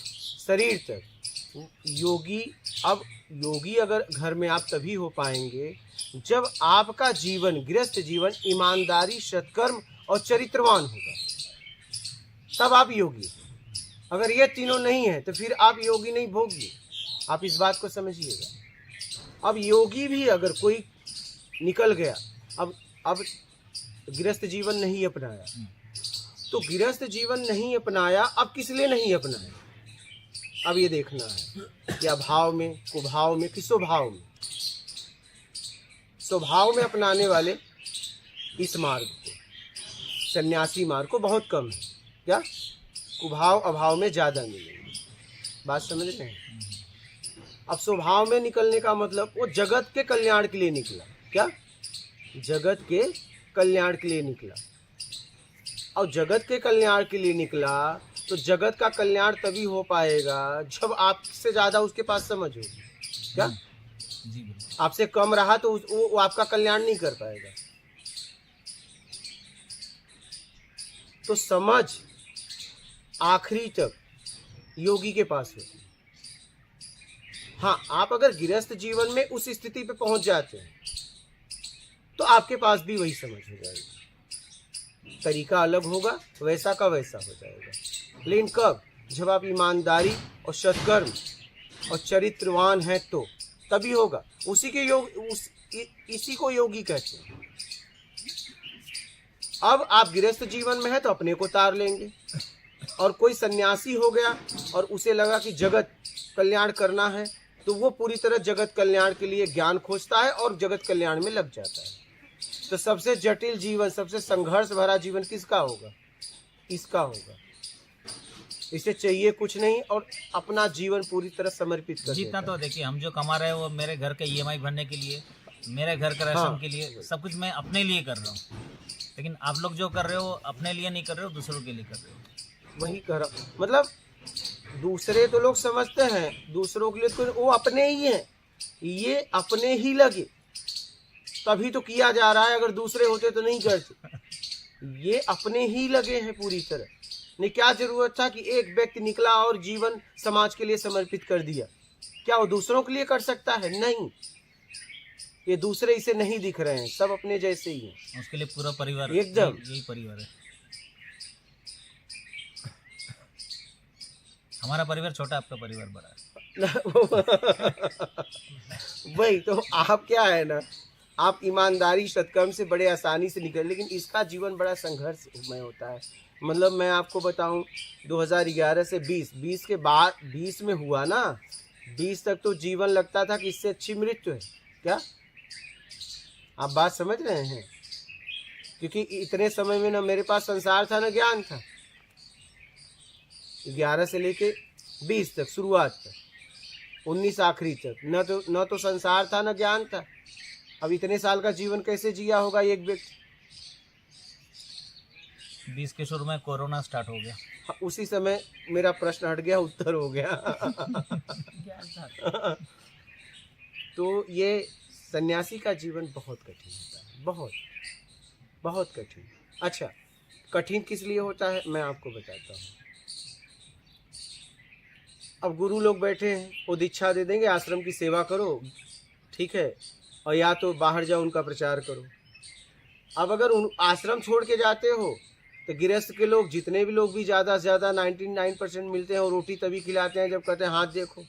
शरीर तक। योगी, अब योगी अगर घर में आप तभी हो पाएंगे जब आपका जीवन, गृहस्थ जीवन, ईमानदारी, सत्कर्म और चरित्रवान होगा, तब आप योगी। अगर ये तीनों नहीं है तो फिर आप योगी नहीं भोगी। आप इस बात को समझिएगा। अब योगी भी अगर कोई निकल गया, अब गृहस्थ जीवन नहीं अपनाया, तो गृहस्थ जीवन नहीं अपनाया, अब किस लिए नहीं अपनाया? अब ये देखना है कि अभाव में, कुभाव में, किस स्वभाव में। स्वभाव में अपनाने वाले इस मार्ग को, सन्यासी मार्ग को बहुत कम है, क्या कुभाव अभाव में ज़्यादा मिलेंगे। बात समझ रहे हैं। अब स्वभाव में निकलने का मतलब वो जगत के कल्याण के लिए निकला, क्या जगत के कल्याण के लिए निकला। और जगत के कल्याण के लिए निकला तो जगत का कल्याण तभी हो पाएगा जब आपसे ज़्यादा उसके पास समझ होगी, क्या आपसे कम रहा तो वो आपका कल्याण नहीं कर पाएगा। तो समझ आखिरी तक योगी के पास होती है। हाँ, आप अगर गृहस्थ जीवन में उस स्थिति पे पहुंच जाते हैं तो आपके पास भी वही समझ हो जाएगी। तरीका अलग होगा, वैसा का वैसा हो जाएगा। लेकिन कब? जब आप ईमानदारी और सत्कर्म और चरित्रवान हैं तो तभी होगा। उसी के इसी को योगी कहते हैं। अब आप गृहस्थ जीवन में है तो अपने को तार लेंगे, और कोई सन्यासी हो गया और उसे लगा कि जगत कल्याण करना है तो वो पूरी तरह जगत कल्याण के लिए ज्ञान खोजता है और जगत कल्याण में लग जाता है। तो सबसे जटिल जीवन, सबसे संघर्ष भरा जीवन किसका होगा? इसका होगा। इसे चाहिए कुछ नहीं और अपना जीवन पूरी तरह समर्पित कर जितना तो देखिए, हम जो कमा रहे हैं वो मेरे घर के EMI भरने के लिए, मेरे घर का राशन के लिए, सब कुछ मैं अपने लिए कर रहा हूँ। लेकिन आप लोग जो कर रहे हो अपने लिए नहीं कर रहे हो, दूसरों के लिए कर रहे हो। वही कर रहा हूँ। मतलब दूसरे तो लोग समझते हैं, दूसरों के लिए तो वो अपने ही हैं, ये अपने ही लगे तभी तो किया जा रहा है। अगर दूसरे होते तो नहीं करते। ये अपने ही लगे हैं पूरी तरह। नहीं, क्या जरूरत था कि एक व्यक्ति निकला और जीवन समाज के लिए समर्पित कर दिया? क्या वो दूसरों के लिए कर सकता है? नहीं, ये दूसरे इसे नहीं दिख रहे हैं, सब अपने जैसे ही हैं। उसके लिए पूरा परिवार एकदम यही परिवार है। हमारा परिवार छोटा, आपका परिवार बड़ा है। वही तो आप क्या है ना, आप ईमानदारी सत्कर्म से बड़े आसानी से निकल, लेकिन इसका जीवन बड़ा संघर्षमय होता है। मतलब मैं आपको बताऊं, 2011 से 20 के बाद 20 में हुआ ना, 20 तक तो जीवन लगता था कि इससे अच्छी मृत्यु है। क्या आप बात समझ रहे हैं? क्योंकि इतने समय में ना मेरे पास संसार था ना ज्ञान था। 11 से लेके 20 तक, शुरुआत तक, 19 आखिरी तक, न तो संसार था न ज्ञान था। अब इतने साल का जीवन कैसे जिया होगा एक व्यक्ति? 20 के शुरू में कोरोना स्टार्ट हो गया। उसी समय मेरा प्रश्न हट गया, उत्तर हो गया। तो ये सन्यासी का जीवन बहुत कठिन होता है, बहुत बहुत कठिन। अच्छा, कठिन किस लिए होता है मैं आपको बताता हूँ। अब गुरु लोग बैठे हैं, वो दीक्षा दे देंगे, आश्रम की सेवा करो, ठीक है, और या तो बाहर जाओ उनका प्रचार करो। अब अगर उन आश्रम छोड़ के जाते हो तो गृहस्थ के लोग, जितने भी लोग भी ज़्यादा से ज़्यादा 99% मिलते हैं, और रोटी तभी खिलाते हैं जब कहते हैं हाथ देखो,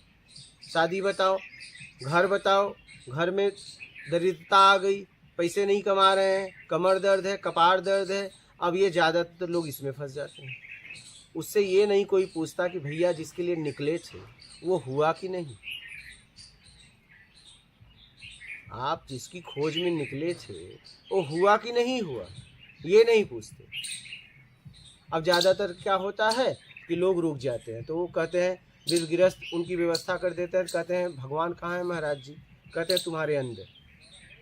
शादी बताओ, घर बताओ, घर में दरिद्रता आ गई, पैसे नहीं कमा रहे हैं, कमर दर्द है, कपार दर्द है। अब ये ज़्यादातर लोग इसमें फंस जाते हैं। उससे ये नहीं कोई पूछता कि भैया जिसके लिए निकले थे वो हुआ कि नहीं। आप जिसकी खोज में निकले थे वो हुआ कि नहीं हुआ, ये नहीं पूछते। अब ज़्यादातर क्या होता है कि लोग रुक जाते हैं, तो वो कहते हैं, बिल गृहस्थ उनकी व्यवस्था कर देते हैं, कहते हैं भगवान कहाँ है महाराज जी? कहते हैं तुम्हारे अंदर।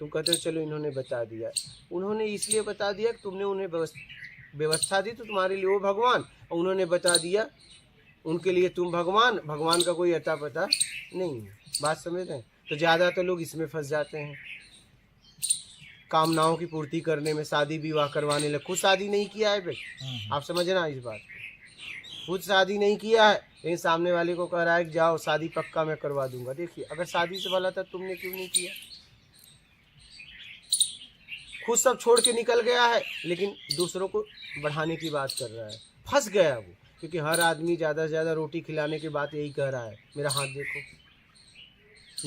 तुम कहते हो चलो इन्होंने बता दिया, उन्होंने इसलिए बता दिया कि तुमने उन्हें व्यवस्था दी तो तुम्हारे लिए वो भगवान, और उन्होंने बता दिया उनके लिए तुम भगवान। भगवान का कोई अता पता नहीं है। बात समझ रहे हैं? तो ज़्यादातर लोग इसमें फंस जाते हैं, कामनाओं की पूर्ति करने में, शादी विवाह करवाने लगे। खुद शादी नहीं किया है भाई, आप समझना इस बात को, खुद शादी नहीं किया है लेकिन सामने वाले को कह रहा है कि जाओ शादी पक्का मैं करवा दूंगा। देखिए, अगर शादी से वाला था तुमने क्यों नहीं किया? खुद सब छोड़ के निकल गया है लेकिन दूसरों को बढ़ाने की बात कर रहा है। फंस गया वो, क्योंकि हर आदमी ज़्यादा से ज़्यादा रोटी खिलाने की बात यही कह रहा है, मेरा हाथ देखो,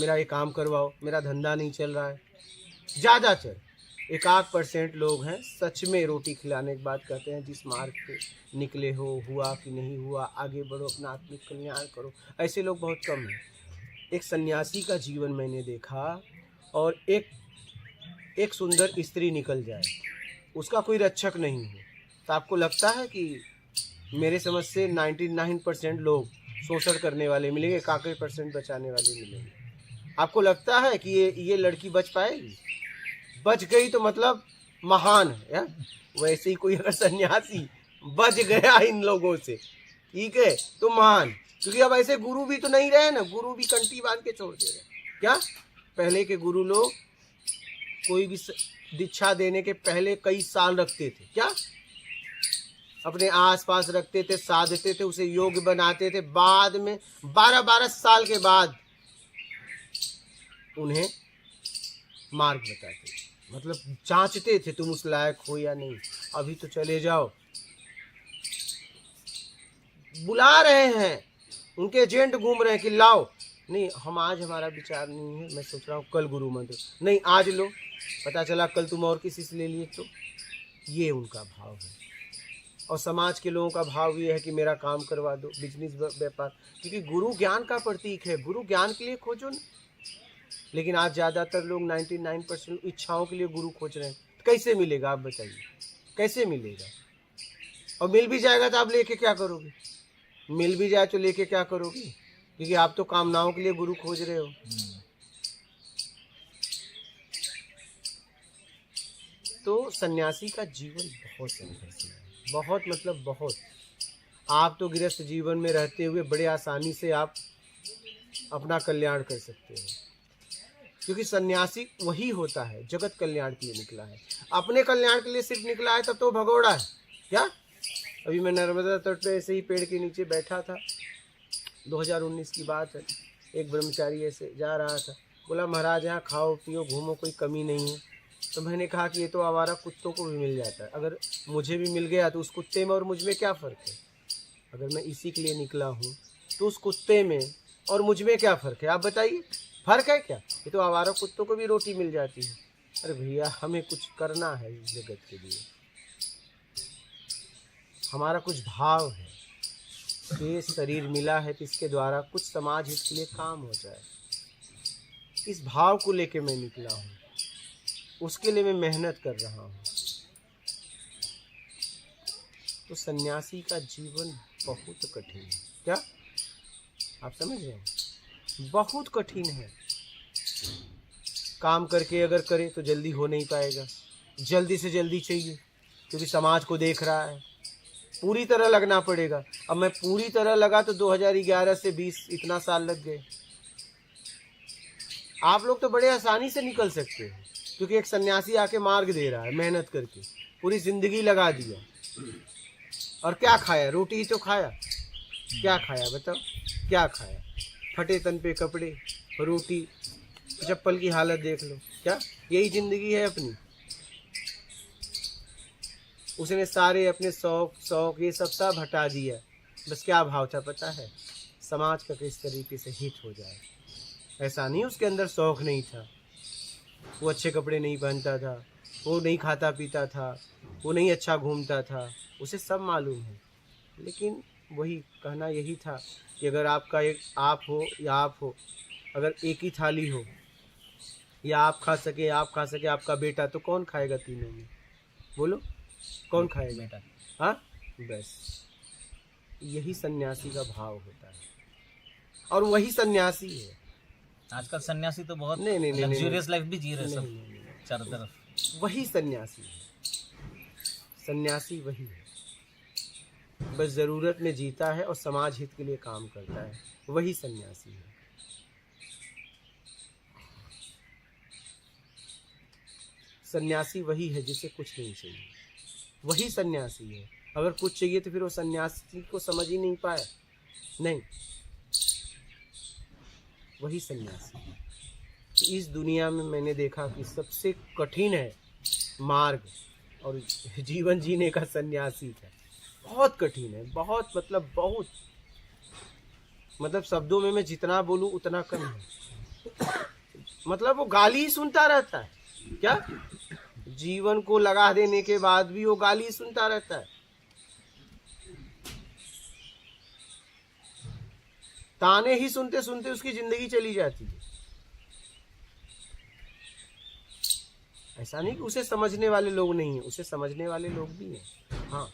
मेरा ये काम करवाओ, मेरा धंधा नहीं चल रहा है। ज़्यादातर 1% लोग हैं सच में रोटी खिलाने की बात कहते हैं। जिस मार्ग पे निकले हो, हुआ कि नहीं हुआ, आगे बढ़ो, अपना आत्मिक कल्याण करो, ऐसे लोग बहुत कम हैं। एक सन्यासी का जीवन मैंने देखा, और एक सुंदर स्त्री निकल जाए, उसका कोई रक्षक नहीं हो, तो आपको लगता है कि मेरे समझ से 99% लोग शोषण करने वाले मिलेंगे, 1% बचाने वाले मिलेंगे। आपको लगता है कि ये लड़की बच पाएगी? बच गई तो मतलब महान है या? वैसे ही कोई अगर सन्यासी बच गया इन लोगों से, ठीक है, तो महान। क्योंकि अब ऐसे गुरु भी तो नहीं रहे ना, गुरु भी कंठी बांध के छोड़ दे रहे। क्या पहले के गुरु लोग कोई भी दीक्षा देने के पहले कई साल रखते थे, क्या अपने आसपास रखते थे, साधते थे, उसे योग्य बनाते थे, बाद में 12-12 साल के बाद उन्हें मार्ग बताते थे, मतलब जांचते थे तुम उस लायक हो या नहीं। अभी तो चले जाओ, बुला रहे हैं, उनके एजेंट घूम रहे हैं कि लाओ, नहीं हम आज हमारा विचार नहीं है, मैं सोच रहा हूँ कल गुरु मंत्र, नहीं आज लो, पता चला कल तुम और किसी से ले लिए। तो ये उनका भाव है। और समाज के लोगों का भाव ये है कि मेरा काम करवा दो, बिजनेस व्यापार, क्योंकि गुरु ज्ञान का प्रतीक है, गुरु ज्ञान के लिए खोजो ना। लेकिन आज ज़्यादातर लोग 99% इच्छाओं के लिए गुरु खोज रहे हैं। कैसे मिलेगा आप बताइए, कैसे मिलेगा? और मिल भी जाएगा तो आप लेके क्या करोगे? मिल भी जाए तो लेके क्या करोगे? क्योंकि आप तो कामनाओं के लिए गुरु खोज रहे हो। तो सन्यासी का जीवन बहुत संघर्षीय है, बहुत मतलब बहुत। आप तो गृहस्थ जीवन में रहते हुए बड़े आसानी से आप अपना कल्याण कर सकते हो, क्योंकि सन्यासी वही होता है जगत कल्याण के लिए निकला है। अपने कल्याण के लिए सिर्फ निकला है तब तो भगोड़ा है क्या? अभी मैं नर्मदा तट पे ऐसे ही पेड़ के नीचे बैठा था, 2019 की बात है। एक ब्रह्मचारी ऐसे जा रहा था, बोला महाराज यहाँ खाओ पियो घूमो, कोई कमी नहीं है। तो मैंने कहा कि ये तो आवारा कुत्तों को भी मिल जाता है, अगर मुझे भी मिल गया तो उस कुत्ते में और मुझ में क्या फ़र्क है? अगर मैं इसी के लिए निकला हूँ तो उस कुत्ते में और मुझ में क्या फ़र्क है? आप बताइए, फ़र्क है क्या? ये तो आवारा कुत्तों को भी रोटी मिल जाती है। अरे भैया हमें कुछ करना है इस जगत के लिए, हमारा कुछ भाव है, ये शरीर मिला है तो इसके द्वारा कुछ समाज हित के लिए काम हो जाए, इस भाव को लेके मैं निकला हूँ, उसके लिए मैं मेहनत कर रहा हूँ। तो सन्यासी का जीवन बहुत कठिन है, क्या आप समझ रहे हैं? बहुत कठिन है। काम करके अगर करे तो जल्दी हो नहीं पाएगा, जल्दी से जल्दी चाहिए, क्योंकि समाज को देख रहा है, पूरी तरह लगना पड़ेगा। अब मैं पूरी तरह लगा तो 2011 से 20 इतना साल लग गए। आप लोग तो बड़े आसानी से निकल सकते हैं, क्योंकि एक सन्यासी आके मार्ग दे रहा है, मेहनत करके पूरी जिंदगी लगा दिया, और क्या खाया? रोटी ही तो खाया। क्या खाया बताओ, क्या खाया? फटे तन पे कपड़े, रोटी, चप्पल की हालत देख लो। क्या यही जिंदगी है अपनी? उसने सारे अपने शौक ये सब हटा दिया। बस क्या भाव था पता है? समाज का किस तरीके से हित हो जाए। ऐसा नहीं उसके अंदर शौक नहीं था, वो अच्छे कपड़े नहीं पहनता था, वो नहीं खाता पीता था, वो नहीं अच्छा घूमता था, उसे सब मालूम है। लेकिन वही कहना यही था कि अगर आपका एक आप हो या आप हो, अगर एक ही थाली हो, या आप खा सके आपका बेटा, तो कौन खाएगा तीनों में? बोलो कौन खाएगा बेटा? हाँ, बस यही सन्यासी का भाव होता है, और वही सन्यासी है। आजकल सन्यासी तो बहुत नहीं लग्जरियस लाइफ भी जी रहे हैं सब। चारों तरफ। वही सन्यासी है। सन्यासी वही है, बस जरूरत में जीता है और समाज हित के लिए काम करता है, वही सन्यासी है। सन्यासी वही है जिसे कुछ नहीं चाहिए, वही सन्यासी है। अगर कुछ चाहिए तो फिर वो सन्यासी को समझ ही नहीं पाया, नहीं, वही सन्यासी है। इस दुनिया में मैंने देखा कि सबसे कठिन है मार्ग और जीवन जीने का सन्यासी का, बहुत कठिन है, बहुत मतलब शब्दों में मैं जितना बोलूं उतना कम है। मतलब वो गाली ही सुनता रहता है, क्या जीवन को लगा देने के बाद भी वो गाली ही सुनता रहता है, ताने ही सुनते सुनते उसकी जिंदगी चली जाती है। ऐसा नहीं कि उसे समझने वाले लोग नहीं है, उसे समझने वाले लोग भी हैं। हाँ,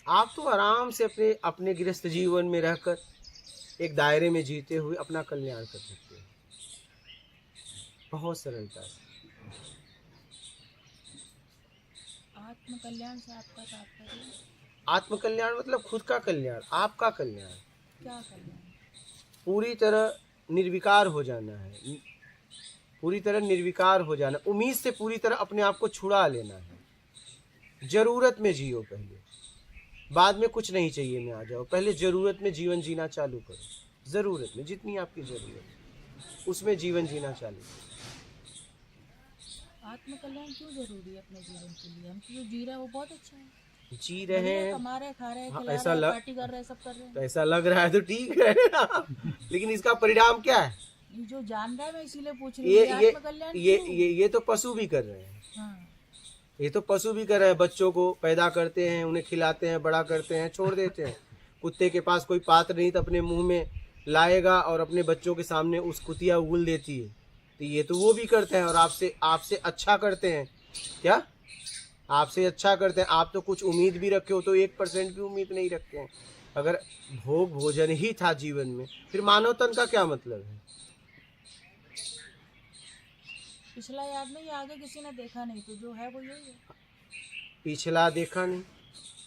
आप तो आराम से अपने गृहस्थ जीवन में रहकर एक दायरे में जीते हुए अपना कल्याण कर सकते हैं, बहुत सरलता से। आत्मकल्याण से आपका तात्पर्य? आत्मकल्याण मतलब खुद का कल्याण, आपका कल्याण, क्या कल्याण? पूरी तरह निर्विकार हो जाना है, पूरी तरह निर्विकार हो जाना, उम्मीद से पूरी तरह अपने आप को छुड़ा लेना है। जरूरत में जियो पहले, बाद में कुछ नहीं चाहिए में आ जाओ, पहले जरूरत में जीवन जीना चालू करो। जरूरत में जितनी आपकी जरूरत है उसमें जीवन जीना चालू करो। आत्मकल्याण क्यों जरूरी है अपने जीवन के लिए? हम जो जी रहे हैं वो बहुत अच्छा है, जी रहे हैं, कमा रहे, खा रहे, हाँ, खिला ऐसा रहे, पार्टी कर रहे, सब कर रहे हैं। तो ऐसा लग रहा है तो ठीक है लेकिन इसका परिणाम क्या है? ये जो जान रहा है, मैं इसीलिए पूछ रही हूँ, आत्मकल्याण ये तो पशु भी कर रहे हैं। हाँ। ये तो पशु भी कर रहे हैं, बच्चों को पैदा करते हैं, उन्हें खिलाते हैं, बड़ा करते हैं, छोड़ देते हैं। कुत्ते के पास कोई पात्र नहीं तो अपने मुंह में लाएगा और अपने बच्चों के सामने उस कुतिया उगल देती है। तो ये तो वो भी करते हैं और आपसे अच्छा करते हैं। क्या आपसे अच्छा करते हैं? आप तो कुछ उम्मीद भी रखे हो तो 1% भी उम्मीद नहीं रखते हैं। अगर भोग भोजन ही था जीवन में, फिर मानव तन का क्या मतलब है? पिछला याद नहीं, आगे किसी ने देखा नहीं, तो जो है वो यही है। पिछला देखा नहीं,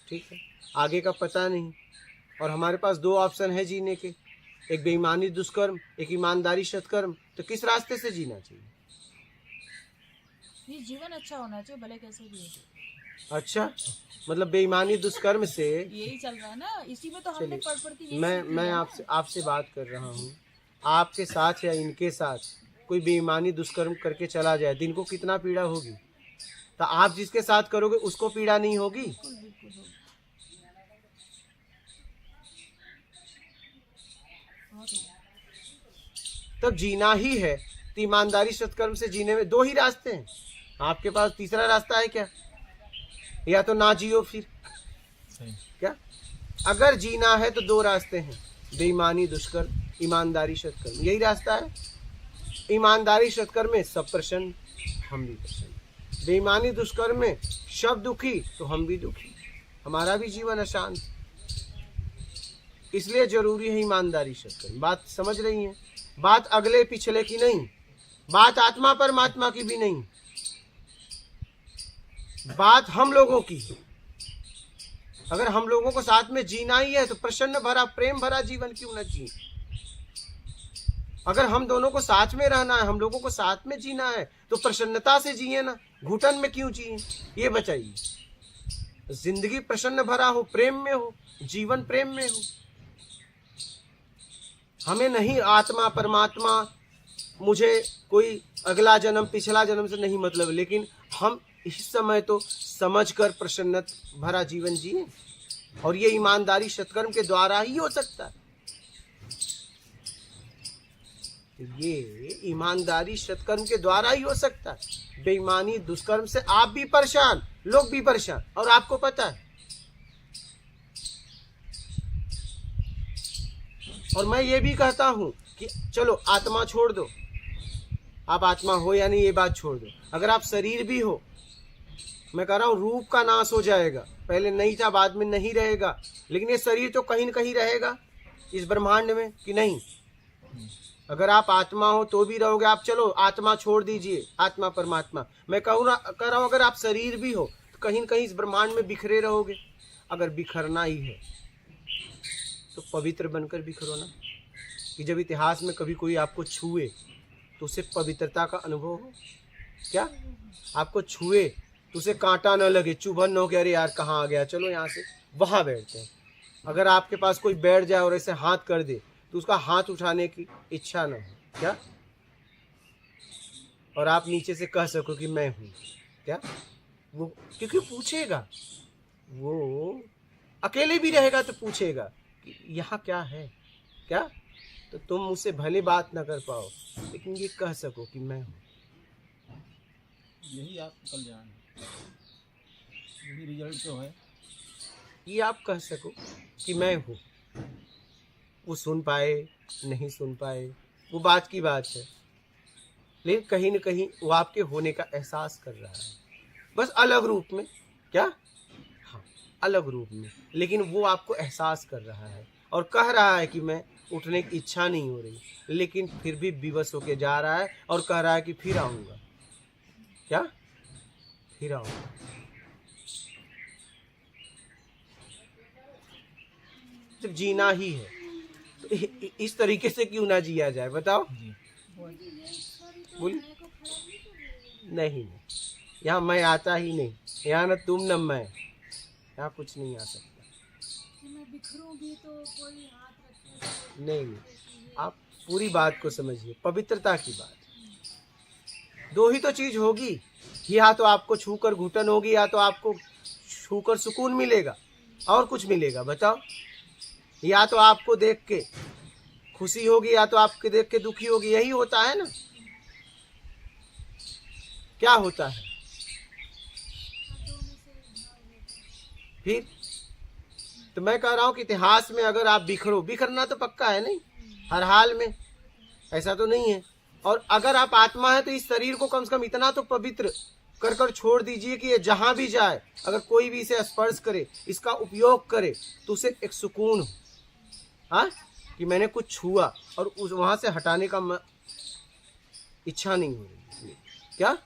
ठीक है, आगे का पता नहीं, और हमारे पास 2 ऑप्शन है जीने के, एक बेईमानी दुष्कर्म, एक ईमानदारी सत्कर्म। तो किस रास्ते से जीना चाहिए? ये जीवन अच्छा होना चाहिए, भले कैसे भी हो। अच्छा, मतलब बेईमानी दुष्कर्म से यही चल रहा है ना, इसी में तो हमने पढ़ के यही मैं आपसे बात कर रहा हूँ। आपके साथ या इनके साथ कोई बेईमानी दुष्कर्म करके चला जाए, दिन को कितना पीड़ा होगी? तो आप जिसके साथ करोगे उसको पीड़ा नहीं होगी? बिल्कुल होगी। तब जीना ही है तो ईमानदारी सत्कर्म से जीने में 2 ही रास्ते हैं। आपके पास तीसरा रास्ता है क्या? या तो ना जियो फिर। क्या अगर जीना है तो 2 रास्ते हैं, बेईमानी दुष्कर्म, ईमानदारी सत्कर्म, यही रास्ता है। ईमानदारी सत्कर्म में सब प्रसन्न, हम भी प्रसन्न। बेईमानी दुष्कर्म में सब दुखी तो हम भी दुखी, हमारा भी जीवन अशांत। इसलिए जरूरी है ईमानदारी सत्कर्म। बात समझ रही हैं? बात अगले पिछले की नहीं, बात आत्मा परमात्मा की भी नहीं, बात हम लोगों की। अगर हम लोगों को साथ में जीना ही है तो प्रसन्न भरा, प्रेम भरा जीवन क्यों न जिए? अगर हम दोनों को साथ में रहना है, हम लोगों को साथ में जीना है, तो प्रसन्नता से जिए ना, घुटन में क्यों जिए? ये बताइए। जिंदगी प्रसन्न भरा हो, प्रेम में हो, जीवन प्रेम में हो। हमें नहीं आत्मा परमात्मा, मुझे कोई अगला जन्म पिछला जन्म से नहीं मतलब, लेकिन हम इस समय तो समझकर प्रसन्न भरा जीवन जिए, और ये ईमानदारी सत्कर्म के द्वारा ही हो सकता है। ये ईमानदारी सत्कर्म के द्वारा ही हो सकता है। बेईमानी दुष्कर्म से आप भी परेशान, लोग भी परेशान, और आपको पता है। और मैं ये भी कहता हूं कि चलो आत्मा छोड़ दो, आप आत्मा हो या नहीं ये बात छोड़ दो। अगर आप शरीर भी हो, मैं कह रहा हूं रूप का नाश हो जाएगा, पहले नहीं था बाद में नहीं रहेगा, लेकिन ये शरीर तो कहीं न कहीं रहेगा। इस ब्रह्मांड में कि नहीं? अगर आप आत्मा हो तो भी रहोगे। आप चलो आत्मा छोड़ दीजिए, आत्मा परमात्मा, मैं कह रहा हूँ अगर आप शरीर भी हो तो कहीं न कहीं इस ब्रह्मांड में बिखरे रहोगे। अगर बिखरना ही है तो पवित्र बनकर बिखरो ना, कि जब इतिहास में कभी कोई आपको छुए तो उसे पवित्रता का अनुभव हो। क्या आपको छुए तो उसे कांटा न लगे, चुभन न हो कि अरे यार कहाँ आ गया, चलो यहाँ से, वहाँ बैठते हैं। अगर आपके पास कोई बैठ जाए और ऐसे हाथ कर दे तो उसका हाथ उठाने की इच्छा न हो, क्या? और आप नीचे से कह सको कि मैं हूँ, क्या? वो क्योंकि पूछेगा, वो अकेले भी रहेगा तो पूछेगा कि यहाँ क्या है, क्या? तो तुम मुझसे भले बात ना कर पाओ लेकिन ये कह सको कि मैं हूँ। यही आपका कल्याण है, यही रिजल्ट जो है, ये आप कह सको कि मैं हूँ। वो सुन पाए नहीं सुन पाए वो बात की बात है, लेकिन कहीं न कहीं वो आपके होने का एहसास कर रहा है, बस अलग रूप में, क्या? हाँ, अलग रूप में, लेकिन वो आपको एहसास कर रहा है और कह रहा है कि मैं, उठने की इच्छा नहीं हो रही, लेकिन फिर भी विवश होके जा रहा है और कह रहा है कि फिर आऊँगा, क्या? फिर आऊँगा। जब जीना ही है तो इस तरीके से क्यों ना जिया जाए, बताओ? बोलिए। नहीं, यहाँ मैं आता ही नहीं, यहाँ न तुम न मैं, यहाँ कुछ नहीं आ सकता। मैं बिखरूं भी तो कोई हाथ रखे नहीं, आप पूरी बात को समझिए, पवित्रता की बात। दो ही तो चीज होगी, या तो आपको छूकर घुटन होगी या तो आपको छूकर सुकून मिलेगा, और कुछ मिलेगा, बताओ? या तो आपको देख के खुशी होगी या तो आपके देख के दुखी होगी, यही होता है ना। क्या होता है फिर? तो मैं कह रहा हूं कि इतिहास में अगर आप बिखरो, बिखरना तो पक्का है नहीं, हर हाल में, ऐसा तो नहीं है। और अगर आप आत्मा है तो इस शरीर को कम से कम इतना तो पवित्र कर कर छोड़ दीजिए कि ये जहां भी जाए, अगर कोई भी इसे स्पर्श करे, इसका उपयोग करे, तो उसे एक सुकून हो, हाँ, कि मैंने कुछ छुआ और उस वहां से हटाने का इच्छा नहीं हो रही, क्या?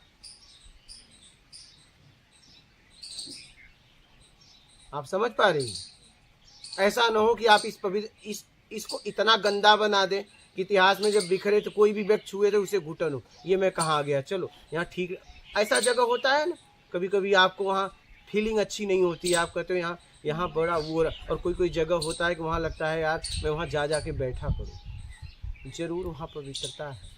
आप समझ पा रही हैं? ऐसा ना हो कि आप इस पवित्र इसको इतना गंदा बना दें कि इतिहास में जब बिखरे तो कोई भी व्यक्ति छुए तो उसे घुटन हो, ये मैं कहाँ आ गया, चलो यहाँ ठीक। ऐसा जगह होता है ना, कभी कभी आपको वहाँ फीलिंग अच्छी नहीं होती है, आप कहते हो यहाँ बड़ा वो, और कोई जगह होता है कि वहाँ लगता है यार मैं वहाँ जा के बैठा करूँ, जरूर वहाँ पवित्रता है।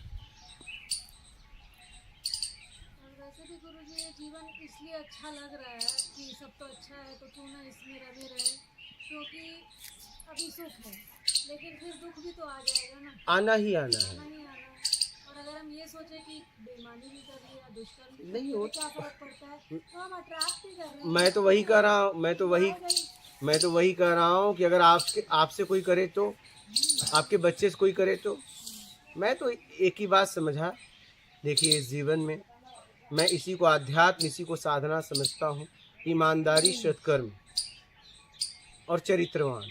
वैसे भी गुरुजी ये जीवन इसलिए अच्छा लग रहा है कि सब तो अच्छा है तो क्यों ना इसमें रहे रहे, क्योंकि अभी सुख है लेकिन फिर दुख भी तो आ जाएगा ना, आना ही आना है। और अगर हम ये सोचे कि बेईमानी भी कर लिया, दुष्कर्म नहीं हो, क्या फर्क पड़ता है, तो हम अट्रैक्ट भी कर रहे हैं। मैं तो वही कह रहा हूँ, मैं तो वही कह रहा हूँ कि अगर आपसे कोई करे तो, आपके बच्चे से कोई करे तो, मैं तो एक ही बात समझा, देखिए इस जीवन में मैं इसी को आध्यात्म, इसी को साधना समझता हूँ। ईमानदारी, सत्कर्म और चरित्रवान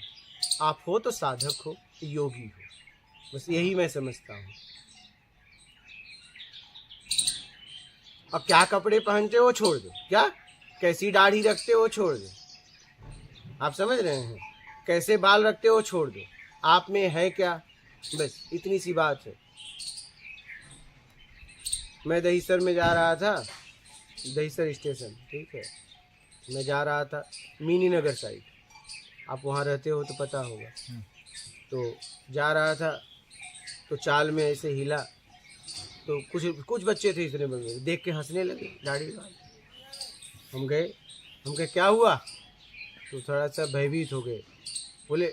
आप हो तो साधक हो, योगी हो, बस यही मैं समझता हूँ। अब क्या कपड़े पहनते हो छोड़ दो, क्या कैसी दाढ़ी रखते हो छोड़ दो, आप समझ रहे हैं, कैसे बाल रखते हो छोड़ दो, आप में है क्या, बस इतनी सी बात है। मैं दहीसर में जा रहा था, दहीसर स्टेशन, ठीक है, मैं जा रहा था मीनी नगर साइड, आप वहाँ रहते हो तो पता होगा। तो जा रहा था तो चाल में ऐसे हिला तो कुछ बच्चे थे इतने बड़े, देख के हंसने लगे दाढ़ी वाले। हम गए क्या हुआ, तो थोड़ा सा भयभीत हो गए, बोले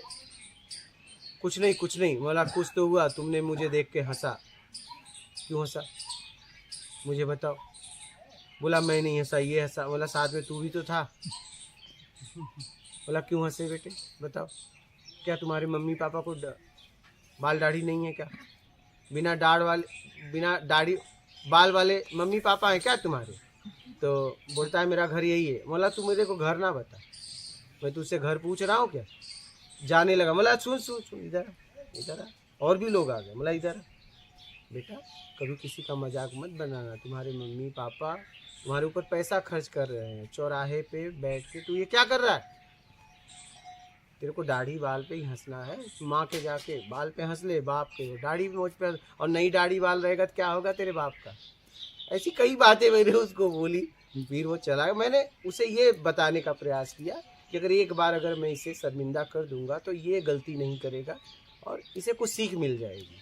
कुछ नहीं। बोला कुछ तो हुआ, तुमने मुझे देख के हंसा, क्यों हंसा मुझे बताओ। बोला मैं नहीं हंसा, ये हंसा। बोला साथ में तू भी तो था। बोला क्यों हंसे बेटे बताओ, क्या तुम्हारे मम्मी पापा को बाल दाढ़ी नहीं है क्या, बिना दाढ़ी बाल वाले मम्मी पापा हैं क्या तुम्हारे? तो बोलता है मेरा घर यही है। बोला तू मेरे को घर ना बता, मैं तुझसे घर पूछ रहा हूँ क्या, जाने लगा। बोला सुन सुन सुन, इधर आ। और भी लोग आ गए। बोला इधर आ। बेटा कभी किसी का मजाक मत बनाना, तुम्हारे मम्मी पापा तुम्हारे ऊपर पैसा खर्च कर रहे हैं, चौराहे पे बैठ के तू ये क्या कर रहा है? तेरे को दाढ़ी बाल पे ही हंसना है, माँ के जाके बाल पे हंस ले, बाप के दाढ़ी मोच पे, और नई दाढ़ी बाल रहेगा तो क्या होगा तेरे बाप का। ऐसी कई बातें मैंने उसको बोली। फिर वो चला गया। मैंने उसे ये बताने का प्रयास किया कि अगर एक बार अगर मैं इसे शर्मिंदा कर दूंगा तो ये गलती नहीं करेगा और इसे कुछ सीख मिल जाएगी।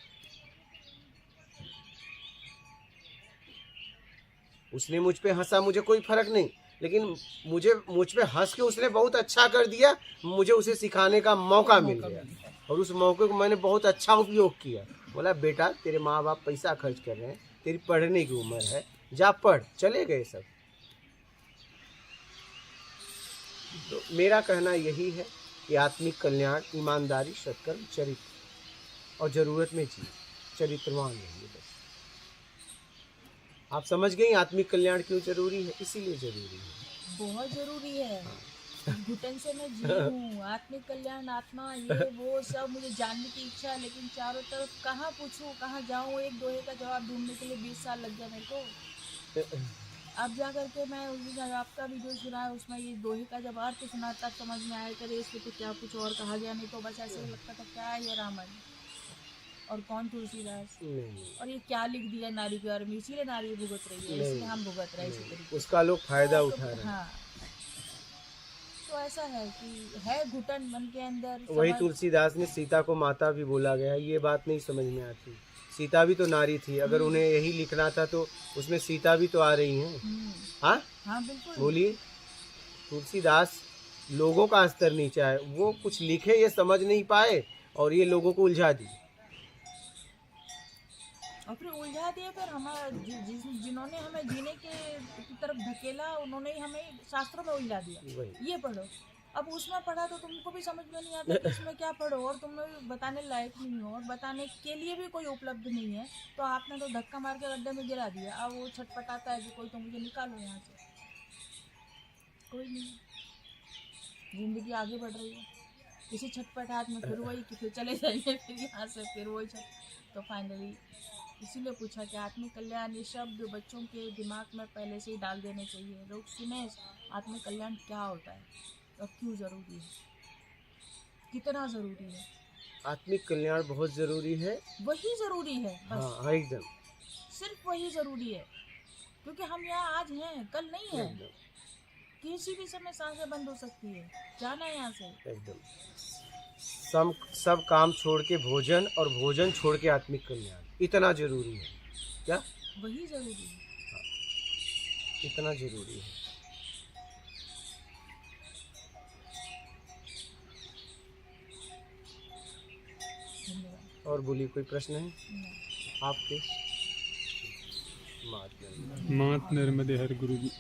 उसने मुझ पे हंसा, मुझे कोई फर्क नहीं, लेकिन मुझ पे हंस के उसने बहुत अच्छा कर दिया। मुझे उसे सिखाने का मौका मिल गया और उस मौके को मैंने बहुत अच्छा उपयोग किया। बोला बेटा तेरे माँ बाप पैसा खर्च कर रहे हैं, तेरी पढ़ने की उम्र है, जा पढ़। चले गए सब। तो मेरा कहना यही है कि आत्मिक कल्याण, ईमानदारी, सत्कर्म, चरित्र और जरूरत में चीज, चरित्रवान रहिए बस। आप समझ गई आत्मिक कल्याण क्यों जरूरी है? इसीलिए जरूरी है, बहुत जरूरी है। घुटन से मैं जी हूँ, आत्मिक कल्याण, आत्मा, ये वो सब मुझे जानने की इच्छा है, लेकिन चारों तरफ कहाँ पूछूं, कहाँ जाऊँ? एक दोहे का जवाब ढूंढने के लिए 20 साल लग गया मेरे को। अब जा करके मैं उस दिन आपका वीडियो सुना है, उसमें ये दोहे का जब अर्थ सुना तब समझ में आया करे इसमें तो क्या कुछ और कहा गया, नहीं तो बस ऐसे लगता था क्या है ये रामायण और कौन तुलसीदास और ये क्या लिख दिया नारी के बारे में। इसीलिए नारी भुगत रही है, इसलिए हम भुगत रहे हैं इसी तरीके। उसका लोग फायदा उठा रहे हैं। हाँ, तो ऐसा है कि है घुटन मन के अंदर। वही तुलसीदास ने सीता को माता भी बोला गया, ये बात नहीं समझ में आती। सीता भी तो नारी थी, अगर उन्हें यही लिखना था तो उसमें सीता भी तो आ रही हैं। हाँ हाँ बिल्कुल बोलिए। तुलसीदास लोगों का स्तर नीचा है, वो कुछ लिखे ये समझ नहीं पाए और ये लोगों को उलझा दी। और फिर उलझा दिए, फिर हमारा जिन्होंने हमें जीने की तरफ धकेला उन्होंने ही हमें शास्त्रों में उलझा दिया, ये पढ़ो। अब उसमें पढ़ा तो तुमको भी समझ में नहीं आता कि इसमें क्या पढ़ो, और तुम बताने लायक नहीं हो और बताने के लिए भी कोई उपलब्ध नहीं है, तो आपने तो धक्का मार के गड्ढे में गिरा दिया। अब वो छटपटाता है कि कोई तो मुझे निकालो यहाँ से। कोई नहीं, जिंदगी आगे बढ़ रही है इसी छटपटाहट में, फिर वही कि फिर चले जाइए, फिर यहाँ से फिर वही तो फाइनली इसीलिए पूछा कि आत्मिक कल्याण ये शब्द बच्चों के दिमाग में पहले से ही डाल देने चाहिए। लोग सुने आत्मिक कल्याण क्या होता है और क्यों ज़रूरी है, कितना ज़रूरी है। आत्मिक कल्याण बहुत ज़रूरी है, वही ज़रूरी है बस। हाँ एकदम, सिर्फ वही ज़रूरी है, क्योंकि हम यहाँ आज हैं कल नहीं है। किसी भी समय सांसें बंद हो सकती है, जाना है यहाँ से एकदम। सब काम छोड़ के भोजन और भोजन छोड़ के आत्मिक कल्याण, इतना जरूरी है। क्या वही जरूरी है? इतना जरूरी है। और बोलिए, कोई प्रश्न है आपके? मात नर्मदे हर गुरु जी।